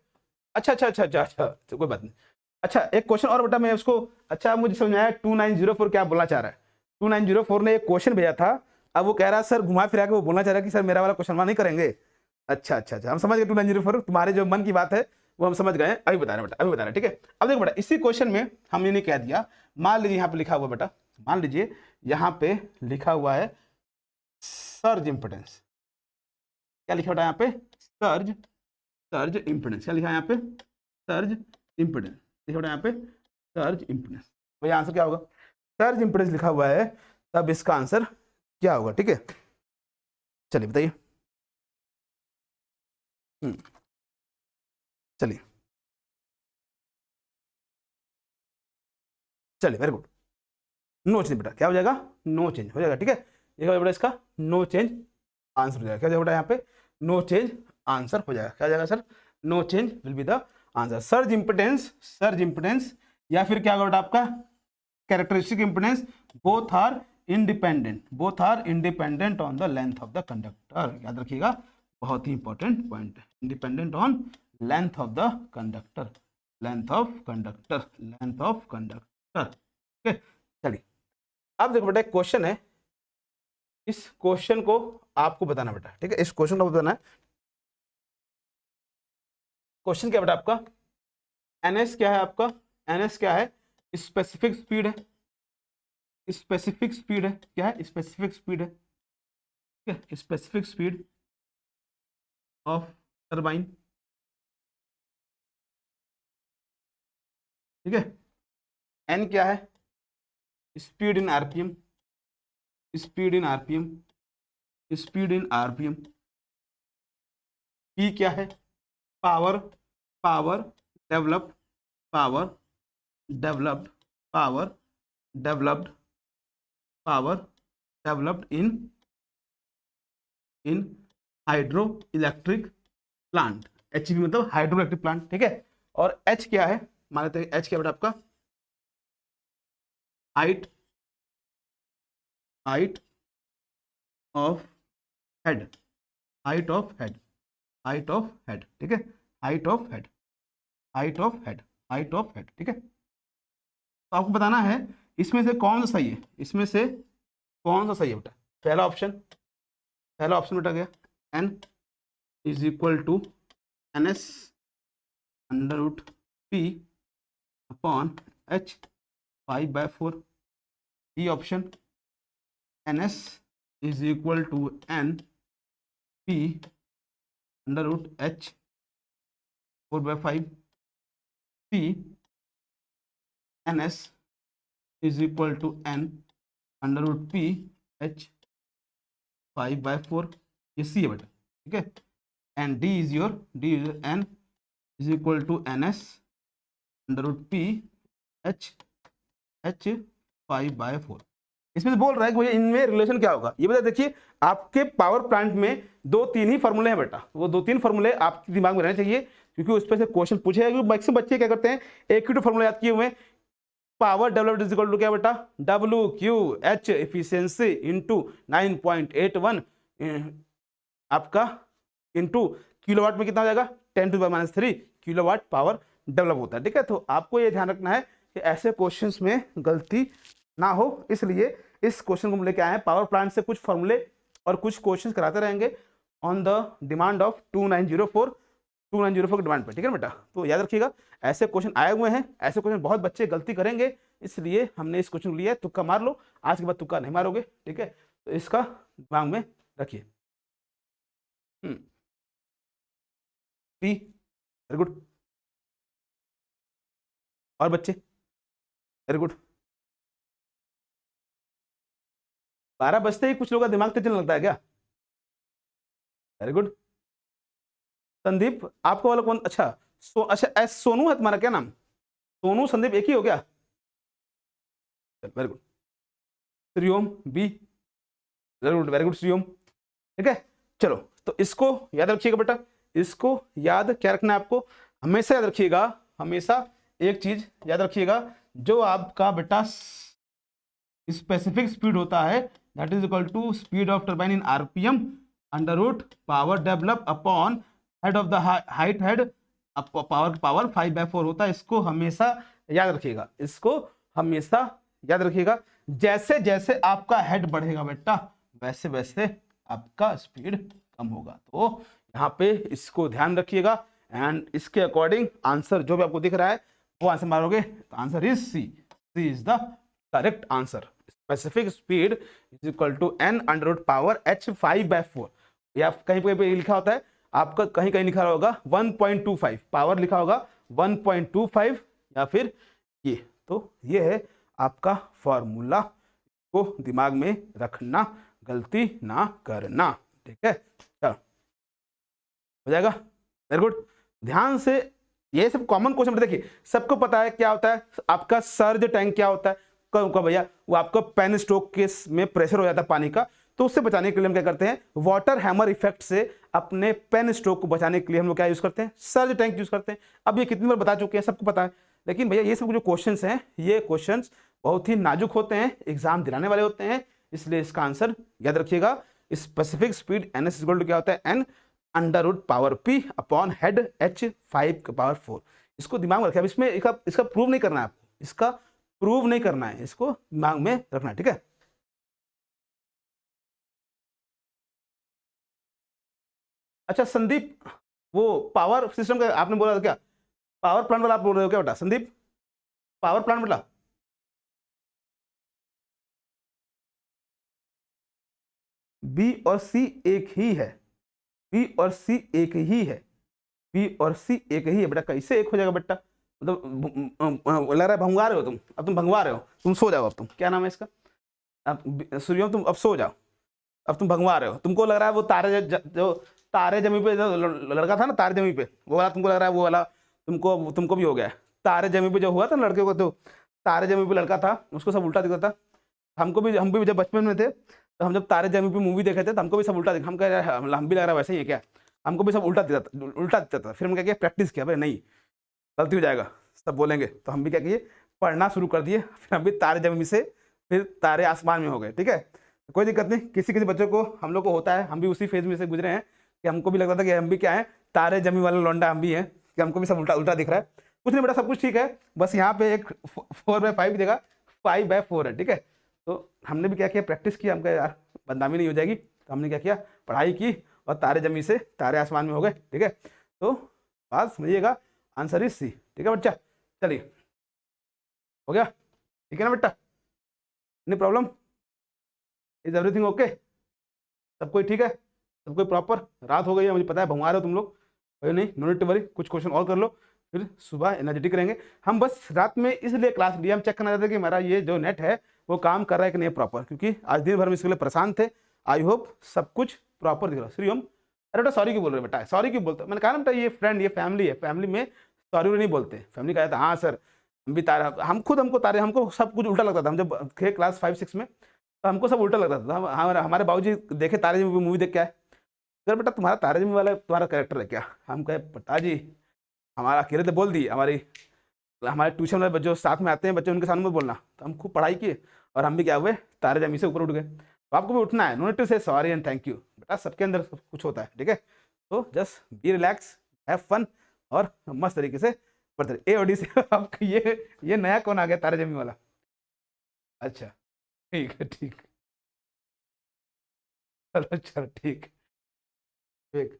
[SPEAKER 1] अच्छा अच्छा अच्छा अच्छा अच्छा तो कोई बात नहीं। अच्छा एक क्वेश्चन और बेटा मैं उसको, अच्छा मुझे समझ में आया 2904 क्या बोलना चाह रहा है। 2904 ने एक क्वेश्चन भेजा था, अब वो कह रहा है सर घुमा फिरा के वो बोलना चाह रहा है कि सर मेरा वाला क्वेश्चन नहीं करेंगे। अच्छा अच्छा अच्छा, हम समझ गए 2904, तुम्हारे जो मन की बात है वो हम समझ गए, अभी बता रहे बेटा, अभी बता रहे। ठीक है, अब देखो बेटा इसी क्वेश्चन में हमने नहीं कह दिया, मान लीजिए यहाँ पे लिखा हुआ बेटा, मान लीजिए यहाँ पे लिखा हुआ है सर्ज इम्पिडेंस, क्या लिखा बेटा यहाँ पे, सर्ज सर्ज इम्पिडेंस, क्या लिखा है यहाँ पे, सर्ज इम्पिडेंस लिखा बेटा यहाँ पे, सर्ज इम्पिडेंस। भैया आंसर क्या होगा, सर्ज इम्पिडेंस लिखा हुआ है, तब इसका आंसर क्या होगा। ठीक है, चलिए बताइए, चलिए चलिए वेरी गुड, नो चेंज बेटा, क्या हो जाएगा, नो चेंज हो जाएगा। ठीक है, ये बेटा इसका नो चेंज आंसर हो जाएगा, क्या हो जाएगा बेटा यहाँ पे, नो चेंज आंसर हो जाएगा, क्या हो जाएगा sir, no change will be the answer. Surge impedance या फिर क्या होगा बेटा आपका characteristic impedance, both are independent on the length of the conductor. याद रखिएगा, बहुत ही इंपॉर्टेंट पॉइंट है, independent on length of the conductor. Length of conductor, length of conductor. ठीक है, चलिए अब देखो बेटा एक क्वेश्चन है, इस क्वेश्चन को आपको बताना बेटा। ठीक है, इस क्वेश्चन को बताना है। क्वेश्चन क्या बेटा आपका, एनएस क्या है आपका, एनएस क्या है, स्पेसिफिक स्पीड है, स्पेसिफिक स्पीड है, क्या है, स्पेसिफिक स्पीड है। ठीक है, स्पेसिफिक स्पीड ऑफ टरबाइन। ठीक है, एन क्या है, speed in RPM, speed in RPM, speed in RPM. P क्या है, power, power develop, power developed, power developed, power developed in hydro electric plant, HEP मतलब हाइड्रो इलेक्ट्रिक प्लांट। ठीक है, और एच क्या है, मान लेते हैं एच क्या बेटा आपका, height, height of head, height of head, height of head. ठीक है, height of head, height of head, height of head. ठीक है, तो आपको बताना है इसमें से कौन सा सही है, इसमें से कौन सा सही है बेटा। पहला ऑप्शन, पहला ऑप्शन बेटा गया N is equal to N S under root P upon H 5/4। B option N S is equal to N P under root H 4/5। C N S is equal to N under root P H 5/4, ये सी है बेटा। ठीक है, and D is your N is equal to N S under root P H 5/4। इसमें से बोल रहा है कि भैया इनमें रिलेशन क्या होगा। ये बता देखिए, आपके पावर प्लांट में 2-3 ही फॉर्मूले हैं बेटा, वो 2-3 फॉर्मूले आपके दिमाग में रहने चाहिए, क्योंकि उस पर से क्वेश्चन पूछे जाएगा। मैक्सिमम बच्चे क्या करते हैं, एक ही तो फॉर्मूला याद किए हुए हैं, power developed is equal to क्या बेटा, WQH एफिशिएंसी इंटू 9.81 आपका इंटू किलोवाट में कितना हो जाएगा, 10⁻³ किलोवाट पावर डेवलप होता है। ठीक है, तो आपको ये ध्यान रखना है कि ऐसे क्वेश्चंस में गलती ना हो, इसलिए इस क्वेश्चन को हम लेके आए हैं। पावर प्लांट से कुछ फॉर्मूले और कुछ क्वेश्चंस कराते रहेंगे ऑन द डिमांड ऑफ 2904 के डिमांड पे। ठीक है बेटा, तो याद रखिएगा ऐसे क्वेश्चन आए हुए हैं, ऐसे क्वेश्चन बहुत बच्चे गलती करेंगे, इसलिए हमने इस क्वेश्चन को लिया है। तुक्का मार लो, आज के बाद तुक्का नहीं मारोगे। ठीक है, तो इसका दिमाग में रखिए। सी, वेरी गुड। और बच्चे, वेरी गुड। 12 बजते ही कुछ लोगों का दिमाग तेज चलने लगता है क्या, वेरी गुड। संदीप आपको वाला कौन, अच्छा अच्छा सोनू है तुम्हारा, क्या नाम, सोनू संदीप एक ही हो गया, very good. Shriom B, very good, very good Shriom. ठीक है, चलो तो इसको याद रखिएगा बेटा, इसको याद क्या रखना है आपको, हमेशा याद रखिएगा, हमेशा एक चीज याद रखिएगा, जो आपका बेटा स्पेसिफिक स्पीड होता है that is equal to speed of turbine in RPM under root power develop upon head of the height head, power 5/4 होता है। इसको हमेशा याद रखिएगा, इसको हमेशा याद रखिएगा। जैसे जैसे आपका हेड बढ़ेगा बेटा, वैसे वैसे आपका स्पीड कम होगा, तो यहाँ पे इसको ध्यान रखिएगा। एंड इसके अकॉर्डिंग आंसर जो भी आपको दिख रहा है वो आंसर मारोगे, तो answer is C, C is the correct answer. Specific speed is equal to N under root power h 5/4, या कहीं पे लिखा होता है आपका, कहीं कहीं लिखा होगा 1.25 पावर लिखा होगा 1.25, या फिर ये, तो ये है आपका फॉर्मूला, को दिमाग में रखना, गलती ना करना। ठीक है, चलो हो जाएगा, वेरी गुड। ध्यान से ये सब कॉमन क्वेश्चन देखिए, सबको पता है क्या होता है आपका सर्ज टैंक, क्या होता है कब भैया, वो आपका पेन स्ट्रोक के में प्रेशर हो जाता है पानी का, तो उससे बचाने के लिए हम क्या करते हैं, वाटर हैमर इफेक्ट से अपने पेन स्ट्रोक को बचाने के लिए हम लोग क्या यूज करते हैं, सर्ज टैंक यूज करते हैं। अब ये कितनी बार बता चुके हैं, सबको पता है, लेकिन भैया ये सब जो क्वेश्चंस हैं, ये क्वेश्चंस बहुत ही नाजुक होते हैं, एग्जाम दिलाने वाले होते हैं, इसलिए इसका आंसर याद रखिएगा। Specific speed N S equal to क्या होता है, N under root power P upon head h 5/4। इसको दिमाग में रखिए। अब इसमें इसका प्रूव नहीं करना है आपको, इसका प्रूव नहीं करना है, इसको दिमाग में रखना है, ठीक है। अच्छा संदीप, वो पावर सिस्टम का आपने बोला था क्या, पावर प्लांट वाला आप बोल रहे हो क्या बेटा संदीप, पावर प्लांट वाला? बी और सी एक ही है, बी और सी एक ही है, बी और सी एक ही है बेटा। कैसे एक हो जाएगा बेटा, मतलब लग रहा है भंगवा रहे हो तुम, अब तुम भंगवा रहे हो, तुम सो जाओ अब, तुम क्या नाम है इसका, अब सूर्यम तुम अब सो जाओ, अब तुम भंगवा रहे हो। तुमको लग रहा है वो जो तारे जमी पे जो लड़का था ना, तारे जमी पे, वो वाला तुमको लग रहा है, वो वाला तुमको भी हो गया। तारे जमी पे जो हुआ था लड़के को, तो तारे जमी पे लड़का था, उसको सब उल्टा दिखता था। हम भी जब बचपन में थे, तो हम जब तारे जमी पे मूवी देखे थे, तो हमको भी सब उल्टा दिखा, हम कह रहे हम भी लग रहा है वैसे ही है क्या, हमको भी सब उल्टा दिखता था। फिर हम क्या किया, प्रैक्टिस किया, भाई नहीं गलती हो जाएगा, सब बोलेंगे, तो हम भी क्या किए, पढ़ना शुरू कर दिए। फिर हम भी तारे जमीन से फिर तारे आसमान में हो गए, ठीक है। कोई दिक्कत नहीं, किसी किसी बच्चों को हम लोग को होता है, हम भी उसी फेज में से गुजरे हैं कि हमको भी लगता था कि हम भी क्या है, तारे जमी वाले लौंडा हम भी हैं, कि हमको भी सब उल्टा उल्टा दिख रहा है। कुछ नहीं बेटा, सब कुछ ठीक है, बस यहाँ पे एक 4/5 देगा, 5/4 है, ठीक है। तो हमने भी क्या किया, प्रैक्टिस किया, हम कहा यार बदनामी नहीं हो जाएगी, तो हमने क्या किया, पढ़ाई की और तारे जमी से तारे आसमान में हो गए, ठीक है। तो बात समझिएगा, आंसर इज सी, ठीक है बच्चा। चलिए हो गया, ठीक है ना बेटा, no problem, is everything okay, सब कोई ठीक है, सब कोई प्रॉपर। रात हो गई है, मुझे पता है भंगवा रहे हो तुम लोग, कोई नहीं, नो नीड टू वरी, कुछ क्वेश्चन और कर लो, फिर सुबह एनर्जेटिक रहेंगे। हम बस रात में इसलिए क्लास लिया, हम चेक करना चाहते हैं कि हमारा ये जो नेट है वो काम कर रहा है कि नहीं प्रॉपर, क्योंकि आज दिन भर में इसके लिए परेशान थे। आई होप सब कुछ प्रॉपर दिख रहा है। श्रीओम, अरे बेटा सॉरी क्यों बोल रहे बेटा, सॉरी क्यों बोलते, मैंने कहा ना बेटा ये फ्रेंड, ये फैमिली है, फैमिली में सॉरी नहीं बोलते। फैमिली कहा था हाँ सर, हम भी तारे, हमको तारे, हमको सब कुछ उल्टा लगता था। हम जब थे क्लास 5-6 में, तो हमको सब उल्टा लगता था। हमारे बाबूजी देखे तारे जमी मूवी देख के आए, सर बेटा तुम्हारा तारे जमी वाला तुम्हारा कैरेक्टर है क्या? हम कहे पिताजी हमारा अकेले तो बोल दी, हमारे ट्यूशन वाले जो साथ में आते हैं बच्चे, उनके सामने मत बोलना। तो हम खूब पढ़ाई किए और हम भी क्या हुए, तारे जमी से ऊपर उठ गए। तो आपको भी उठना है, नो नीड टू से सॉरी एंड थैंक यू बेटा, सबके अंदर सब कुछ होता है, ठीक है। तो just be relax, have fun, और मस्त तरीके से पढ़ते रहिए। ए और डी से आपको ये नया कौन आ गया, तारे जमी वाला? अच्छा ठीक है, ठीक, चलो चलो ठीक ठीक।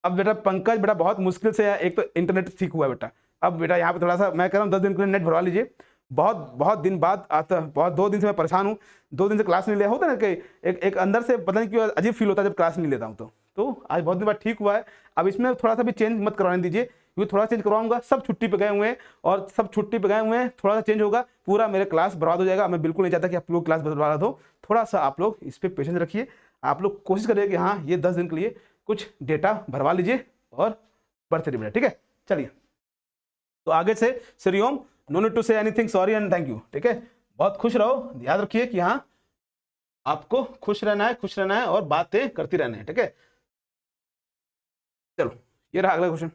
[SPEAKER 1] अब बेटा पंकज बेटा बहुत मुश्किल से है, एक तो इंटरनेट ठीक हुआ है बेटा। अब बेटा यहाँ पे थोड़ा सा मैं कह रहा हूँ 10 दिन के लिए नेट भरवा लीजिए, बहुत बहुत दिन बाद आता, बहुत 2 दिन से मैं परेशान हूँ, 2 दिन से क्लास नहीं लिया। होता है ना कि एक अंदर से पता नहीं क्यों अजीब फील होता है जब क्लास नहीं लेता हूँ। तो आज बहुत दिन बाद ठीक हुआ है। अब इसमें थोड़ा सा भी चेंज मत करवाने दीजिए, क्योंकि थोड़ा चेंज करवाऊंगा, सब छुट्टी पे गए हुए हैं, और सब छुट्टी पे गए हुए हैं, थोड़ा सा चेंज होगा, पूरा मेरे क्लास बर्बाद हो जाएगा। मैं बिल्कुल नहीं चाहता कि आप लोग क्लास बर्बाद हो। थोड़ा सा आप लोग इस पर पेशेंस रखिए, आप लोग कोशिश करिए कि हाँ ये 10 दिन के लिए कुछ डेटा भरवा लीजिए और बढ़ते रहिए, ठीक है। चलिए तो आगे से Shriom, no need to say anything, sorry and thank you, ठीक है। बहुत खुश रहो, याद रखिए कि हाँ आपको खुश रहना है और बातें करती रहना है, ठीक है। चलो ये रहा अगला क्वेश्चन।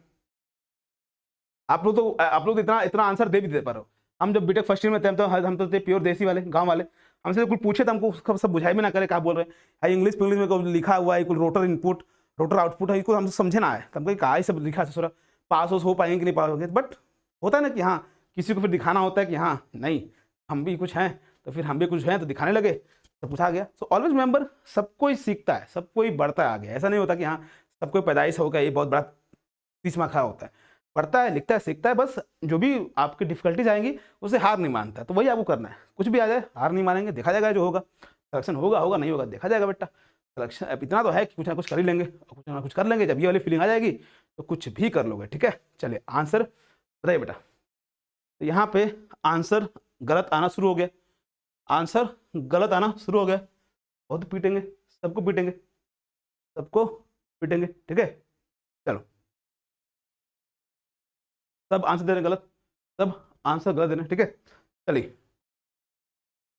[SPEAKER 1] आप लोग इतना इतना आंसर दे भी दे पा रहे हो। हम जब बीटेक फर्स्ट ईयर में थे, हम तो थे प्योर देसी वाले, गांव वाले, हमसे कुछ पूछे तो हमको सब बुझाई में ना करे क्या बोल रहे हैं। इंग्लिश में लिखा हुआ है, रोटर इनपुट रोटर आउटपुट है, इसको हम समझे ना है, तो हमको कहा सब लिखा है, पास हो पाएंगे कि नहीं पाओगे। बट होता है ना कि हाँ किसी को फिर दिखाना होता है कि हाँ नहीं हम भी कुछ हैं, तो फिर हम भी कुछ हैं तो दिखाने लगे, तो पूछा गया। सो ऑलवेज रिमेंबर, सब कोई सीखता है, सब कोई बढ़ता है आगे। ऐसा नहीं होता कि हाँ सब कोई पैदाइश होगा ये बहुत बड़ा 30वां खड़ा होता है, पढ़ता है, लिखता है, सीखता है। बस जो भी आपकी डिफिकल्टीज आएंगी उसे हार नहीं मानता है, तो वही आपको करना है। कुछ भी आ जाए हार नहीं मानेंगे, देखा जाएगा जो होगा, सिलेक्शन होगा नहीं होगा देखा जाएगा बेटा। सिलेक्शन अब इतना तो है कि कुछ ना कुछ कर ही लेंगे, कुछ ना कुछ कर लेंगे। जब ये वाली फीलिंग आ जाएगी तो कुछ भी कर लोगे, ठीक है। चलिए आंसर बताइए बेटा। तो यहाँ पे आंसर गलत आना शुरू हो गया, आंसर गलत आना शुरू हो गया। बहुत पीटेंगे, सबको पीटेंगे, सबको पीटेंगे, ठीक है। चलो सब आंसर दे रहे गलत, सब आंसर गलत दे रहे, ठीक है। चलिए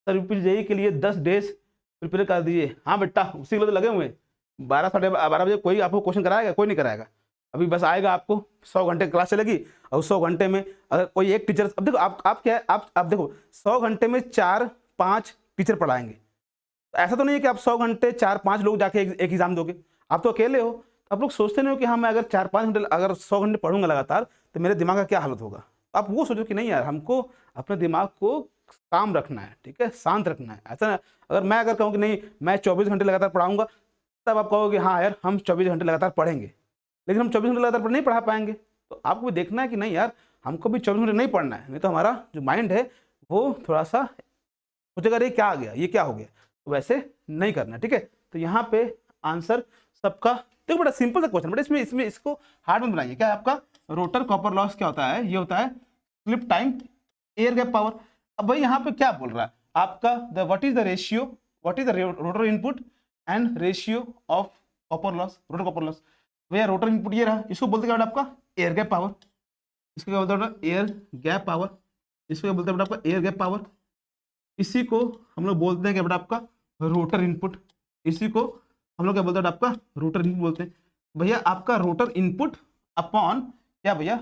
[SPEAKER 1] सर यूपीजेई के लिए 10 डेज प्रिपेयर कर दीजिए। हाँ बेटा उसी के लिए तो लगे हुए हैं। 12 बजे कोई आपको क्वेश्चन कराएगा? कोई नहीं कराएगा। अभी बस आएगा, आपको 100 घंटे क्लास चलेगी, और 100 घंटे में अगर कोई एक टीचर, अब देखो आप क्या है, आप देखो 100 घंटे में 4-5 टीचर पढ़ाएंगे। ऐसा तो नहीं है कि आप 100 घंटे 4-5 लोग जाके एक एग्जाम दोगे, आप तो अकेले हो। आप लोग सोचते नहीं हो कि हाँ मैं अगर 4-5 घंटे, अगर 100 घंटे पढ़ूंगा लगातार तो मेरे दिमाग का क्या हालत होगा। आप वो सोचो कि नहीं यार, हमको अपने दिमाग को काम रखना है, ठीक है, शांत रखना है। ऐसा अगर मैं कहूँ कि नहीं मैं 24 घंटे लगातार पढ़ाऊंगा, तब आप कहोगे हाँ यार हम 24 घंटे लगातार पढ़ेंगे, लेकिन हम 24 घंटे लगातार नहीं पढ़ा पाएंगे। तो आपको भी देखना है कि नहीं यार हमको भी 24 घंटे नहीं पढ़ना है, नहीं तो हमारा जो माइंड है वो थोड़ा सा सोचेगा अरे क्या आ गया, ये क्या हो गया, तो वैसे नहीं करना, ठीक है। तो यहाँ पे आंसर सबका देखो बड़ा सिंपल सा क्वेश्चन, बट इसमें इसको हार्ड मत बनाइए। क्या है आपका रोटर कॉपर लॉस क्या होता है, ये होता है slip time air gap power. अब भाई यहाँ पे क्या बोल रहा है आपका what is the ratio, what is the rotor input and ratio of copper loss, rotor copper loss. भैया रोटर इनपुट ये रहा, इसको बोलते क्या आपका एयर गैप पावर, इसको क्या बोलते हैं एयर गैप पावर, इसको क्या बोलते हैं आपका एयर गैप पावर। इसी को हम लोग बोलते हैं क्या बेटा आपका रोटर इनपुट, इसी को हम लोग क्या बोलते हैं आपका रोटर इनपुट बोलते हैं। भैया आपका रोटर इनपुट अपॉन क्या भैया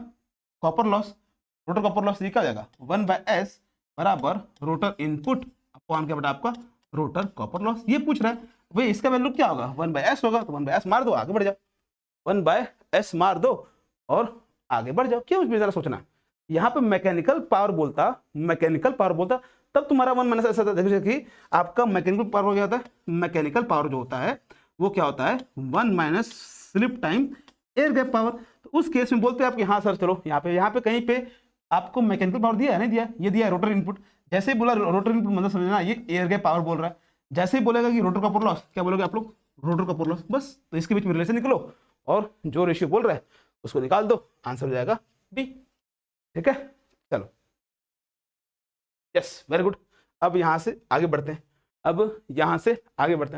[SPEAKER 1] copper loss, rotor copper loss ये क्या हो जाएगा 1/s बराबर रोटर इनपुट अपॉन क्या बेटा आपका रोटर कॉपर लॉस। ये पूछ रहा है भैया इसका वैल्यू क्या होगा 1/s होगा, तो 1/s मार दो आगे बढ़ जाओ, 1/s मार दो और आगे बढ़ जाओ। क्यों जरा सोचना, यहाँ पे मैकेनिकल पावर बोलता तब तुम्हारा 1 - ऐसा देखो कि आपका मैकेनिकल पावर क्या होता है, मैकेनिकल पावर जो होता है वो क्या होता है 1 - slip time air gap power. तो उस केस में बोलते हैं आपके हाँ सर चलो यहाँ पे कहीं पे आपको मैकेनिकल पावर दिया है नहीं दिया, ये दिया है रोटर इनपुट। जैसे ही बोला रोटर इनपुट मतलब समझना ये एयर गैप पावर बोल रहा है, जैसे ही बोलेगा कि रोटर कॉपर लॉस क्या बोलोगे आप लोग रोटर कॉपर लॉस, बस। तो इसके बीच में रिलेशन निकलो और जो रेशियो बोल रहा है उसको निकाल दो, आंसर हो जाएगा बी, ठीक है। चलो यस वेरी गुड। अब यहाँ से आगे बढ़ते हैं,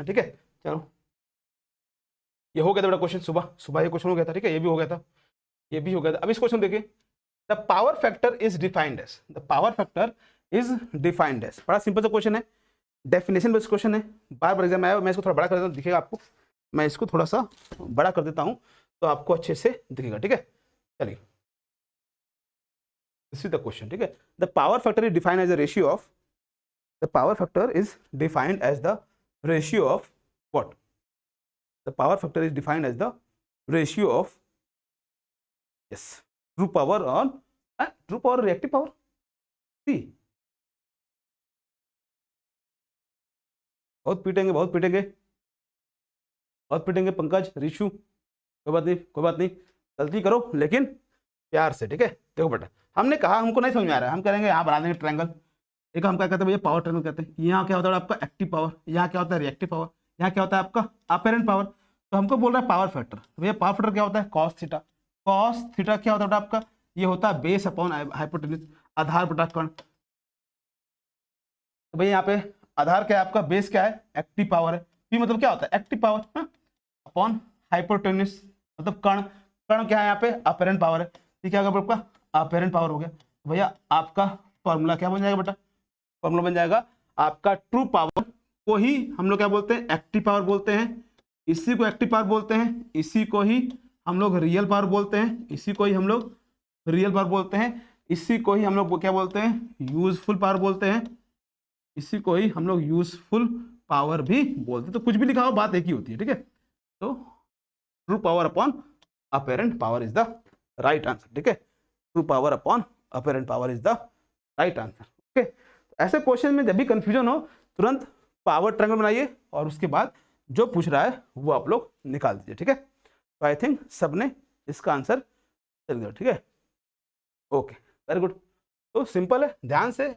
[SPEAKER 1] ठीक है। चलो ये हो गया था बेटा क्वेश्चन, सुबह ये क्वेश्चन हो गया था, ठीक है, ये भी हो गया था, ये भी हो गया था। अब इस क्वेश्चन देखिए the power factor is defined as, बड़ा सिंपल सा क्वेश्चन है, डेफिनेशन बेस्ड क्वेश्चन है, बार एग्जाम में आया। मैं इसको थोड़ा बड़ा कर देता हूँ, दिखेगा आपको, मैं इसको थोड़ा सा बड़ा कर देता हूँ तो आपको अच्छे से दिखेगा, ठीक है। चलिए दिस इज द क्वेश्चन, ठीक है। The power factor is defined as the ratio of, the power factor is defined as the ratio of what? The power factor is defined as the ratio of yes true power on true power reactive power. See, बहुत पीटेंगे पंकज रिशु, कोई बात नहीं, गलती करो लेकिन प्यार से, ठीक है। देखो बेटा हमने कहा हमको नहीं समझ में आ रहा है, हम करेंगे यहाँ बना देंगे ट्रायंगल। एक हम क्या कहते हैं भैया पावर ट्रायंगल कहते हैं। यहाँ क्या होता है आपका एक्टिव पावर, यहाँ क्या होता है रिएक्टिव पावर, यहाँ क्या होता है आपका अपेरेंट पावर। तो हमको बोल रहा है पावर फैक्टर, भैया पावर फैक्टर क्या होता है कॉस थीटा क्या होता है आपका, ये होता है बेस अपॉन हाइपोटेन्यूज, आधार बटा कर्ण। तो भैया यहाँ पे आधार क्या है आपका, बेस क्या है एक्टिव पावर है, पी मतलब क्या होता है एक्टिव पावर अपॉन हाइपोटेन्यूज मतलब कर्ण क्या है यहाँ पे अपेरेंट पावर है, ठीक है। अगर आपका अपेरेंट पावर हो गया भैया आपका फॉर्मूला क्या बन जाएगा बेटा, फॉर्मूला बन जाएगा आपका ट्रू पावर को ही हम लोग क्या बोलते हैं एक्टिव पावर बोलते हैं, इसी को एक्टिव पावर बोलते हैं, इसी को ही हम लोग रियल पावर बोलते हैं, इसी को ही हम लोग रियल पावर बोलते हैं, इसी को ही हम लोग क्या बोलते हैं यूजफुल पावर बोलते हैं, इसी को ही हम लोग यूजफुल पावर भी बोलते हैं। तो कुछ भी लिखा हो बात एक ही होती है, ठीक है। तो true power upon apparent power is the right answer, ठीक है। True power upon apparent power is the right answer, okay. ऐसे क्वेश्चन में जब भी कंफ्यूजन हो तुरंत पावर ट्रायंगल बनाइए और उसके बाद जो पूछ रहा है वो आप लोग निकाल दीजिए, ठीक है। तो आई थिंक सबने इसका आंसर चल गया, ठीक है, ओके वेरी गुड। तो सिंपल है, ध्यान से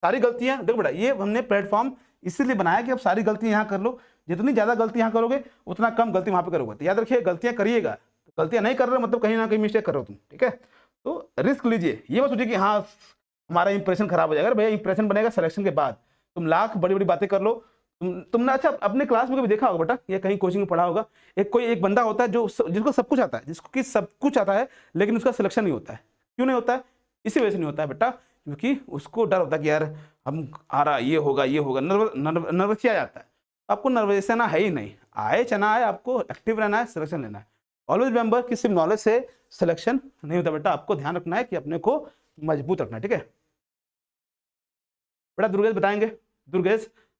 [SPEAKER 1] सारी गलतियां देखो बेटा, ये हमने प्लेटफॉर्म इसीलिए बनाया कि अब सारी गलतियां यहाँ कर लो, जितनी ज़्यादा गलती यहाँ करोगे उतना कम गलती वहाँ पे करोगे। तो याद रखिए गलतियाँ करिएगा, तो गलतियाँ नहीं कर रहे मतलब कहीं ना कहीं मिस्टेक कर रहे हो तुम, ठीक है। तो रिस्क लीजिए, ये मत सोचिए कि हाँ हमारा इंप्रेशन खराब हो जाएगा। भैया इंप्रेशन बनेगा सिलेक्शन के बाद, तुम लाख बड़ी बड़ी बातें कर लो, तुमने अच्छा अपने क्लास में कभी देखा होगा बेटा या कहीं कोचिंग में पढ़ा होगा, एक बंदा होता है जो जिसको सब कुछ आता है, लेकिन उसका सिलेक्शन नहीं होता है। क्यों नहीं होता है? इसी वजह से नहीं होता है बेटा, क्योंकि उसको डर होता है कि यार हम आ रहा ये होगा नर्वस आ जाता है। आपको नर्वस रहना है ही नहीं, आए चना आए, आपको एक्टिव रहना है, सिलेक्शन लेना है। ऑलवेज रिमेंबर कि सिर्फ नॉलेज से सिलेक्शन नहीं होता बेटा, आपको ध्यान रखना है कि अपने को मजबूत रखना है, ठीक है बेटा। दुर्गेश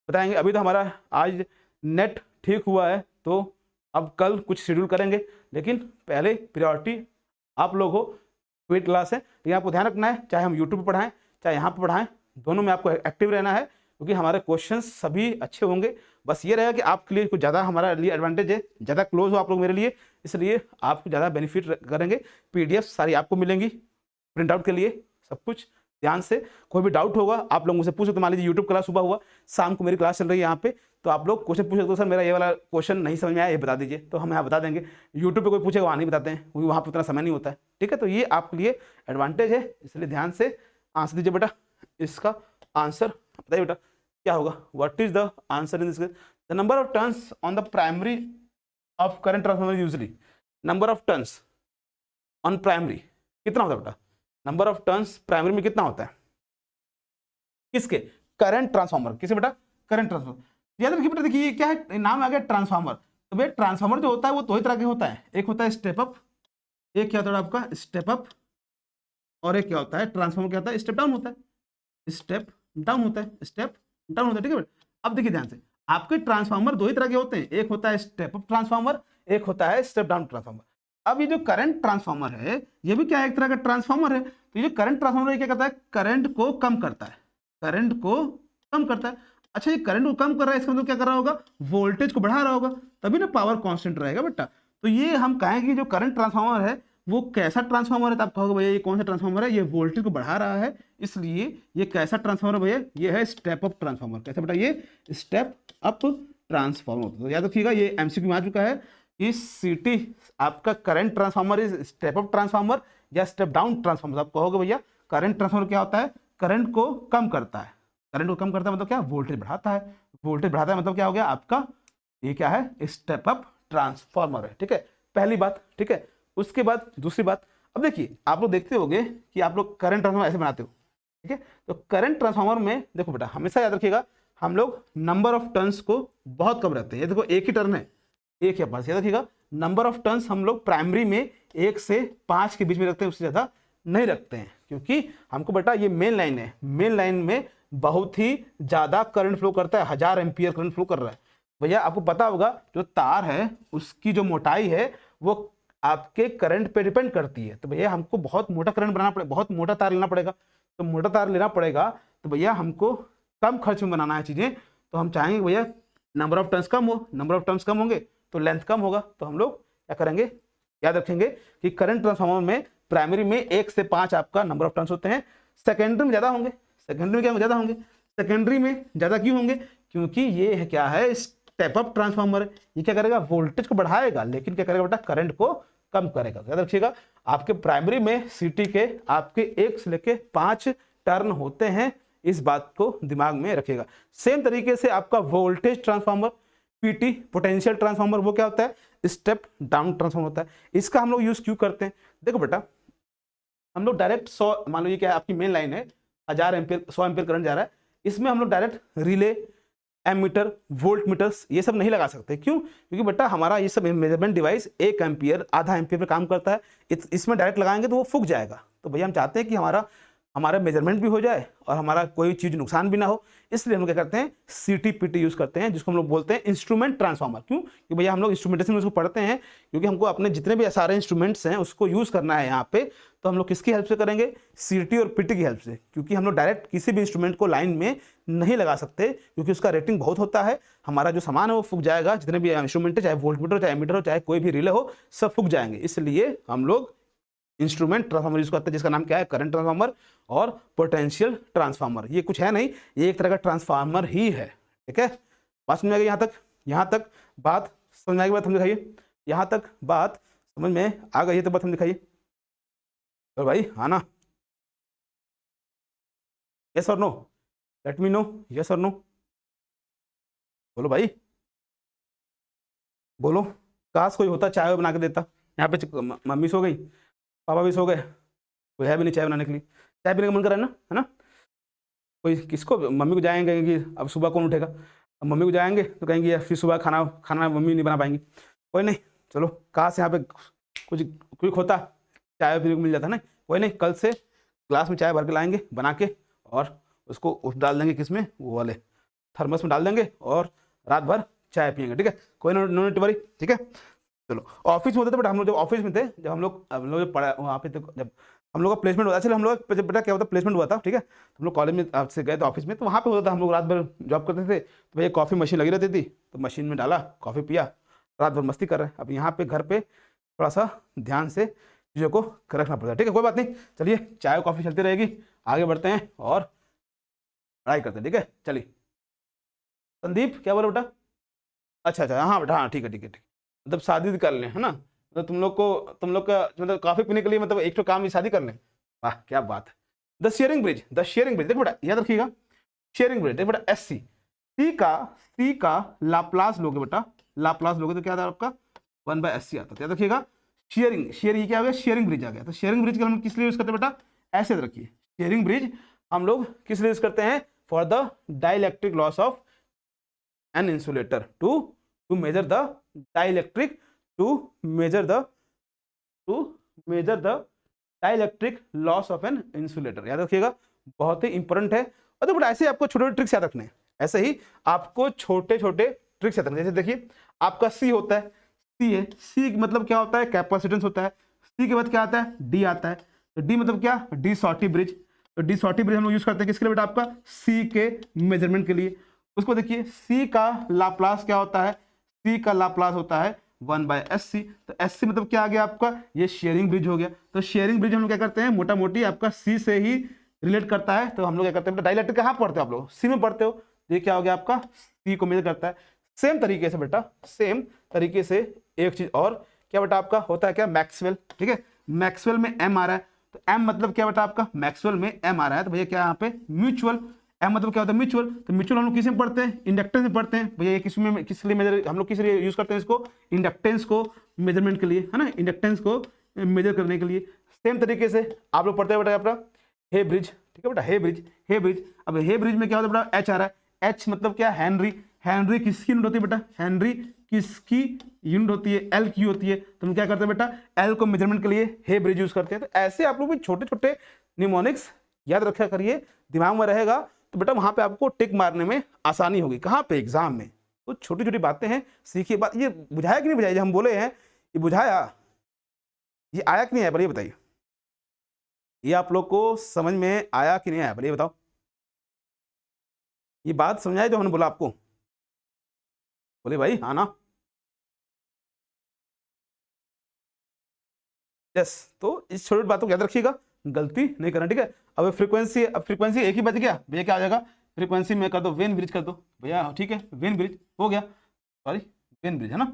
[SPEAKER 1] बताएंगे। अभी तो हमारा आज नेट ठीक हुआ है, तो अब कल कुछ शेड्यूल करेंगे, लेकिन पहले प्रायोरिटी आप लोग हो। पेड क्लास है, लेकिन आपको ध्यान रखना है चाहे हम यूट्यूब पर पढ़ाएं चाहे यहाँ पर पढ़ाएं, दोनों में आपको एक्टिव रहना है क्योंकि हमारे क्वेश्चंस सभी अच्छे होंगे। बस ये रहेगा कि आपके लिए कुछ ज़्यादा हमारे लिए एडवांटेज है, ज़्यादा क्लोज हो आप लोग मेरे लिए, इसलिए आपको ज़्यादा बेनिफिट करेंगे। PDF सारी आपको मिलेंगी प्रिंट आउट के लिए, सब कुछ ध्यान से। कोई भी डाउट होगा आप लोग मुझसे पूछ सकते, मान लीजिए यूट्यूब क्लास सुबह हुआ, शाम को मेरी क्लास चल रही है यहाँ पे, तो आप लोग क्वेश्चन पूछ सकते हो, सर मेरा ये वाला क्वेश्चन नहीं समझ में आया, ये बता दीजिए, तो हम यहाँ बता देंगे। यूट्यूब पे कोई पूछेगा वहाँ नहीं बताते हैं क्योंकि वहाँ पर उतना समय नहीं होता है, ठीक है। तो ये आपके लिए एडवांटेज है, इसलिए ध्यान से आंसर दीजिए बेटा। इसका आंसर बताइए बेटा क्या होगा, what is the answer in this case? The number of turns on the primary of current transformer usually, number of turns on primary कितना होता है बेटा? नंबर ऑफ टर्न्स प्राइमरी में कितना होता है किसके? Current transformer. किसे बेटा? Current transformer. याद रखिए बेटा, देखिए क्या है, नाम आ गया ट्रांसफार्मर। तो भैया ट्रांसफार्मर जो होता है वो दो ही तरह के होता है, एक होता है स्टेप अप, एक क्या होता है आपका स्टेप अप, और एक क्या होता है ट्रांसफार्मर क्या होता है, स्टेप डाउन होता है, स्टेप डाउन होता है, स्टेप डाउन होता है, ठीक है बेटा। अब देखिए ध्यान से, आपके ट्रांसफार्मर दो ही तरह के होते हैं, एक होता है स्टेप अप ट्रांसफार्मर, एक होता है स्टेप डाउन ट्रांसफार्मर। अब ये जो करंट ट्रांसफार्मर है ये भी क्या है, एक तरह का ट्रांसफार्मर है। तो ये जो करंट ट्रांसफार्मर क्या करता है, करंट को कम करता है, करंट को कम करता है। अच्छा, ये करंट को कम कर रहा है, इसका मतलब क्या कर रहा होगा, वोल्टेज को बढ़ा रहा होगा, तभी ना पावर कांस्टेंट रहेगा बेटा। तो ये हम कहेंगे जो करंट ट्रांसफार्मर है वो कैसा ट्रांसफार्मर है, तो आप कहोगे भैया ये कौन सा ट्रांसफार्मर है, ये वोल्टेज को बढ़ा रहा है, इसलिए ये कैसा ट्रांसफार्मर भैया, ये है स्टेप अप ट्रांसफार्मर। कैसा बेटा, ये स्टेप अप ट्रांसफार्मर। तो याद रखिएगा, ये MCQ में आ चुका है, ये CT आपका current transformer is step up transformer या स्टेप डाउन ट्रांसफार्मर। आप कहोगे भैया करंट ट्रांसफार्मर क्या होता है, करंट को कम करता है, करंट को कम करता है मतलब क्या, वोल्टेज बढ़ाता है, वोल्टेज बढ़ाता है मतलब क्या हो गया आपका, ये क्या है, स्टेप अप ट्रांसफार्मर है, ठीक है, पहली बात, ठीक है। उसके बाद दूसरी बात, अब देखिए आप लोग देखते होंगे कि आप लोग करंट ट्रांसफार्मर ऐसे बनाते हो, ठीक है। तो करंट ट्रांसफार्मर में देखो बेटा, हमेशा याद रखिएगा हम लोग नंबर ऑफ टर्न्स को बहुत कम रखते हैं। ये देखो एक ही टर्न है, एक है पास, याद रखिएगा नंबर ऑफ टर्न्स हम लोग प्राइमरी में 1 से 5 के बीच में रखते हैं, उससे ज़्यादा नहीं रखते हैं, क्योंकि हमको बेटा ये मेन लाइन है, मेन लाइन में बहुत ही ज़्यादा करंट फ्लो करता है, 1000 एम्पियर करंट फ्लो कर रहा है। भैया आपको पता होगा जो तार है उसकी जो मोटाई है वो आपके करंट पे डिपेंड करती है। तो भैया हमको बहुत मोटा करंट बनाना पड़ेगा, बहुत मोटा तार लेना पड़ेगा। तो मोटा तार लेना पड़ेगा तो भैया हमको कम खर्च में बनाना है चीज़ें। तो हम चाहेंगे भैया नंबर ऑफ टर्न्स कम हो, नंबर ऑफ टर्न्स कम होंगे तो लेंथ कम होगा। तो हम लोग क्या करेंगे, याद रखेंगे कि करंट ट्रांसफार्मर में प्राइमरी में 1 से 5 आपका नंबर ऑफ टर्न्स होते हैं, सेकेंडरी में ज़्यादा होंगे। सेकेंडरी में क्या ज़्यादा होंगे, सेकेंडरी में ज़्यादा क्यों होंगे, क्योंकि ये है क्या है, स्टेप अप ट्रांसफार्मर है। ये क्या करेगा, वोल्टेज को बढ़ाएगा, लेकिन क्या करेगा बेटा, करंट को कम करेगा। याद रखिएगा आपके प्राइमरी में CT के आपके 1 से लेके 5 टर्न होते हैं, इस बात को दिमाग में रखिएगा। सेम तरीके से आपका voltage transformer PT potential transformer वो क्या होता है, स्टेप डाउन ट्रांसफार्मर होता है। इसका हम लोग यूज क्यों करते हैं, देखो बेटा हम लोग डायरेक्ट 100 मान लो ये क्या है आपकी मेन लाइन है, 1000 एम्पियर 100 एम्पियर करंट जा रहा है, इसमें हम लोग direct relay ammeter volt meters ये सब नहीं लगा सकते। क्यों, क्योंकि बेटा हमारा ये सब मेजरमेंट डिवाइस 1 एम्पियर आधा एम्पियर पे काम करता है, इसमें डायरेक्ट लगाएंगे तो वो फूक जाएगा। तो भैया हम चाहते हैं कि हमारा मेजरमेंट भी हो जाए और हमारा कोई चीज़ नुकसान भी ना हो, इसलिए हम लोग क्या करते हैं, CT PT यूज़ करते हैं, जिसको हम लोग बोलते हैं इंस्ट्रूमेंट ट्रांसफार्मर। क्यों, क्योंकि भैया हम लोग इंस्ट्रूमेंटेशन में उसको पढ़ते हैं, क्योंकि हमको अपने जितने भी सारे इंस्ट्रूमेंट्स हैं उसको यूज़ करना है यहाँ पे। तो हम लोग किसकी हेल्प से करेंगे, CT और PT की हेल्प से, क्योंकि हम लोग डायरेक्ट किसी भी इंस्ट्रूमेंट को लाइन में नहीं लगा सकते, क्योंकि उसका रेटिंग बहुत होता है, हमारा जो सामान है वो फूक जाएगा, जितने भी इंस्ट्रूमेंट है, चाहे वोल्ट मीटर हो, चाहे एमीटर हो, चाहे कोई भी रिले हो, सब फूक जाएंगे। इसलिए हम लोग इंस्ट्रूमेंट ट्रांसफार्मर यूज करते हैं, जिसका नाम क्या है, करंट ट्रांसफार्मर और पोटेंशियल ट्रांसफार्मर। ये कुछ है नहीं, ये एक तरह का ट्रांसफार्मर ही है, ठीक है। बात समझ आ गई, यहाँ तक बात समझ आ गई, बात हम दिखाइए, यहाँ तक बात समझ में आ गई है तो बात हम दिखाइए। तो भाई हाँ ना, यस और no, let me know, yes और नो, बोलो भाई बोलो। काश कोई होता चाय बना के देता, यहाँ पे मम्मी सो गई, पापा भी सो गए, कोई है भी नहीं चाय बनाने के लिए, चाय पीने का मन कर रहा है ना, कोई किसको, मम्मी को जाएंगे कहेंगे अब सुबह कौन उठेगा, अब मम्मी को जाएंगे तो कहेंगे यार फिर सुबह खाना मम्मी नहीं बना पाएंगी। कोई नहीं, चलो काश यहाँ पे कुछ क्विक होता, चाय पीने को मिल जाता ना। कोई नहीं, कल से ग्लास में चाय भर के लाएंगे बना के, और उसको डाल देंगे किसमें, वो वाले थर्मस में डाल देंगे, और रात भर चाय पियेंगे, ठीक है। कोई नो वरी, ठीक है। चलो ऑफिस में होते थे, बट हम लोग जब ऑफिस में थे, जब हम लोग जो पढ़ा वहाँ पे, तो जब हम लोग का प्लेसमेंट हुआ, चलो हम लोग बेटा क्या होता प्लेसमेंट हुआ था, ठीक है, तो हम लोग कॉलेज में आपसे गए थे ऑफिस में, तो वहाँ पे होता था, हम लोग रात भर जॉब करते थे, तो भैया कॉफ़ी मशीन लगी रहती थी, तो मशीन में डाला, कॉफ़ी पिया, रात भर मस्ती कर रहे हैं। अब यहाँ पे घर पे थोड़ा सा ध्यान से चीज़ों को रखना पड़ता है, ठीक है, कोई बात नहीं, चलिए चाय कॉफ़ी चलती रहेगी, आगे बढ़ते हैं और पढ़ाई करते हैं, ठीक है। चलिए संदीप क्या बोला बेटा? अच्छा अच्छा, हाँ बेटा, हाँ ठीक है ठीक है ठीक है, मतलब शादी कर लें, है ना, मतलब तुम लोग का मतलब कॉफी पीने के लिए मतलब एक तो काम ही शादी कर लें, वाह क्या बात है। The Schering bridge, the Schering bridge, देखो बेटा याद रखिएगा, शेयरिंग ब्रिज, देखो बेटा एस सी का लाप्लास लोगे बेटा, लाप्लास लोगे तो क्या आता है आपका 1/SC आता है, याद रखिएगा। शेयरिंग, शेयर ये क्या हो गया, शेयरिंग ब्रिज आ गया, तो शेयरिंग ब्रिज का हम किस लिए यूज करते हैं बेटा, ऐसे याद रखिए, शेयरिंग ब्रिज हम लोग किस लिए यूज करते हैं, for the dielectric loss of an insulator, to measure the dielectric, to measure the dielectric loss of an insulator, याद रखिएगा, बहुत ही इंपॉर्टेंट है। और देखो ऐसे ही आपको छोटे छोटे ट्रिक्स याद रखने हैं, ऐसे ही आपको छोटे छोटे ट्रिक्स याद रखने, जैसे देखिए आपका सी होता है, सी है, सी मतलब क्या होता है, कैपेसिटेंस होता है, सी के बाद क्या आता है, डी आता है, तो डी मतलब क्या, डी शॉर्टी ब्रिज, तो डी शॉर्टी ब्रिज हम लोग यूज करते हैं किसके लिए बेटा, आपका सी के मेजरमेंट के लिए। उसको देखिए सी का लाप्लास क्या होता है, सी का लाप्लास होता है 1/SC, तो SC मतलब क्या आ गया आपका, ये शेयरिंग ब्रिज हो गया। तो शेयरिंग ब्रिज हम लोग क्या करते हैं, मोटा मोटी आपका सी से ही रिलेट करता है, तो हम लोग क्या करते हैं, डाइलेक्ट्रिक कहाँ पढ़ते हो आप लोग, सी में पढ़ते हो, ये क्या हो गया आपका, सी को मेजर करता है। सेम तरीके से बेटा, सेम तरीके से एक चीज और क्या बेटा आपका होता है क्या, मैक्सवेल, ठीक है, मैक्सवेल में एम आ रहा है, तो एम मतलब क्या बेटा आपका, मैक्सवेल में एम आ रहा है, तो भैया क्या यहाँ पे म्यूचुअल, एम मतलब क्या होता है, म्यूचुअल, तो म्यूचुअल हम लोग किस में पढ़ते हैं, इंडक्टेंस में पढ़ते हैं, भैया ये किस में, किस लिए मेजर, हम लोग किस लिए यूज करते हैं इसको, इंडक्टेंस को मेजरमेंट के लिए, है ना, इंडक्टेंस को मेजर करने के लिए। सेम तरीके से आप लोग पढ़ते हैं बेटा अपना हे ब्रिज, ठीक है बेटा, हे ब्रिज, हे ब्रिज, अब हे ब्रिज में क्या होता है बेटा, एच आ रहा है, एच मतलब क्या, हेनरी, हेनरी किसकी यूनिट होती है बेटा, हेनरी किसकी यूनिट होती है, एल की होती है, तो हम क्या करते हैं बेटा, एल को मेजरमेंट के लिए हे ब्रिज यूज करते हैं। तो ऐसे आप लोग भी छोटे छोटे निमोनिक्स याद रखा करिए, दिमाग में रहेगा, तो बेटा वहां पे आपको टिक मारने में आसानी होगी, कहाँ पे, एग्जाम में। तो छोटी छोटी बातें हैं, सीखिए। बात ये बुझाया कि नहीं बुझाया, जो हम बोले हैं ये बुझाया, ये आया कि नहीं आया, बड़े बताइए, ये आप लोग को समझ में आया कि नहीं आया, बड़े बताओ, ये बात समझ आए जो हमने बोला आपको, बोले भाई हाँ ना, यस। तो इस छोटी बातों को याद रखिएगा, गलती नहीं करना, ठीक है। अब फ्रीक्वेंसी, अब फ्रीक्वेंसी एक ही बच गया भैया, क्या आ जाएगा, फ्रीक्वेंसी में कर दो वेन ब्रिज कर दो भैया, ठीक है, वेन ब्रिज हो गया, सॉरी वेन ब्रिज है ना,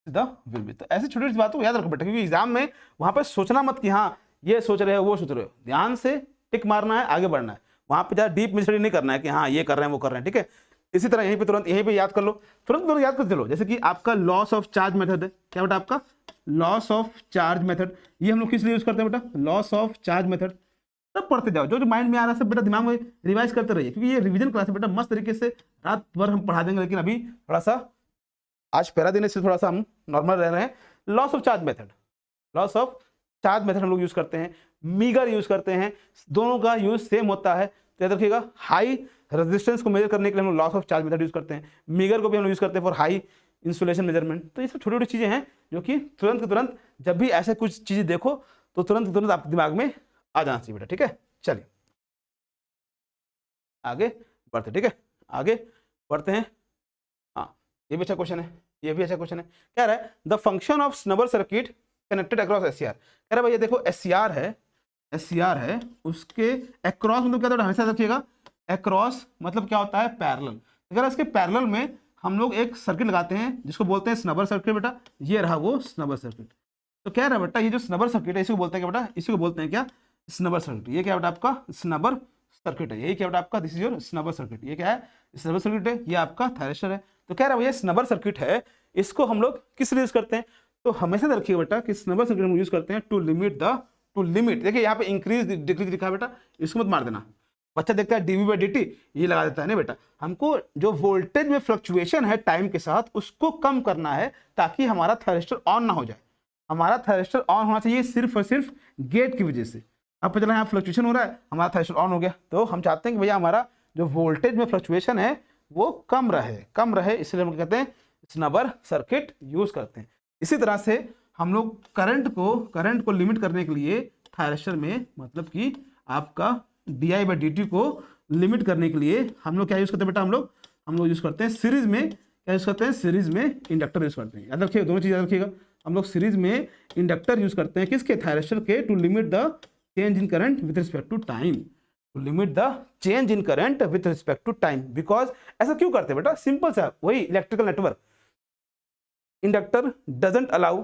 [SPEAKER 1] द वेन ब्रिज। तो ऐसी छोटी छोटी बातों को याद रखो बेटा, क्योंकि एग्जाम में वहां पर सोचना मत कि हाँ ये सोच रहे हो वो सोच रहे हो, ध्यान से टिक मारना है, आगे बढ़ना है, वहां पर ज़्यादा डीप में स्टडी नहीं करना है कि हाँ ये कर रहे हैं वो कर रहे हैं, ठीक है। इसी तरह यहीं पे तुरंत यहीं पे याद कर लो, तुरंत याद कर चलो, जैसे कि आपका लॉस ऑफ चार्ज मेथड है, क्या बेटा आपका लॉस ऑफ चार्ज मेथड, ये हम लोग किस लिए यूज करते हैं बेटा, लॉस ऑफ चार्ज मेथड। तब पढ़ते जाओ, जो जो माइंड में आ रहा है सब बेटा दिमाग में रिवाइज करते रहिए, क्योंकि ये रिवीजन क्लास है बेटा, मस्त तरीके से रात भर हम पढ़ा देंगे। लेकिन अभी थोड़ा सा आज पहला दिन से थोड़ा सा हम नॉर्मल रह रहे हैं। Loss of charge method, loss of charge method हम लोग यूज करते हैं, मीगर यूज करते हैं, दोनों का यूज सेम होता है। तो याद रखिएगा, हाई रेजिस्टेंस को मेजर करने के लिए हम लोग loss of charge method use करते हैं, मीगर को भी हम लोग यूज करते हैं फॉर हाई इंसुलेशन मेजरमेंट। तो ये सब छोटी छोटी चीजें हैं जो कि तुरंत के तुरंत जब भी ऐसे कुछ चीजें देखो तो तुरंत तुरंत आपके दिमाग में आ जाना चाहिए बेटा, ठीक है। चलिए आगे बढ़ते, ठीक है, आगे बढ़ते हैं। हाँ ये भी अच्छा क्वेश्चन है, ये भी अच्छा क्वेश्चन है। कह रहा है the function of snubber circuit connected across SCR. कह रहा है भाई ये देखो एससीआर है, एससीआर है, उसके अक्रॉस मतलब क्या, तो हमेशा रखिएगा अक्रॉस मतलब क्या होता है, पैरेलल। अगर इसके पैरेलल में हम लोग एक सर्किट लगाते हैं जिसको बोलते हैं स्नबर सर्किट बेटा, ये रहा वो स्नबर सर्किट। तो क्या रहा बेटा, ये जो स्नबर सर्किट है इसी को बोलते हैं क्या बेटा, इसी को बोलते हैं क्या, स्नबर सर्किट। ये क्या बेटा आपका स्नबर सर्किट है, यही क्या बेटा आपका, दिस इज योर स्नबर सर्किट। ये क्या है, स्नबर सर्किट है, ये आपका थायरिस्टर है। तो कह रहा है भैया स्नबर सर्किट है, इसको हम लोग किस लिए यूज करते हैं, तो हमेशा रखिएगा बेटा कि स्नबर सर्किट हम यूज करते हैं टू लिमिट देखिए यहाँ पे इंक्रीज डिक्रीज लिखा है बेटा, इसको मत मार देना। बच्चा देखता है डीवी बाई डी ये लगा देता है, नहीं बेटा, हमको जो वोल्टेज में फ्लक्चुएशन है टाइम के साथ उसको कम करना है ताकि हमारा थायरिस्टर ऑन ना हो जाए। हमारा थायरिस्टर ऑन होना चाहिए सिर्फ और सिर्फ गेट की वजह से। अब पता चला यहाँ फ्लक्चुएशन हो रहा है, हमारा थायरिस्टर ऑन हो गया, तो हम चाहते हैं कि भैया हमारा जो वोल्टेज में फ्लक्चुएशन है वो कम रहे, इसलिए हम कहते हैं स्नबर सर्किट यूज करते हैं। इसी तरह से हम लोग करंट को लिमिट करने के लिए थायरेस्टर में, मतलब कि आपका di/dt को लिमिट करने के लिए हम लोग क्या यूज करते हैं बेटा, हम लोग यूज करते हैं सीरीज में, क्या यूज करते हैं, सीरीज में इंडक्टर यूज करते हैं। याद रखिएगा, दोनों चीज याद रखिएगा, हम लोग सीरीज में इंडक्टर यूज करते हैं किसके, थायरेस्टर के, to limit the change in current with respect to time, to limit the change in current with respect to time. Because ऐसा क्यों करते हैं बेटा, सिंपल सा, वही electrical network, inductor doesn't allow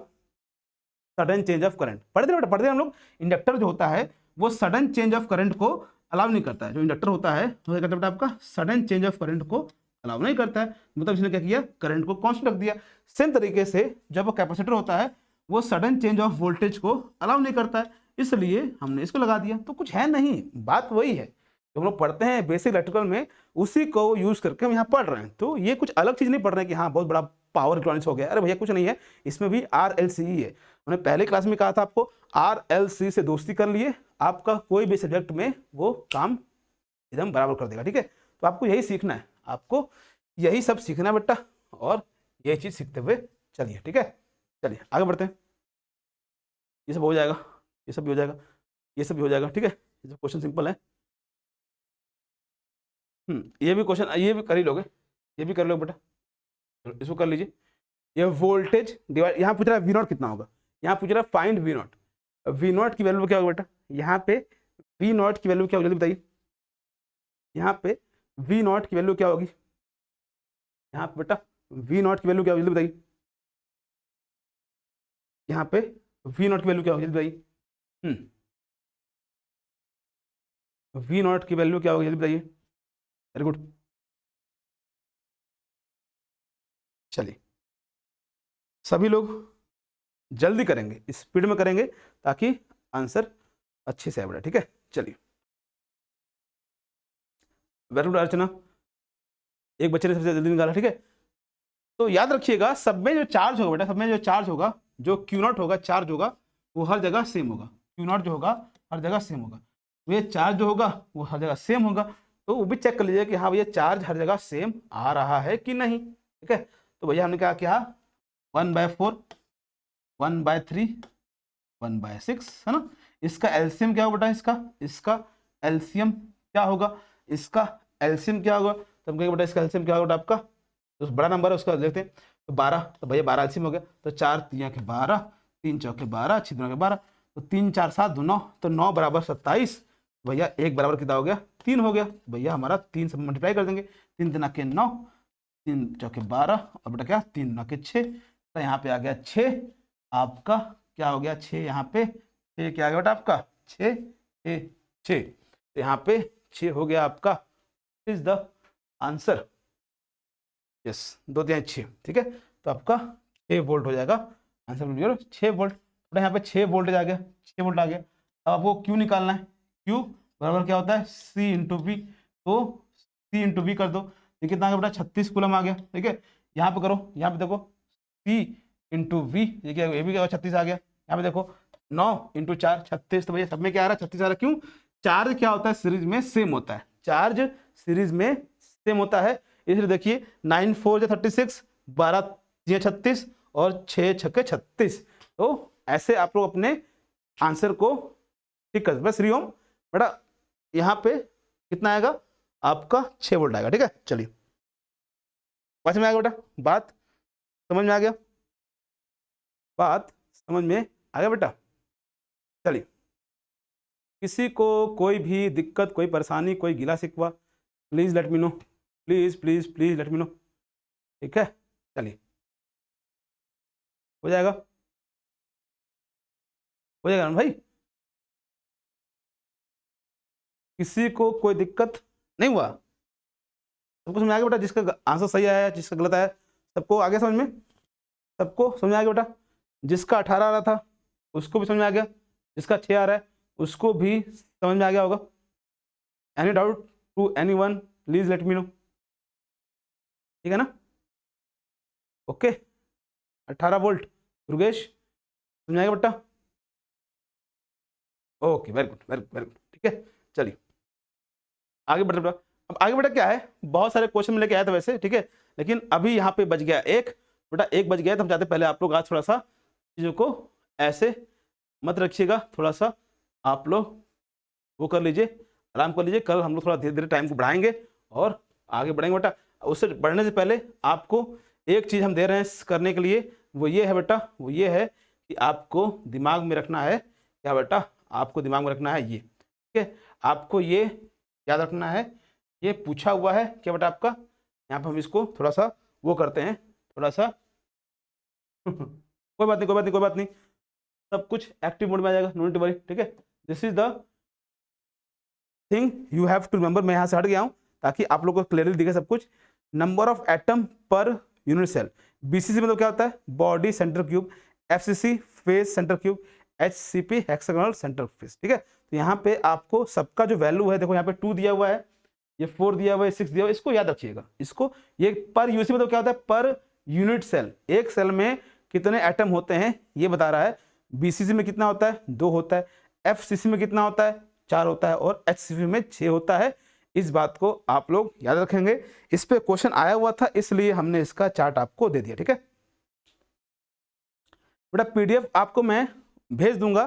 [SPEAKER 1] sudden change of current. पढ़ते हैं हम लोग, इंडक्टर जो होता है वो सडन चेंज ऑफ करंट को अलाउ नहीं करता है। जो इंडक्टर होता है वो क्या करता है आपका, सडन चेंज ऑफ करंट को अलाउ नहीं करता है, मतलब इसने क्या किया, करंट को कांस्टेंट रख दिया। सेम तरीके से जब वो कैपेसिटर होता है वो सडन चेंज ऑफ वोल्टेज को अलाउ नहीं करता है, इसलिए हमने इसको लगा दिया। तो कुछ है नहीं, बात वही है जो हम लोग पढ़ते हैं बेसिक इलेक्ट्रिकल में, उसी को यूज करके हम यहाँ पढ़ रहे हैं। तो ये कुछ अलग चीज नहीं पढ़ रहे हैं कि हाँ बहुत बड़ा पावर इलेक्ट्रॉनिक्स हो गया, अरे भैया कुछ नहीं है, इसमें भी RLCE है। हमने पहले क्लास में कहा था आपको, RLC से दोस्ती कर लिए, आपका कोई भी सब्जेक्ट में वो काम एकदम बराबर कर देगा। ठीक है, तो आपको यही सीखना है, आपको यही सब सीखना है बेटा, और यही चीज सीखते हुए चलिए। ठीक है, चलिए आगे बढ़ते हैं। ये सब हो जाएगा, ये सब भी हो जाएगा, ये सब भी हो जाएगा। ठीक है, ये सब क्वेश्चन सिंपल है। ये भी क्वेश्चन, ये भी कर ही लोगे, ये भी कर लोगे बेटा, इसको कर लीजिए। ये वोल्टेज डिवाइड, यहाँ पूछ रहा है V0 कितना होगा, यहाँ पूछ रहा है फाइंड V0। V0 की वैल्यू क्या होगा बेटा, यहाँ पे V0 की वैल्यू क्या होगी जल्दी बताइए, यहाँ पे V0 की वैल्यू क्या होगी, यहाँ पे बेटा V0 की वैल्यू क्या होगी जल्दी बताइए, यहाँ पे V0 की वैल्यू क्या होगी जल्दी बताइए, V0 की वैल्यू क्या होगी जल्दी बताइए। वेरी गुड, चलिए सभी लोग जल्दी करेंगे, स्पीड में करेंगे ताकि आंसर अच्छे से आए बेटा। ठीक है, चलिए। वेरी गुड अर्चना, एक बच्चे ने सबसे जल्दी निकाला। ठीक है, तो याद रखिएगा, सब में जो चार्ज होगा बेटा, सब में जो चार्ज होगा, जो Q0 होगा, चार्ज होगा, वो हर जगह सेम होगा। Q0 जो होगा हर जगह सेम होगा, तो ये चार्ज जो होगा वो हर जगह सेम होगा। तो वो भी चेक कर लीजिए कि हाँ भैया चार्ज हर जगह सेम आ रहा है कि नहीं। ठीक है, तो भैया हमने क्या 1/4, 1/3, 1/6 है ना। इसका एलसीएम क्या होगा बेटा, इसका एलसीएम क्या होगा, इसका एलसीएम क्या होगा, तो हम कहेंगे बेटा इसका एलसीएम क्या होगा आपका, तो बड़ा नंबर है उसका देखते हैं, तो 12, तो भैया 12 एलसीएम हो गया, तो 4 3 के 12, 3 चौके 12, 6 दूना के 12, तो 3 4 7 9, तो 9 बराबर 27, भैया 1 बराबर कितना हो गया, 3 हो गया। भैया हमारा 3 से मल्टीप्लाई कर देंगे, 3 3 के 9, 3 चौके 12, और बेटा क्या 3 9 के 6, तो यहाँ पे आ गया 6, आपका क्या हो गया 6, यहाँ पे 6 क्या आ गया बेटा आपका 6 6 6, तो यहाँ पे 6 हो गया आपका, इज द आंसर। यस, 2 3 6। ठीक है, तो आपका 6 वोल्ट हो जाएगा आंसर, 6 वोल्ट। तो यहाँ पे 6 वोल्टेज आ गया, 6 वोल्ट आ गया। अब आपको क्यू निकालना है, क्यू बराबर क्या होता है C/V, तो C/V कर दो, ये कितना आ गया बेटा 36 कूलम आ गया। ठीक है, यहाँ पे करो, यहाँ पे देखो C/V, ये क्या, ये भी क्या 36 आ गया। यहाँ पे देखो 9 × 4 36, तो भैया सब में क्या आ रहा है 36 आ रहा है। क्यों, चार्ज क्या होता है सीरीज में सेम होता है, चार्ज सीरीज में सेम होता है, इसलिए देखिए 9 4 36, 12 3 36 और 6 6 36। तो ऐसे आप लोग अपने आंसर को ठीक कर बस। हरिओम बेटा, यहाँ पे कितना आएगा आपका 6 वोल्ट आएगा। ठीक है, चलिए समझ में आ गया बेटा, बात समझ में आ गया, बात समझ में आ गया बेटा। चलिए, किसी को कोई भी दिक्कत, कोई परेशानी, कोई गिला शिकवा, please let me no, please please please let me know. ठीक है, चलिए हो जाएगा, हो जाएगा ना भाई, किसी को कोई दिक्कत नहीं हुआ, सबको समझ आ गया बेटा, जिसका आंसर सही आया जिसका गलत आया सबको आ गया समझ में, सबको समझ आ गया बेटा। जिसका 18 आ रहा था उसको भी समझ में आ गया, जिसका 6 आ रहा है उसको भी समझ में आ गया होगा। Any doubt to anyone, please let me know. ठीक है ना, ओके 18 वोल्ट दुर्गेश समझ आएगा बेटा, okay very good very good very good. ठीक है, चलिए आगे बढ़ते बेटा। अब आगे बेटा क्या है, बहुत सारे क्वेश्चन में लेके आया था वैसे, ठीक है, लेकिन अभी यहाँ पे बच गया एक बेटा, एक बच गया, तो हम चाहते पहले आप लोग आज थोड़ा सा चीज़ों को ऐसे मत रखिएगा, थोड़ा सा आप लोग वो कर लीजिए, आराम कर लीजिए। कल हम लोग थोड़ा धीरे धीरे टाइम को बढ़ाएंगे और आगे बढ़ेंगे बेटा। उससे बढ़ने से पहले आपको एक चीज़ हम दे रहे हैं करने के लिए, वो ये है बेटा, वो ये है कि आपको दिमाग में रखना है क्या बेटा, आपको दिमाग में रखना है ये, ठीक है, आपको ये याद रखना है। ये पूछा हुआ है क्या बेटा आपका, यहाँ पर हम इसको थोड़ा सा वो करते हैं, थोड़ा सा कोई बात नहीं, कोई बात नहीं, कोई बात नहीं, सब कुछ एक्टिव मोड में आ जाएगा, नो नीड टू वरी, ठीक है। This is the thing you have to remember. मैं यहाँ से हट गया हूँ ताकि आप लोगों को क्लियरली दिखे सब कुछ। Number of atom per unit cell, BCC मतलब क्या होता है, body center cube, FCC face center cube, HCP hexagonal center face, ठीक है। तो यहाँ पे आपको सबका जो वैल्यू है, देखो यहाँ पे 2 दिया हुआ है, ये 4 दिया हुआ है, 6 दिया हुआ है, इसको याद रखिएगा। इसको ये पर यूसी मतलब क्या होता है, पर यूनिट सेल, एक सेल में कितने एटम होते हैं ये बता रहा है। बीसीसी में कितना होता है, 2 होता है, एफसीसी में कितना होता है, 4 होता है, और एचसीपी में 6 होता है। इस बात को आप लोग याद रखेंगे। इस पे क्वेश्चन आया हुआ था, इसलिए हमने इसका चार्ट आपको दे दिया, ठीक है बेटा। पीडीएफ आपको मैं भेज दूंगा,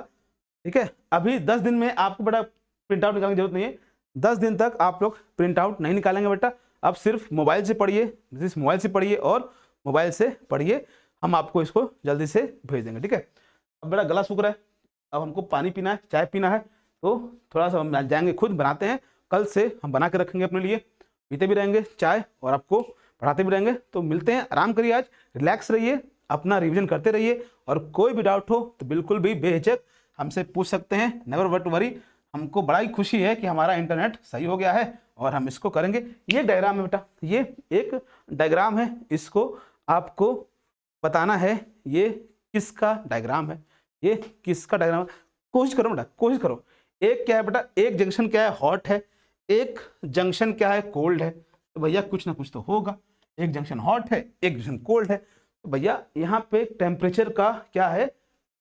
[SPEAKER 1] ठीक है। अभी 10 दिन में आपको बेटा प्रिंट आउट निकालने की जरूरत नहीं है, 10 दिन तक आप लोग प्रिंट आउट नहीं निकालेंगे बेटा। अब सिर्फ मोबाइल से पढ़िए, सिर्फ मोबाइल से पढ़िए और मोबाइल से पढ़िए, हम आपको इसको जल्दी से भेज देंगे, ठीक है। अब बेटा गला सूख रहा है, अब हमको पानी पीना है, चाय पीना है, तो थोड़ा सा हम जाएंगे खुद बनाते हैं, कल से हम बना के रखेंगे अपने लिए, पीते भी रहेंगे चाय और आपको पढ़ाते भी रहेंगे। तो मिलते हैं, आराम करिए, आज रिलैक्स रहिए, अपना रिवीजन करते रहिए, और कोई भी डाउट हो तो बिल्कुल भी बेहिचक हमसे पूछ सकते हैं, नेवर वट वरी। हमको बड़ा ही खुशी है कि हमारा इंटरनेट सही हो गया है और हम इसको करेंगे। ये डायग्राम है बेटा, ये एक डायग्राम है, इसको आपको बताना है ये किसका डायग्राम है, ये किसका डायग्राम है। कोशिश करो बेटा, कोशिश करो। एक क्या है बेटा, एक जंक्शन क्या है, हॉट है, एक जंक्शन क्या है, कोल्ड है। तो भैया कुछ ना कुछ तो होगा, एक जंक्शन हॉट है, एक जंक्शन कोल्ड है। तो भैया यहाँ पे टेम्परेचर का क्या है,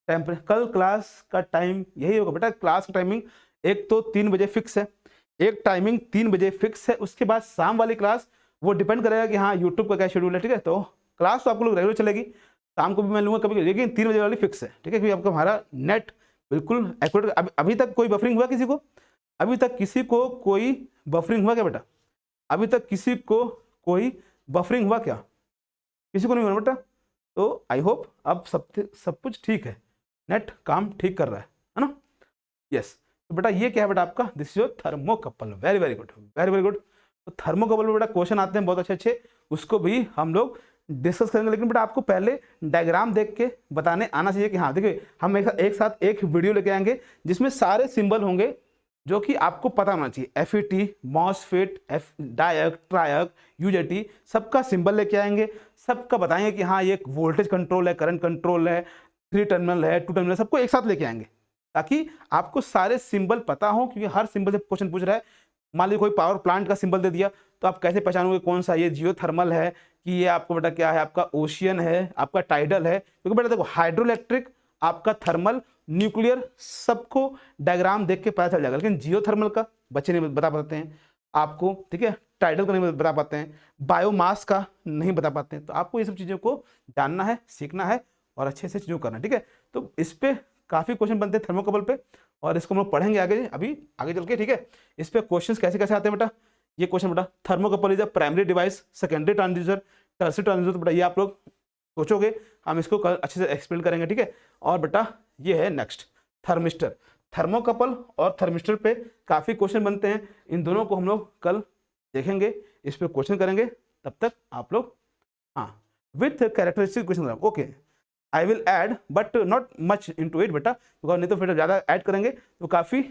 [SPEAKER 1] कल क्लास का टाइम यही होगा बेटा। क्लास का टाइमिंग एक तो 3 बजे फिक्स है, एक टाइमिंग 3 बजे फिक्स है। उसके बाद शाम वाली क्लास वो डिपेंड करेगा कि हाँ यूट्यूब का क्या शेड्यूल है, ठीक है। तो क्लास तो आपको लोग रेगुलर चलेगी, शाम को भी मैं लूँगा कभी, लेकिन 3 बजे वाली फिक्स है, ठीक है, क्योंकि आपका हमारा नेट बिल्कुल एक्यूरेट। अभी तक कोई बफरिंग हुआ किसी को, अभी तक किसी को कोई बफरिंग हुआ क्या बेटा, अभी तक किसी को कोई बफरिंग हुआ क्या, किसी को नहीं हुआ बेटा। तो आई होप अब सब कुछ ठीक है, नेट काम ठीक कर रहा है ना। यस, तो बेटा ये क्या है बेटा आपका, this is your thermocouple. Very very good, very very good. तो थर्मोकपल में बेटा क्वेश्चन आते हैं बहुत अच्छे अच्छे, उसको भी हम लोग डिस्कस करेंगे। लेकिन बेटा आपको पहले डायग्राम देख के बताने आना चाहिए कि हाँ देखिए, हम एक साथ एक वीडियो लेके आएंगे जिसमें सारे सिंबल होंगे जो कि आपको पता होना चाहिए। FET, मॉसफेट, डायक, ट्रायक, UJT, सबका सिंबल लेके आएंगे, सबका बताएंगे कि हाँ ये वोल्टेज कंट्रोल है, करंट कंट्रोल है, 3 टर्मिनल है, 2 टर्मिनल, सबको एक साथ लेके आएंगे ताकि आपको सारे सिंबल पता हो, क्योंकि हर सिंबल से क्वेश्चन पूछ रहा है। मान लीजिए कोई पावर प्लांट का सिंबल दे दिया तो आप कैसे पहचानोगे कौन सा ये जियोथर्मल है कि ये आपको बेटा क्या है, आपका ओशियन है, आपका टाइडल है। क्योंकि बेटा देखो हाइड्रोइलेक्ट्रिक, आपका थर्मल, न्यूक्लियर, सबको डायग्राम देख के पता चल जाएगा, लेकिन जियोथर्मल का बच्चे नहीं बता पाते हैं आपको, ठीक है, टाइडल का नहीं बता पाते हैं, बायोमास का नहीं बता पाते हैं। तो आपको ये सब चीज़ों को जानना है, सीखना है और अच्छे से चीज़ों करना है, ठीक है। तो इस पे काफ़ी क्वेश्चन बनते हैं थर्मोकपल पे, और इसको हम लोग पढ़ेंगे आगे, अभी आगे चल के, ठीक है। इस पे क्वेश्चंस कैसे कैसे आते हैं बेटा, ये क्वेश्चन बेटा, thermocouple is a primary device, secondary transducer, tertiary transducer. तो बेटा ये आप लोग सोचोगे, हम इसको अच्छे से एक्सप्लेन करेंगे, ठीक है। और बेटा ये है नेक्स्ट थर्मिस्टर। थर्मोकपल और थर्मिस्टर पे काफ़ी क्वेश्चन बनते हैं, इन दोनों को हम लोग कल देखेंगे, इस पे क्वेश्चन करेंगे। तब तक आप लोग हाँ with characteristic question, okay I will add but not much into it बेटा, बिकॉज नहीं तो फिर ज़्यादा ऐड करेंगे तो काफ़ी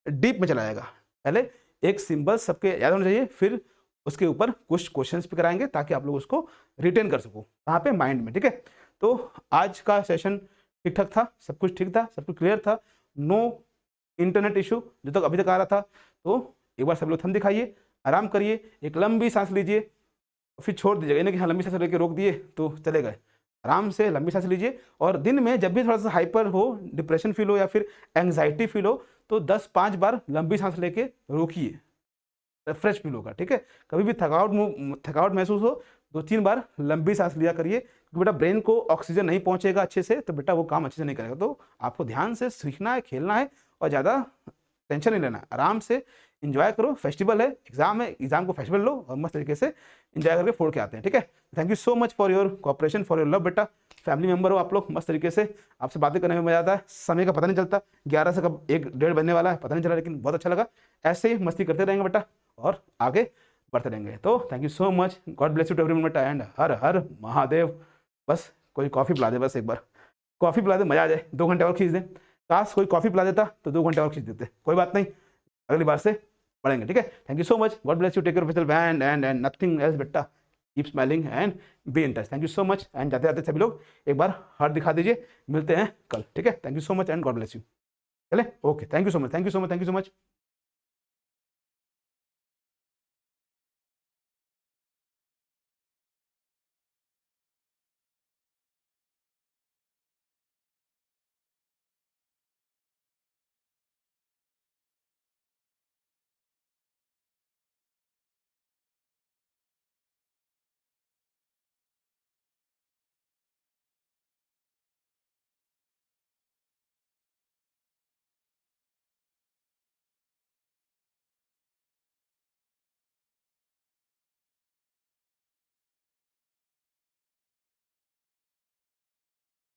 [SPEAKER 1] डीप में चला जाएगा। पहले एक सिंबल सबके याद होना चाहिए, फिर उसके ऊपर कुछ क्वेश्चंस भी कराएंगे ताकि आप लोग उसको रिटेन कर सको कहाँ पे, माइंड में, ठीक है। तो आज का सेशन ठीक ठाक था, सब कुछ ठीक था, सब कुछ क्लियर था, नो इंटरनेट इशू जो तक अभी तक आ रहा था। तो एक बार सब लोग थम दिखाइए, आराम करिए, एक लंबी सांस लीजिए, फिर छोड़ दीजिएगा, यानी कि हाँ लंबी सांस लेके रोक दिए तो चले गए। आराम से लंबी सांस लीजिए, और दिन में जब भी थोड़ा सा हाइपर हो, डिप्रेशन फील हो या फिर एंग्जाइटी फील हो तो 10-5 बार लंबी सांस लेके रोकिए, फ्रेश फील होगा, ठीक है। कभी भी थकावट महसूस हो 2-3 बार लंबी सांस लिया करिए, क्योंकि बेटा ब्रेन को ऑक्सीजन नहीं पहुंचेगा अच्छे से तो बेटा वो काम अच्छे से नहीं करेगा। तो आपको ध्यान से सीखना है, खेलना है और ज़्यादा टेंशन नहीं लेना, आराम से इंजॉय करो। फेस्टिवल है, एग्जाम है, एग्जाम को फेस्टिवल लो और मस्त तरीके से इंजॉय करके फोड़ के आते हैं, ठीक है। Thank you so much for your cooperation, for your love बेटा। फैमिली मेंबर हो आप लोग, मस्त तरीके से आपसे बातें करने में मजा आता है, समय का पता नहीं चलता, 11 से कब 1-1:30 बजने वाला है पता नहीं चला, लेकिन बहुत अच्छा लगा। ऐसे ही मस्ती करते रहेंगे बेटा और आगे बढ़ते रहेंगे। तो thank you so much, God bless you to everyone and, एंड हर हर महादेव। बस कोई कॉफ़ी पिला दे, बस एक बार कॉफ़ी पिला दे, मजा आ जाए। 2 घंटे और खींच दें, काश कोई कॉफ़ी पिला देता तो 2 घंटे और खींच देते। कोई बात नहीं, अगली बार से बढ़ेंगे, ठीक है। Thank you so much, God bless you, take care of yourself and nothing else बेटा, keep smiling and be in touch. Thank you so much, and जाते जाते सभी लोग एक बार हार्ट दिखा दीजिए। मिलते हैं कल, ठीक है। Thank you so much and God bless you. चले, okay, thank you so much, thank you so much, thank you so much.